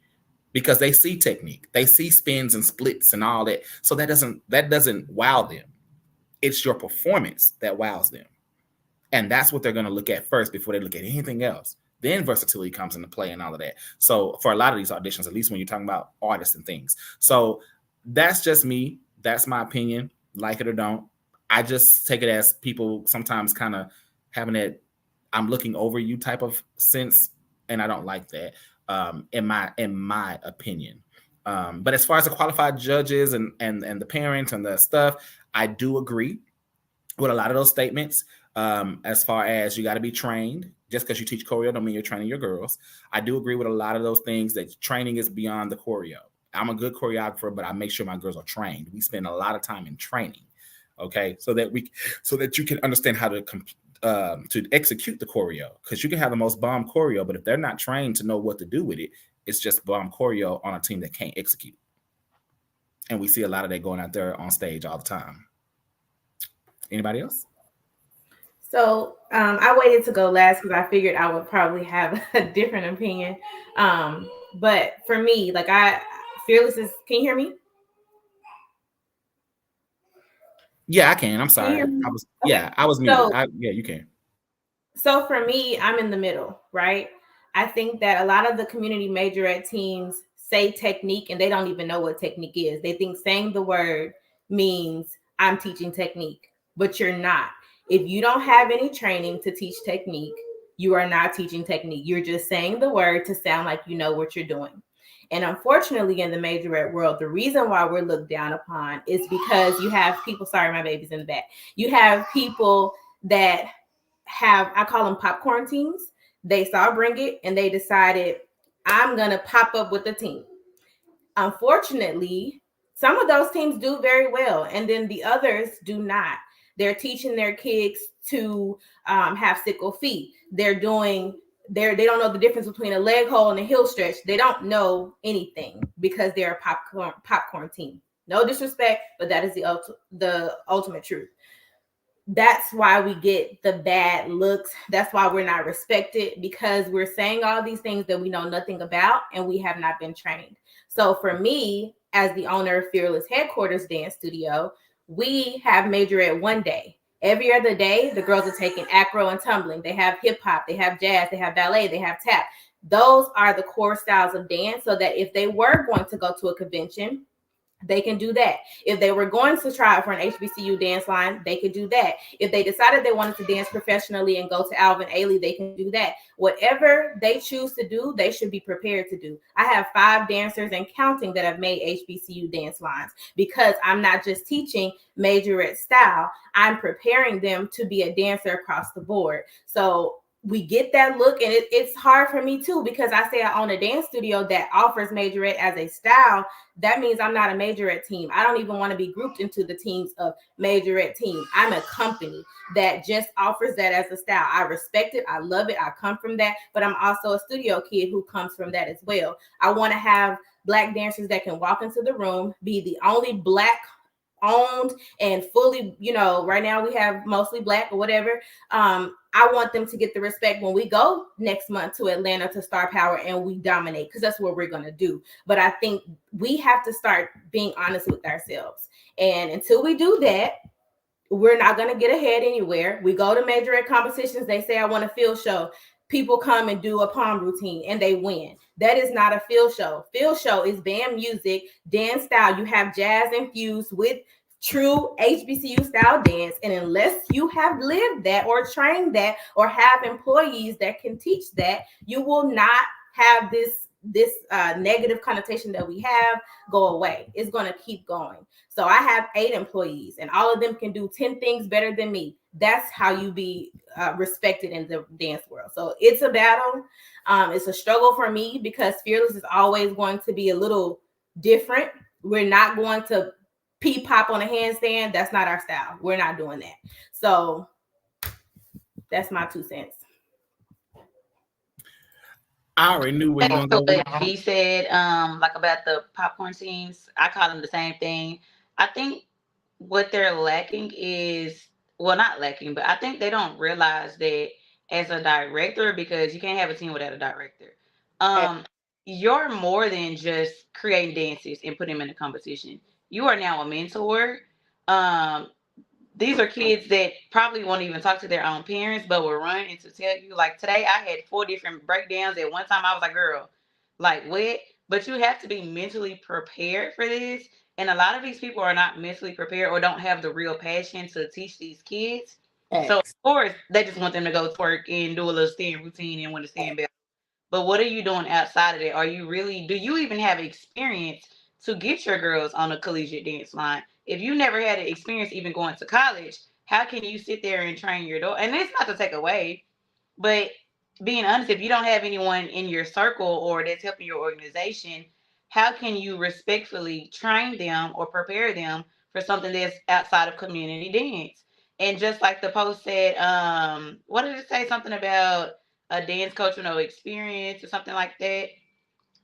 because they see technique, they see spins and splits and all that. So that doesn't wow them. It's your performance that wows them. And that's what they're going to look at first before they look at anything else. Then versatility comes into play and all of that. So for a lot of these auditions, at least when you're talking about artists and things. So that's just me. That's my opinion. Like it or don't. I just take it as people sometimes kind of having that I'm looking over you type of sense. And I don't like that, in my opinion. But as far as the qualified judges and the parents and the stuff, I do agree with a lot of those statements. As far as you got to be trained, just because you teach choreo don't mean you're training your girls. I do agree with a lot of those things, that training is beyond the choreo. I'm a good choreographer, but I make sure my girls are trained. We spend a lot of time in training, okay, so that you can understand how to execute the choreo. Because you can have the most bomb choreo, but if they're not trained to know what to do with it, it's just bomb choreo on a team that can't execute. And we see a lot of that going out there on stage all the time. Anybody else? So I waited to go last because I figured I would probably have a different opinion. But for me, like Fearless is, can you hear me? Yeah, I can. I'm sorry. I was muted. Yeah, you can. So for me, I'm in the middle, right? I think that a lot of the community majorette teams say technique and they don't even know what technique is. They think saying the word means I'm teaching technique, but you're not. If you don't have any training to teach technique, you are not teaching technique. You're just saying the word to sound like you know what you're doing. And unfortunately, in the majorette world, the reason why we're looked down upon is because you have people, sorry, my baby's in the back. You have people that have, I call them popcorn teams. They saw Bring It and they decided, I'm going to pop up with the team. Unfortunately, some of those teams do very well, and then the others do not. They're teaching their kids to have sickle feet. They don't know the difference between a leg hole and a heel stretch. They don't know anything because they're a popcorn team. No disrespect, but that is the ultimate truth. That's why we get the bad looks. That's why we're not respected, because we're saying all these things that we know nothing about and we have not been trained. So for me, as the owner of Fearless Headquarters Dance Studio, we have majorette one day. Every other day, the girls are taking acro and tumbling. They have hip hop, they have jazz, they have ballet, they have tap. Those are the core styles of dance, so that if they were going to go to a convention, they can do that. If they were going to try for an HBCU dance line, they could do that. If they decided they wanted to dance professionally and go to Alvin Ailey, they can do that. Whatever they choose to do, they should be prepared to do. I have 5 dancers and counting that have made HBCU dance lines, because I'm not just teaching majorette style, I'm preparing them to be a dancer across the board. So we get that look, and it's hard for me too, because I say I own a dance studio that offers majorette as a style. That means I'm not a majorette team. I don't even want to be grouped into the teams of majorette team. I'm a company that just offers that as a style. I respect it. I love it. I come from that, but I'm also a studio kid who comes from that as well. I want to have Black dancers that can walk into the room, be the only Black owned and fully, right now we have mostly Black or whatever. I want them to get the respect when we go next month to Atlanta to Star Power and we dominate, because that's what we're going to do. But I think we have to start being honest with ourselves. And until we do that, we're not going to get ahead anywhere. We go to majorette competitions. They say, I want a field show. People come and do a palm routine and they win. That is not a field show. Field show is band music, dance style. You have jazz infused with true HBCU style dance. And unless you have lived that or trained that or have employees that can teach that, you will not have this negative connotation that we have go away. It's going to keep going. So I have 8 employees and all of them can do 10 things better than me. That's how you be respected in the dance world. So it's a battle. It's a struggle for me, because Fearless is always going to be a little different. We're not going to pop on a handstand. That's not our style. We're not doing that. So that's my 2 cents. I already knew where you were going. He said, like about the popcorn teams, I call them the same thing. I think what they're lacking is well, not lacking, but I think they don't realize that as a director, because you can't have a team without a director. Um, you're more than just creating dances and putting them in a competition. You are now a mentor. Um, these are kids that probably won't even talk to their own parents, but will run and to tell you. Like today, I had 4 different breakdowns. At one time, I was like, "Girl, like what?" But you have to be mentally prepared for this. And a lot of these people are not mentally prepared or don't have the real passion to teach these kids. So of course, they just want them to go twerk and do a little stand routine and win a stand bell. But what are you doing outside of that? Are you really, do you even have experience to get your girls on a collegiate dance line? If you never had an experience even going to college, how can you sit there and train your daughter? And it's not to take away, but being honest, if you don't have anyone in your circle or that's helping your organization, how can you respectfully train them or prepare them for something that's outside of community dance? And just like the post said, what did it say? Something about a dance coach with no experience or something like that.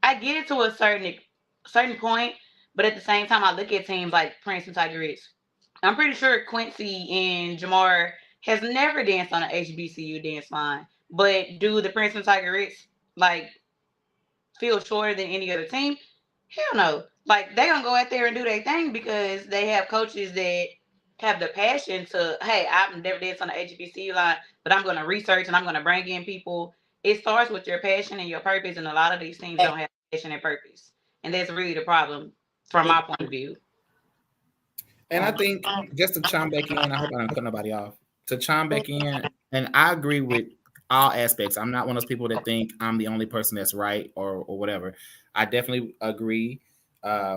I get it to a certain point, but at the same time, I look at teams like Prince and Tigers. I'm pretty sure Quincy and Jamar has never danced on an HBCU dance line. But do the Prince and Tigers like feel shorter than any other team? Hell no. Like they gonna go out there and do their thing because they have coaches that have the passion to, hey, I've never danced on the HBCU line, but I'm gonna research and I'm gonna bring in people. It starts with your passion and your purpose, and a lot of these things don't have passion and purpose. And that's really the problem from my point of view. And I think just to chime back in, I hope I don't cut nobody off. To chime back in, and I agree with all aspects. I'm not one of those people that think I'm the only person that's right or whatever. I definitely agree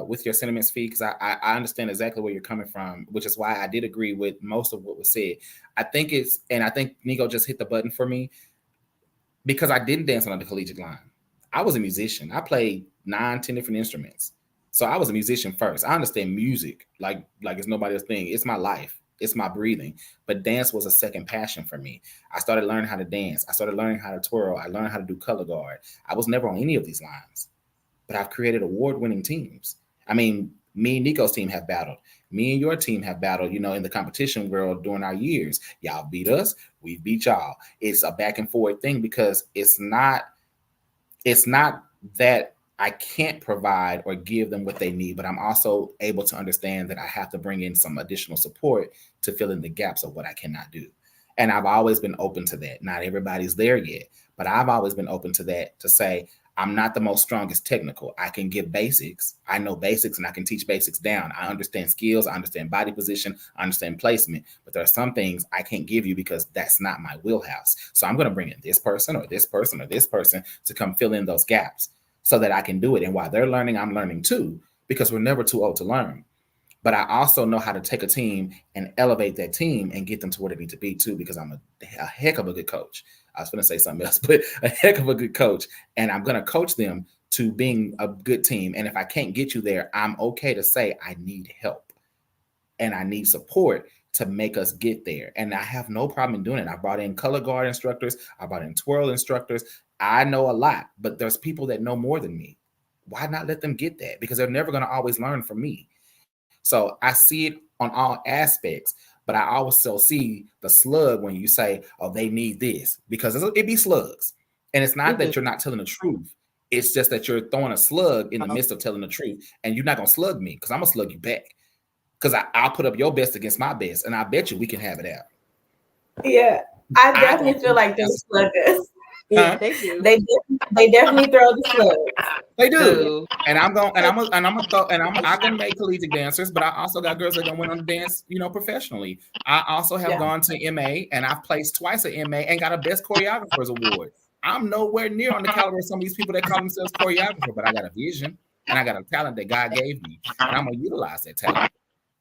with your sentiments, Fee, because I understand exactly where you're coming from, which is why I did agree with most of what was said. I think Nico just hit the button for me because I didn't dance on the collegiate line. I was a musician. I played 9, 10 different instruments. So I was a musician first. I understand music like it's nobody else's thing. It's my life. It's my breathing. But dance was a second passion for me. I started learning how to dance. I started learning how to twirl. I learned how to do color guard. I was never on any of these lines, but I've created award-winning teams. I mean, me and Nico's team have battled. Me and your team have battled, in the competition world during our years. Y'all beat us. We beat y'all. It's a back and forth thing because it's not that I can't provide or give them what they need, but I'm also able to understand that I have to bring in some additional support to fill in the gaps of what I cannot do. And I've always been open to that. Not everybody's there yet, but I've always been open to that, to say, I'm not the most strongest technical. I can give basics. I know basics and I can teach basics down. I understand skills. I understand body position. I understand placement. But there are some things I can't give you because that's not my wheelhouse. So I'm going to bring in this person or this person or this person to come fill in those gaps so that I can do it. And while they're learning, I'm learning too, because we're never too old to learn. But I also know how to take a team and elevate that team and get them to where they need to be too, because I'm a heck of a good coach. I was going to say something else, but a heck of a good coach. And I'm going to coach them to being a good team. And if I can't get you there, I'm okay to say I need help and I need support to make us get there. And I have no problem in doing it. I brought in color guard instructors. I brought in twirl instructors. I know a lot, but there's people that know more than me. Why not let them get that? Because they're never going to always learn from me. So I see it on all aspects, but I also see the slug when you say, oh, they need this, because it be slugs. And it's not that you're not telling the truth. It's just that you're throwing a slug in the midst of telling the truth, and you're not going to slug me because I'm going to slug you back, because I'll put up your best against my best, and I bet you we can have it out. Yeah, I definitely feel like they're sluggers. Yeah, they do. They definitely throw the slugs. They do, and I'm gonna make collegiate dancers, but I also got girls that are gonna win on the dance, professionally. I also have gone to MA, and I've placed twice at MA and got a best choreographers award. I'm nowhere near on the caliber of some of these people that call themselves choreographer, but I got a vision and I got a talent that God gave me, and I'm gonna utilize that talent.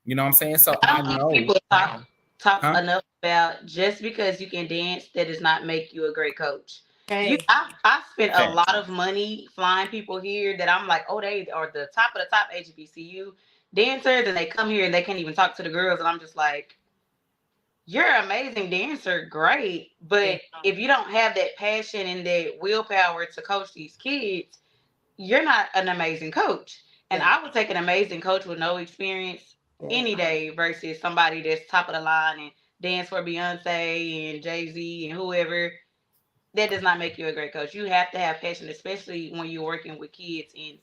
You know what I'm saying? So I know people talk enough about just because you can dance, that does not make you a great coach. I spent a lot of money flying people here that I'm like, oh, they are the top of the top HBCU dancers, and they come here and they can't even talk to the girls, and I'm just like, you're an amazing dancer, great, but if you don't have that passion and that willpower to coach these kids, you're not an amazing coach. And I would take an amazing coach with no experience any day versus somebody that's top of the line and dance for Beyonce and Jay-Z and whoever, that does not make you a great coach. You have to have passion, especially when you're working with kids. And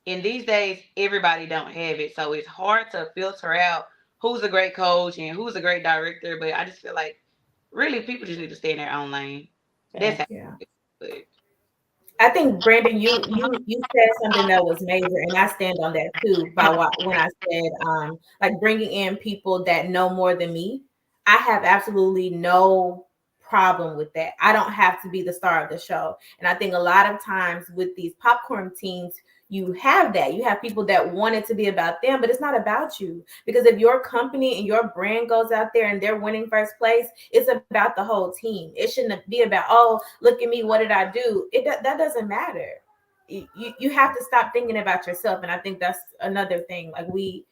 in these days, everybody don't have it. So it's hard to filter out who's a great coach and who's a great director. But I just feel like really people just need to stay in their own lane. That's how but I think Brandon, you said something that was major, and I stand on that too. When I said like bringing in people that know more than me, I have absolutely no problem with that. I don't have to be the star of the show, and I think a lot of times with these popcorn teams, you have that. You have people that want it to be about them, but it's not about you. Because if your company and your brand goes out there and they're winning first place, it's about the whole team. It shouldn't be about, oh, look at me, what did I do? That doesn't matter. You have to stop thinking about yourself. And I think that's another thing. Like we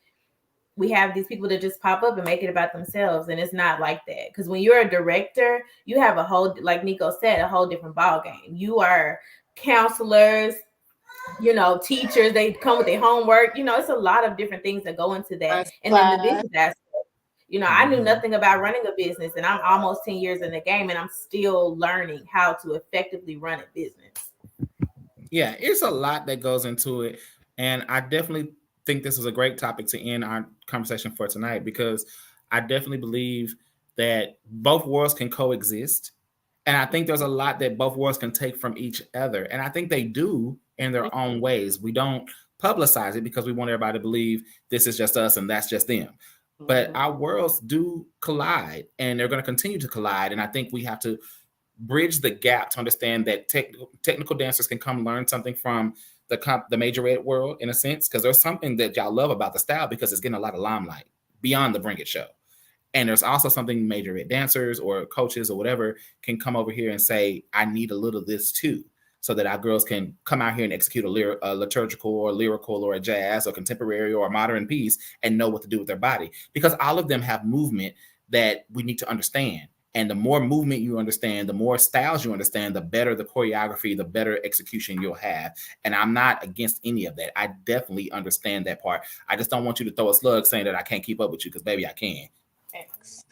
have these people that just pop up and make it about themselves, and it's not like that. Because when you're a director, you have a whole, like Nico said, a whole different ball game. You are counselors, teachers, they come with their homework. It's a lot of different things that go into that. And then the business aspect. I knew nothing about running a business, and I'm almost 10 years in the game, and I'm still learning how to effectively run a business. Yeah, it's a lot that goes into it. And I definitely think this is a great topic to end our conversation for tonight, because I definitely believe that both worlds can coexist. And I think there's a lot that both worlds can take from each other. And I think they do in their own ways. We don't publicize it because we want everybody to believe this is just us and that's just them. But our worlds do collide, and they're going to continue to collide. And I think we have to bridge the gap to understand that technical dancers can come learn something from the majorette world, in a sense, because there's something that y'all love about the style because it's getting a lot of limelight beyond the Bring It show. And there's also something majorette dancers or coaches or whatever can come over here and say, I need a little of this too, so that our girls can come out here and execute a liturgical or lyrical or a jazz or contemporary or a modern piece and know what to do with their body. Because all of them have movement that we need to understand. And the more movement you understand, the more styles you understand, the better the choreography, the better execution you'll have. And I'm not against any of that. I definitely understand that part. I just don't want you to throw a slug saying that I can't keep up with you, because baby, I can. Thanks.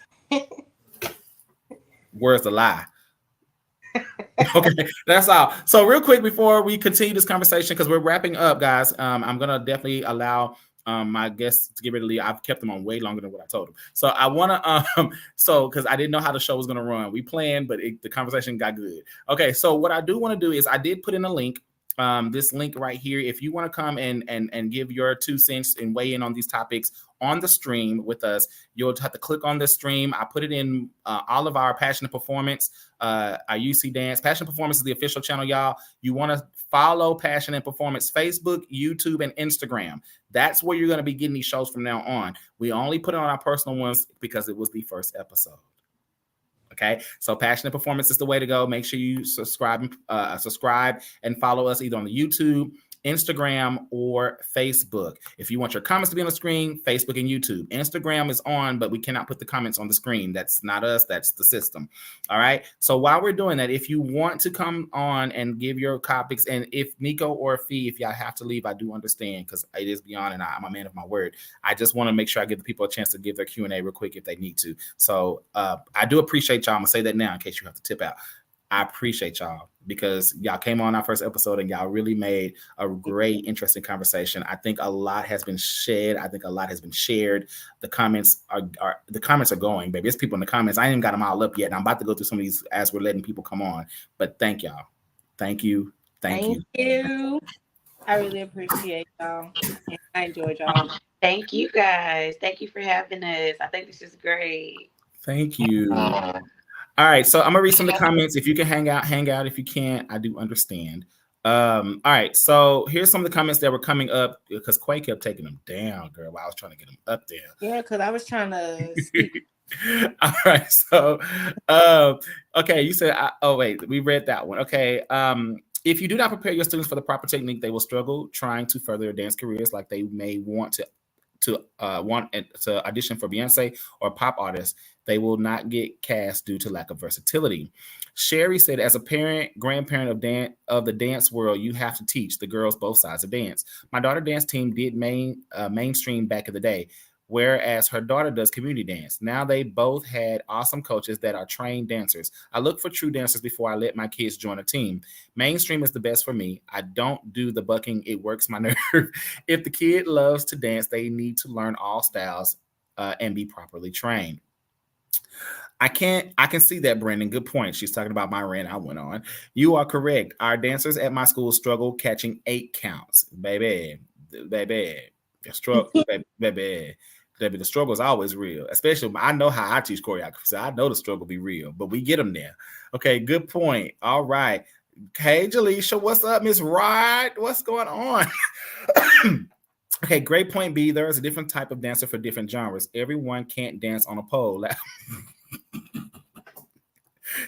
Where's the lie? Okay, that's all. So real quick before we continue this conversation, because we're wrapping up, guys, I'm going to definitely allow my guests to get ready to leave. I've kept them on way longer than what I told them. So I want to, because I didn't know how the show was going to run. We planned, but the conversation got good. Okay, so what I do want to do is I did put in a link. This link right here, if you want to come and give your 2 cents and weigh in on these topics on the stream with us, you'll have to click on the stream. I put it in all of our Passionate Performance, our UC Dance. Passionate Performance is the official channel, y'all. You want to follow Passionate Performance, Facebook, YouTube, and Instagram. That's where you're going to be getting these shows from now on. We only put it on our personal ones because it was the first episode. Okay, so Passionate Performance is the way to go. Make sure you subscribe and follow us either on the YouTube, Instagram, or Facebook. If you want your comments to be on the screen, Facebook and YouTube. Instagram is on, but we cannot put the comments on the screen. That's not us, that's the system. All right. So while we're doing that, if you want to come on and give your topics, and if Nico or Fee, if y'all have to leave, I do understand, because it is beyond, and I'm a man of my word. I just want to make sure I give the people a chance to give their Q&A real quick if they need to. So I do appreciate y'all. I'm gonna say that now in case you have to tip out. I appreciate y'all, because y'all came on our first episode and y'all really made a great, interesting conversation. I think a lot has been shed. I think a lot has been shared. The comments are going, baby. There's people in the comments. I ain't even got them all up yet, and I'm about to go through some of these as we're letting people come on. But thank y'all. Thank you. Thank you. I really appreciate y'all. I enjoyed y'all. Thank you, guys. Thank you for having us. I think this is great. Thank you. All right, so I'm gonna read some of the comments. If you can hang out. If you can't, I do understand. All right, so here's some of the comments that were coming up, because Quay kept taking them down, girl, while I was trying to get them up there. Yeah, because I was trying to speak. All right, so okay, you said, wait, we read that one. Okay, if you do not prepare your students for the proper technique, they will struggle trying to further their dance careers, like they may want to audition for Beyonce or pop artists. They will not get cast due to lack of versatility. Sherry said, as a parent, grandparent of the dance world, you have to teach the girls both sides of dance. My daughter's dance team did mainstream back in the day. whereas her daughter does community dance. Now they both had awesome coaches that are trained dancers. I look for true dancers before I let my kids join a team. Mainstream is the best for me. I don't do the bucking. It works my nerve. If the kid loves to dance, they need to learn all styles and be properly trained. I can see that, Brandon. Good point. She's talking about my rant. I went on. You are correct. Our dancers at my school struggle catching 8 counts. Baby. The struggle, baby. The struggle is always real. Especially, I know how I teach choreography, so I know the struggle be real, but we get them there. Okay, good point. All right. Hey, Jaleisha, what's up, Miss Rod? What's going on? Okay, great point, B. There is a different type of dancer for different genres. Everyone can't dance on a pole.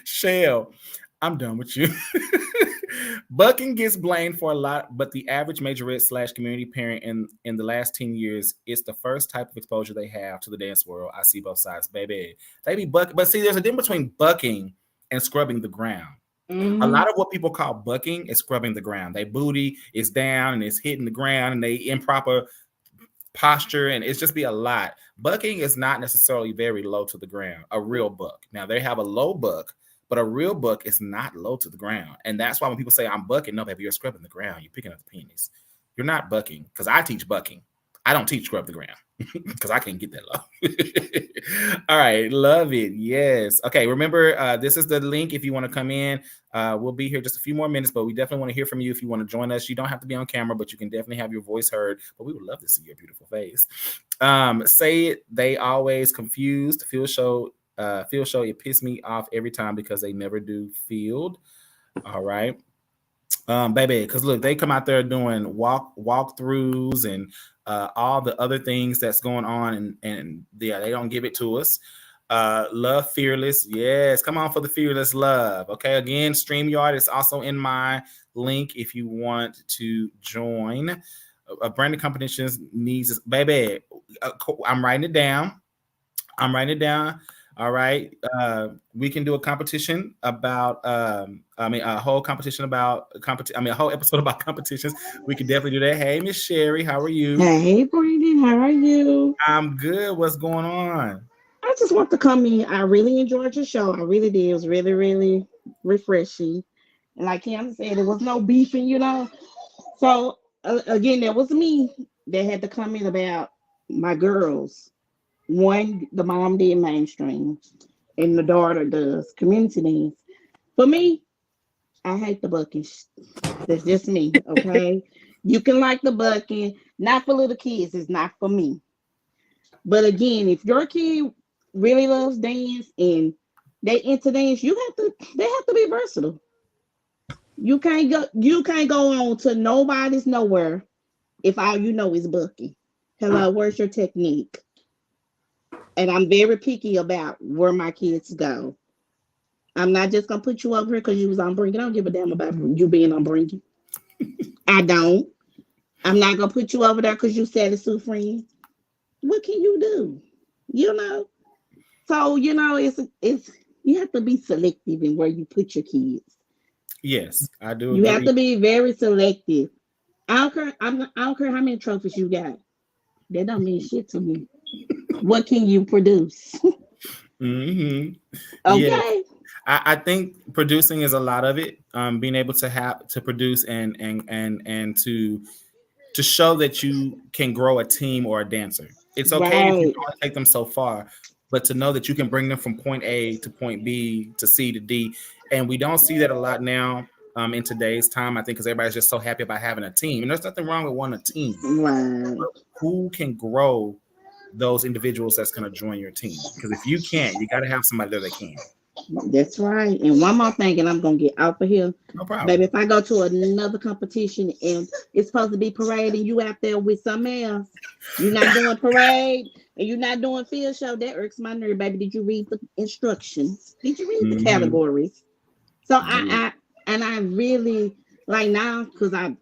Shell, I'm done with you. Bucking gets blamed for a lot, but the average majorette / community parent in the last 10 years, it's the first type of exposure they have to the dance world. I see both sides, baby. They be bucking, but see, there's a difference between bucking and scrubbing the ground. A lot of what people call bucking is scrubbing the ground. They booty is down and it's hitting the ground and they improper posture and it's just be a lot. Bucking is not necessarily very low to the ground. A real buck. Now they have a low buck, but a real buck is not low to the ground. And that's why when people say I'm bucking, no, baby, you're scrubbing the ground. You're picking up the penis. You're not bucking because I teach bucking. I don't teach scrub the ground because I can't get that low. All right. Love it. Yes. Okay. Remember, this is the link if you want to come in. We'll be here just a few more minutes, but we definitely want to hear from you if you want to join us. You don't have to be on camera, but you can definitely have your voice heard. But we would love to see your beautiful face. Say it. They always confused. Field show. It pissed me off every time because they never do field. All right. Baby, because look, they come out there doing walkthroughs and all the other things that's going on, and yeah, they don't give it to us. Love Fearless, yes, come on for the Fearless love. Okay, again, StreamYard is also in my link if you want to join. Branding competitions needs, baby. I'm writing it down. All right. We can do a competition about a whole competition about a whole episode about competitions. We can definitely do that. Hey, Miss Sherry, how are you? Hey, Brandon, how are you? I'm good. What's going on? I just want to come in. I really enjoyed your show. I really did. It was really, really refreshing. And like Kim said, there was no beefing, So again, that was me that had to come in about my girls. One, the mom did mainstream, and the daughter does community dance. For me, I hate the bucking. That's just me, okay? You can like the bucking, not for little kids. It's not for me. But again, if your kid really loves dance and they into dance, they have to be versatile. You can't go on to nobody's nowhere if all you know is bucking. Hello, where's your technique? And I'm very picky about where my kids go. I'm not just gonna put you over here because you was on Bring It. I don't give a damn about you being on Bring It. I don't. I'm not gonna put you over there because you said it's too friend. What can you do? So it's you have to be selective in where you put your kids. Yes, I do. You have to be very selective. I don't care how many trophies you got. That don't mean shit to me. What can you produce? Mm-hmm. Okay. Yes. I think producing is a lot of it. Being able to produce and to show that you can grow a team or a dancer. It's okay if you only take them so far, but to know that you can bring them from point A to point B to C to D. And we don't see that a lot now in today's time, I think, because everybody's just so happy about having a team. And there's nothing wrong with wanting a team. Right. But who can grow those individuals that's going to join your team? Because if you can't, you got to have somebody there that can. That's right. And one more thing, and I'm going to get out of here. No problem. Baby, if I go to another competition and it's supposed to be parade and you out there with something else, you're not doing parade and you're not doing field show, that irks my nerve, baby. Did you read the instructions? Did you read the categories? So I really, like now, because my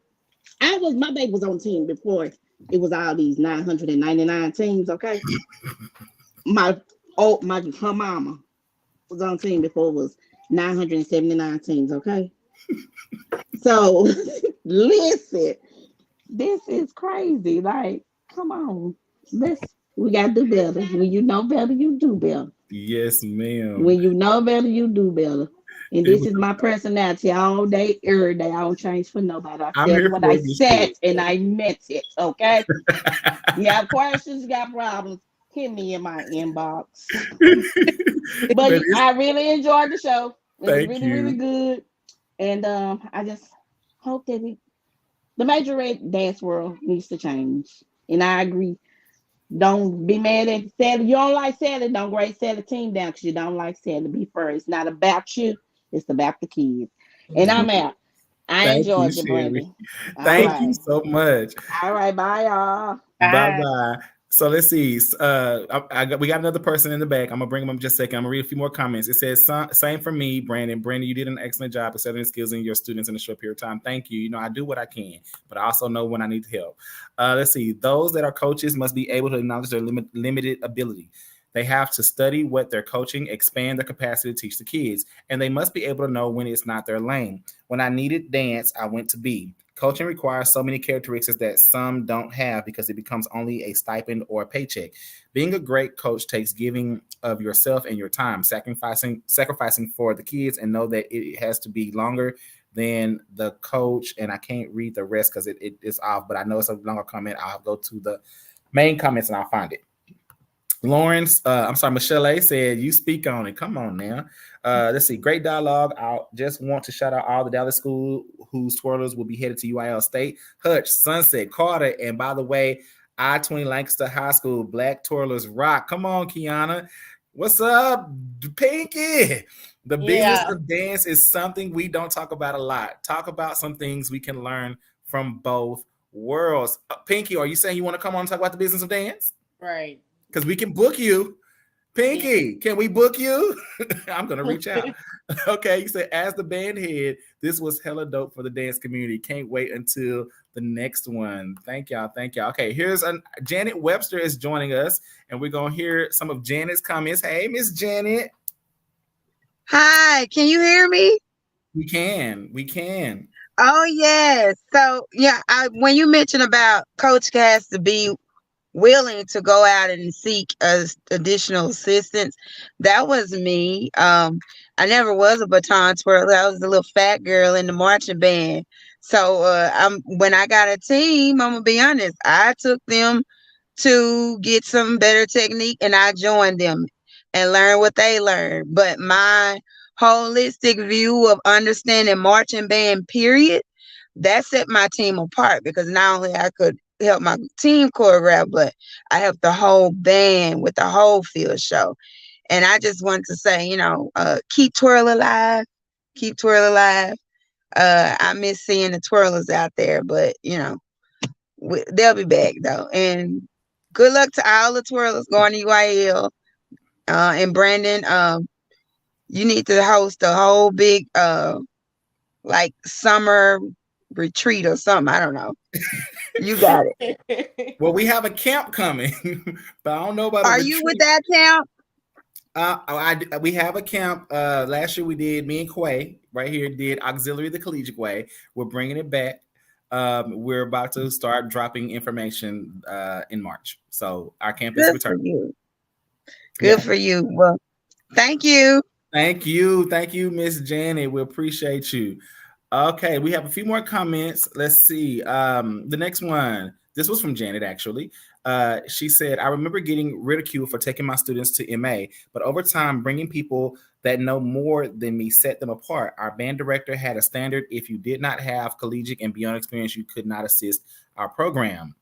baby was on team before it was all these 999 teams, okay? Her mama was on team before it was 979 teams, okay? So listen, this is crazy. Like, come on, let's We gotta do better. When you know better, you do better. Yes, ma'am. When you know better, you do better. And It this was, is my personality all day, every day. I don't change for nobody. I I'm said here what for I it, Miss said and I meant it. Okay. You got questions, you got problems, hit me in my inbox. But But it's, I really enjoyed the show. It was thank really, really you. good. And I just hope that the major rate dance world needs to change. And I agree. Don't be mad at Sally. You don't like Sally, don't grade Sally team down because you don't like Sally. Be fair. It's not about you, it's about the kids. And I'm out. I Thank you, enjoyed you, Sherry. Brandy. All Thank you right. so much. All right. Bye, y'all. Bye Bye. bye. So let's see. We got another person in the back. I'm gonna bring them up in just a second. I'm gonna read a few more comments. It says, "Same for me, Brandon. Brandon, you did an excellent job of setting the skills in your students in a short period of time. Thank you. You know, I do what I can, but I also know when I need help." Let's see. Those that are coaches must be able to acknowledge their limited ability. They have to study what they're coaching, expand their capacity to teach the kids, and they must be able to know when it's not their lane. When I needed dance, I went to B. Coaching requires so many characteristics that some don't have because it becomes only a stipend or a paycheck. Being a great coach takes giving of yourself and your time, sacrificing for the kids, and know that it has to be longer than the coach. And I can't read the rest because it's off, but I know it's a longer comment. I'll go to the main comments and I'll find it. Lawrence, I'm sorry, Michelle A said, you speak on it. Come on now. Let's see. Great dialogue. I just want to shout out all the Dallas school whose twirlers will be headed to UIL State, Hutch, Sunset, Carter, and by the way, I-20 Lancaster High School, Black Twirlers rock. Come on, Kiana. What's up, Pinky? The business Yeah. of dance is something we don't talk about a lot. Talk about some things we can learn from both worlds. Pinky, are you saying you want to come on and talk about the business of dance? Right. Because we can book you. Pinky, can we book you? I'm going to reach out. Okay, you said, as the band head, this was hella dope for the dance community. Can't wait until the next one. Thank y'all. Thank y'all. Okay, here's Janet Webster is joining us, and we're going to hear some of Janet's comments. Hey, Miss Janet. Hi, can you hear me? We can. We can. Oh, yes. So, yeah, when you mentioned about Coach has to be willing to go out and seek additional assistance, that was me. I never was a baton twirler. I was a little fat girl in the marching band. So when I got a team, I'm gonna be honest, I took them to get some better technique and I joined them and learned what they learned. But my holistic view of understanding marching band, period, that set my team apart because not only I could help my team choreograph, but I helped the whole band with the whole field show. And I just wanted to say, keep twirl alive, keep twirl alive. I miss seeing the twirlers out there, but they'll be back though. And good luck to all the twirlers going to UIL. And Brandon, you need to host a whole big like summer retreat or something. I don't know. You got it. Well, we have a camp coming, but I don't know about a retreat. Are you with that camp? We have a camp. Last year we did, me and Quay right here did Auxiliary the Collegiate Way. We're bringing it back. We're about to start dropping information in March. So our camp is returning. Good for you. Well, thank you. Thank you, Miss Janet. We appreciate you. Okay, we have a few more comments. Let's see. The next one. This was from Janet, actually. She said, I remember getting ridiculed for taking my students to MA, but over time, bringing people that know more than me set them apart. Our band director had a standard. If you did not have collegiate and beyond experience, you could not assist our program.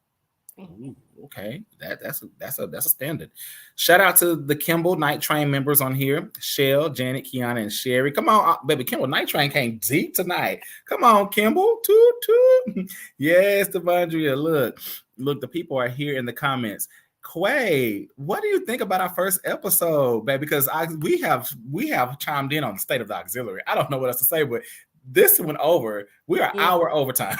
Ooh, okay, that's a standard. Shout out to the Kimball Night Train members on here: Shell, Janet, Kiana, and Sherry. Come on, baby, Kimball Night Train came deep tonight. Come on, Kimball, toot toot. Yes, Devondria. Look, the people are here in the comments. Quay, what do you think about our first episode, baby? Because we have chimed in on the state of the auxiliary. I don't know what else to say, but this went over. We are hour overtime.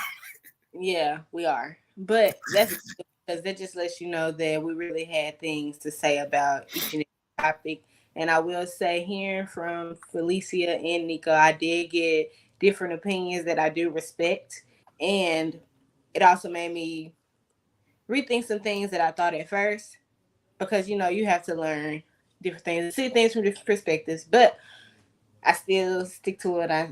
Yeah, we are. But that's because that just lets you know that we really had things to say about each and every topic. And I will say, hearing from Felicia and Nico, I did get different opinions that I do respect. And it also made me rethink some things that I thought at first. because you have to learn different things, see things from different perspectives. But I still stick to what I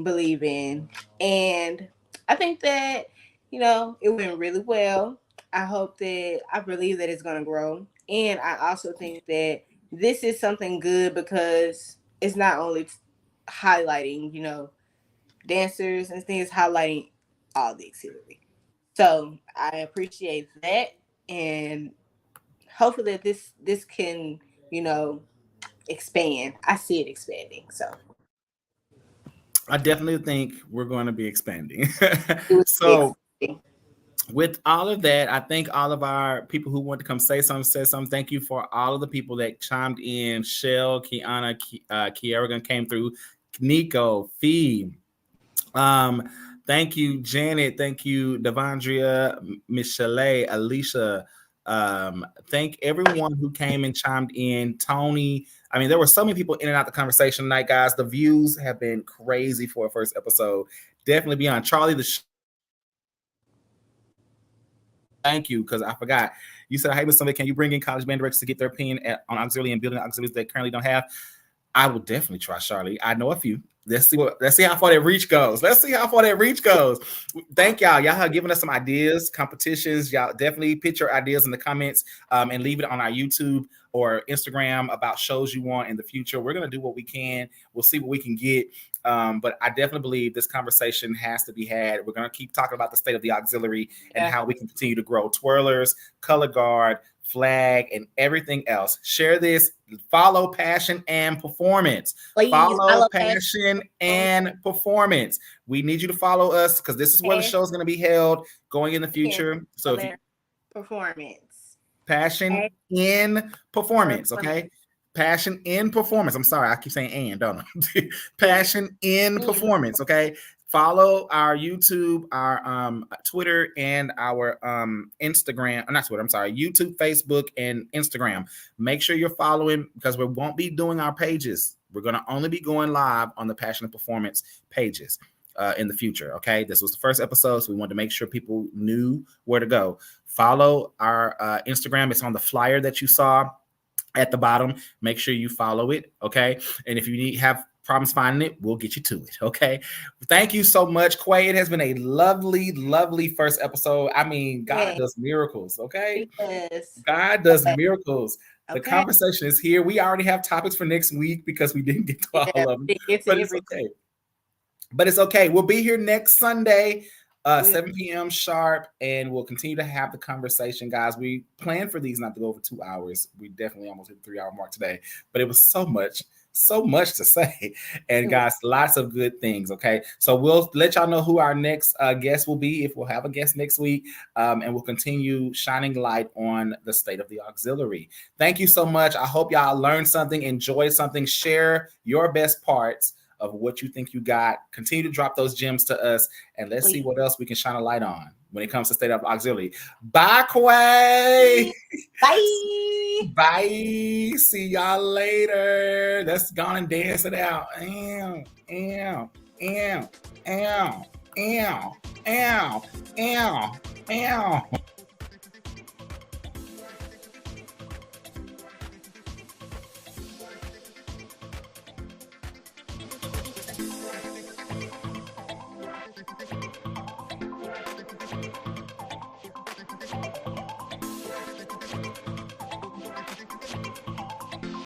believe in, and I think that it went really well. I believe that it's gonna grow, and I also think that this is something good because it's not only highlighting dancers and things, highlighting all the auxiliary. So I appreciate that, and hopefully that this can expand. I see it expanding. So I definitely think we're going to be expanding. it was So expanding. With all of that, I thank all of our people who want to come say something. Thank you for all of the people that chimed in. Shell, Kiana, Kiara came through. Nico, Fee. Thank you, Janet. Thank you, Devondria, Michelle, Alicia. Thank everyone who came and chimed in. Tony. I mean, there were so many people in and out the conversation tonight, guys. The views have been crazy for a first episode. Definitely be on Charlie the Thank you, because I forgot. You said, hey, Miss Sunday, can you bring in college band directors to get their opinion on auxiliary and building auxiliaries they currently don't have? I will definitely try, Charlie. I know a few. Let's see how far that reach goes. Thank y'all. Y'all have given us some ideas, competitions. Y'all definitely put your ideas in the comments and leave it on our YouTube or Instagram about shows you want in the future. We're going to do what we can. We'll see what we can get. But I definitely believe this conversation has to be had. We're going to keep talking about the state of the auxiliary and how we can continue to grow twirlers, color guard, flag, and everything else. Share this. Follow Passion and Performance. Please, follow Passion and Performance. We need you to follow us because this is where the show is going to be held going in the future. So if you, Performance. Passion in Performance, okay? Passion in Performance. I'm sorry, I keep saying and, don't I? Passion in Performance, okay? Follow our YouTube, our Twitter, and our Instagram. Not Twitter, I'm sorry. YouTube, Facebook, and Instagram. Make sure you're following because we won't be doing our pages. We're going to only be going live on the Passion and Performance pages in the future, okay? This was the first episode, so we wanted to make sure people knew where to go. Follow our Instagram. It's on the flyer that you saw at the bottom. Make sure you follow it, okay? And if you have problems finding it, we'll get you to it, okay? Thank you so much, Quay. It has been a lovely, lovely first episode. I mean, God does miracles, okay? Yes. God does miracles. The conversation is here. We already have topics for next week because we didn't get to all of them, but it's okay. But it's okay. We'll be here next Sunday, 7 p.m. sharp, and we'll continue to have the conversation, guys. We plan for these not to go over 2 hours. We definitely almost hit the 3 hour mark today, but it was so much to say. And guys, lots of good things, okay? So we'll let y'all know who our next guest will be, if we'll have a guest next week, and we'll continue shining light on the state of the auxiliary. Thank you so much. I hope y'all learned something, enjoyed something. Share your best parts of what you think you got. Continue to drop those gems to us, and let's see what else we can shine a light on when it comes to state of auxiliary. Bye, Quay. Bye. Bye. See y'all later. Let's go and dance it out. Ow, ow, ow, ow, ow, ow, ow, ow.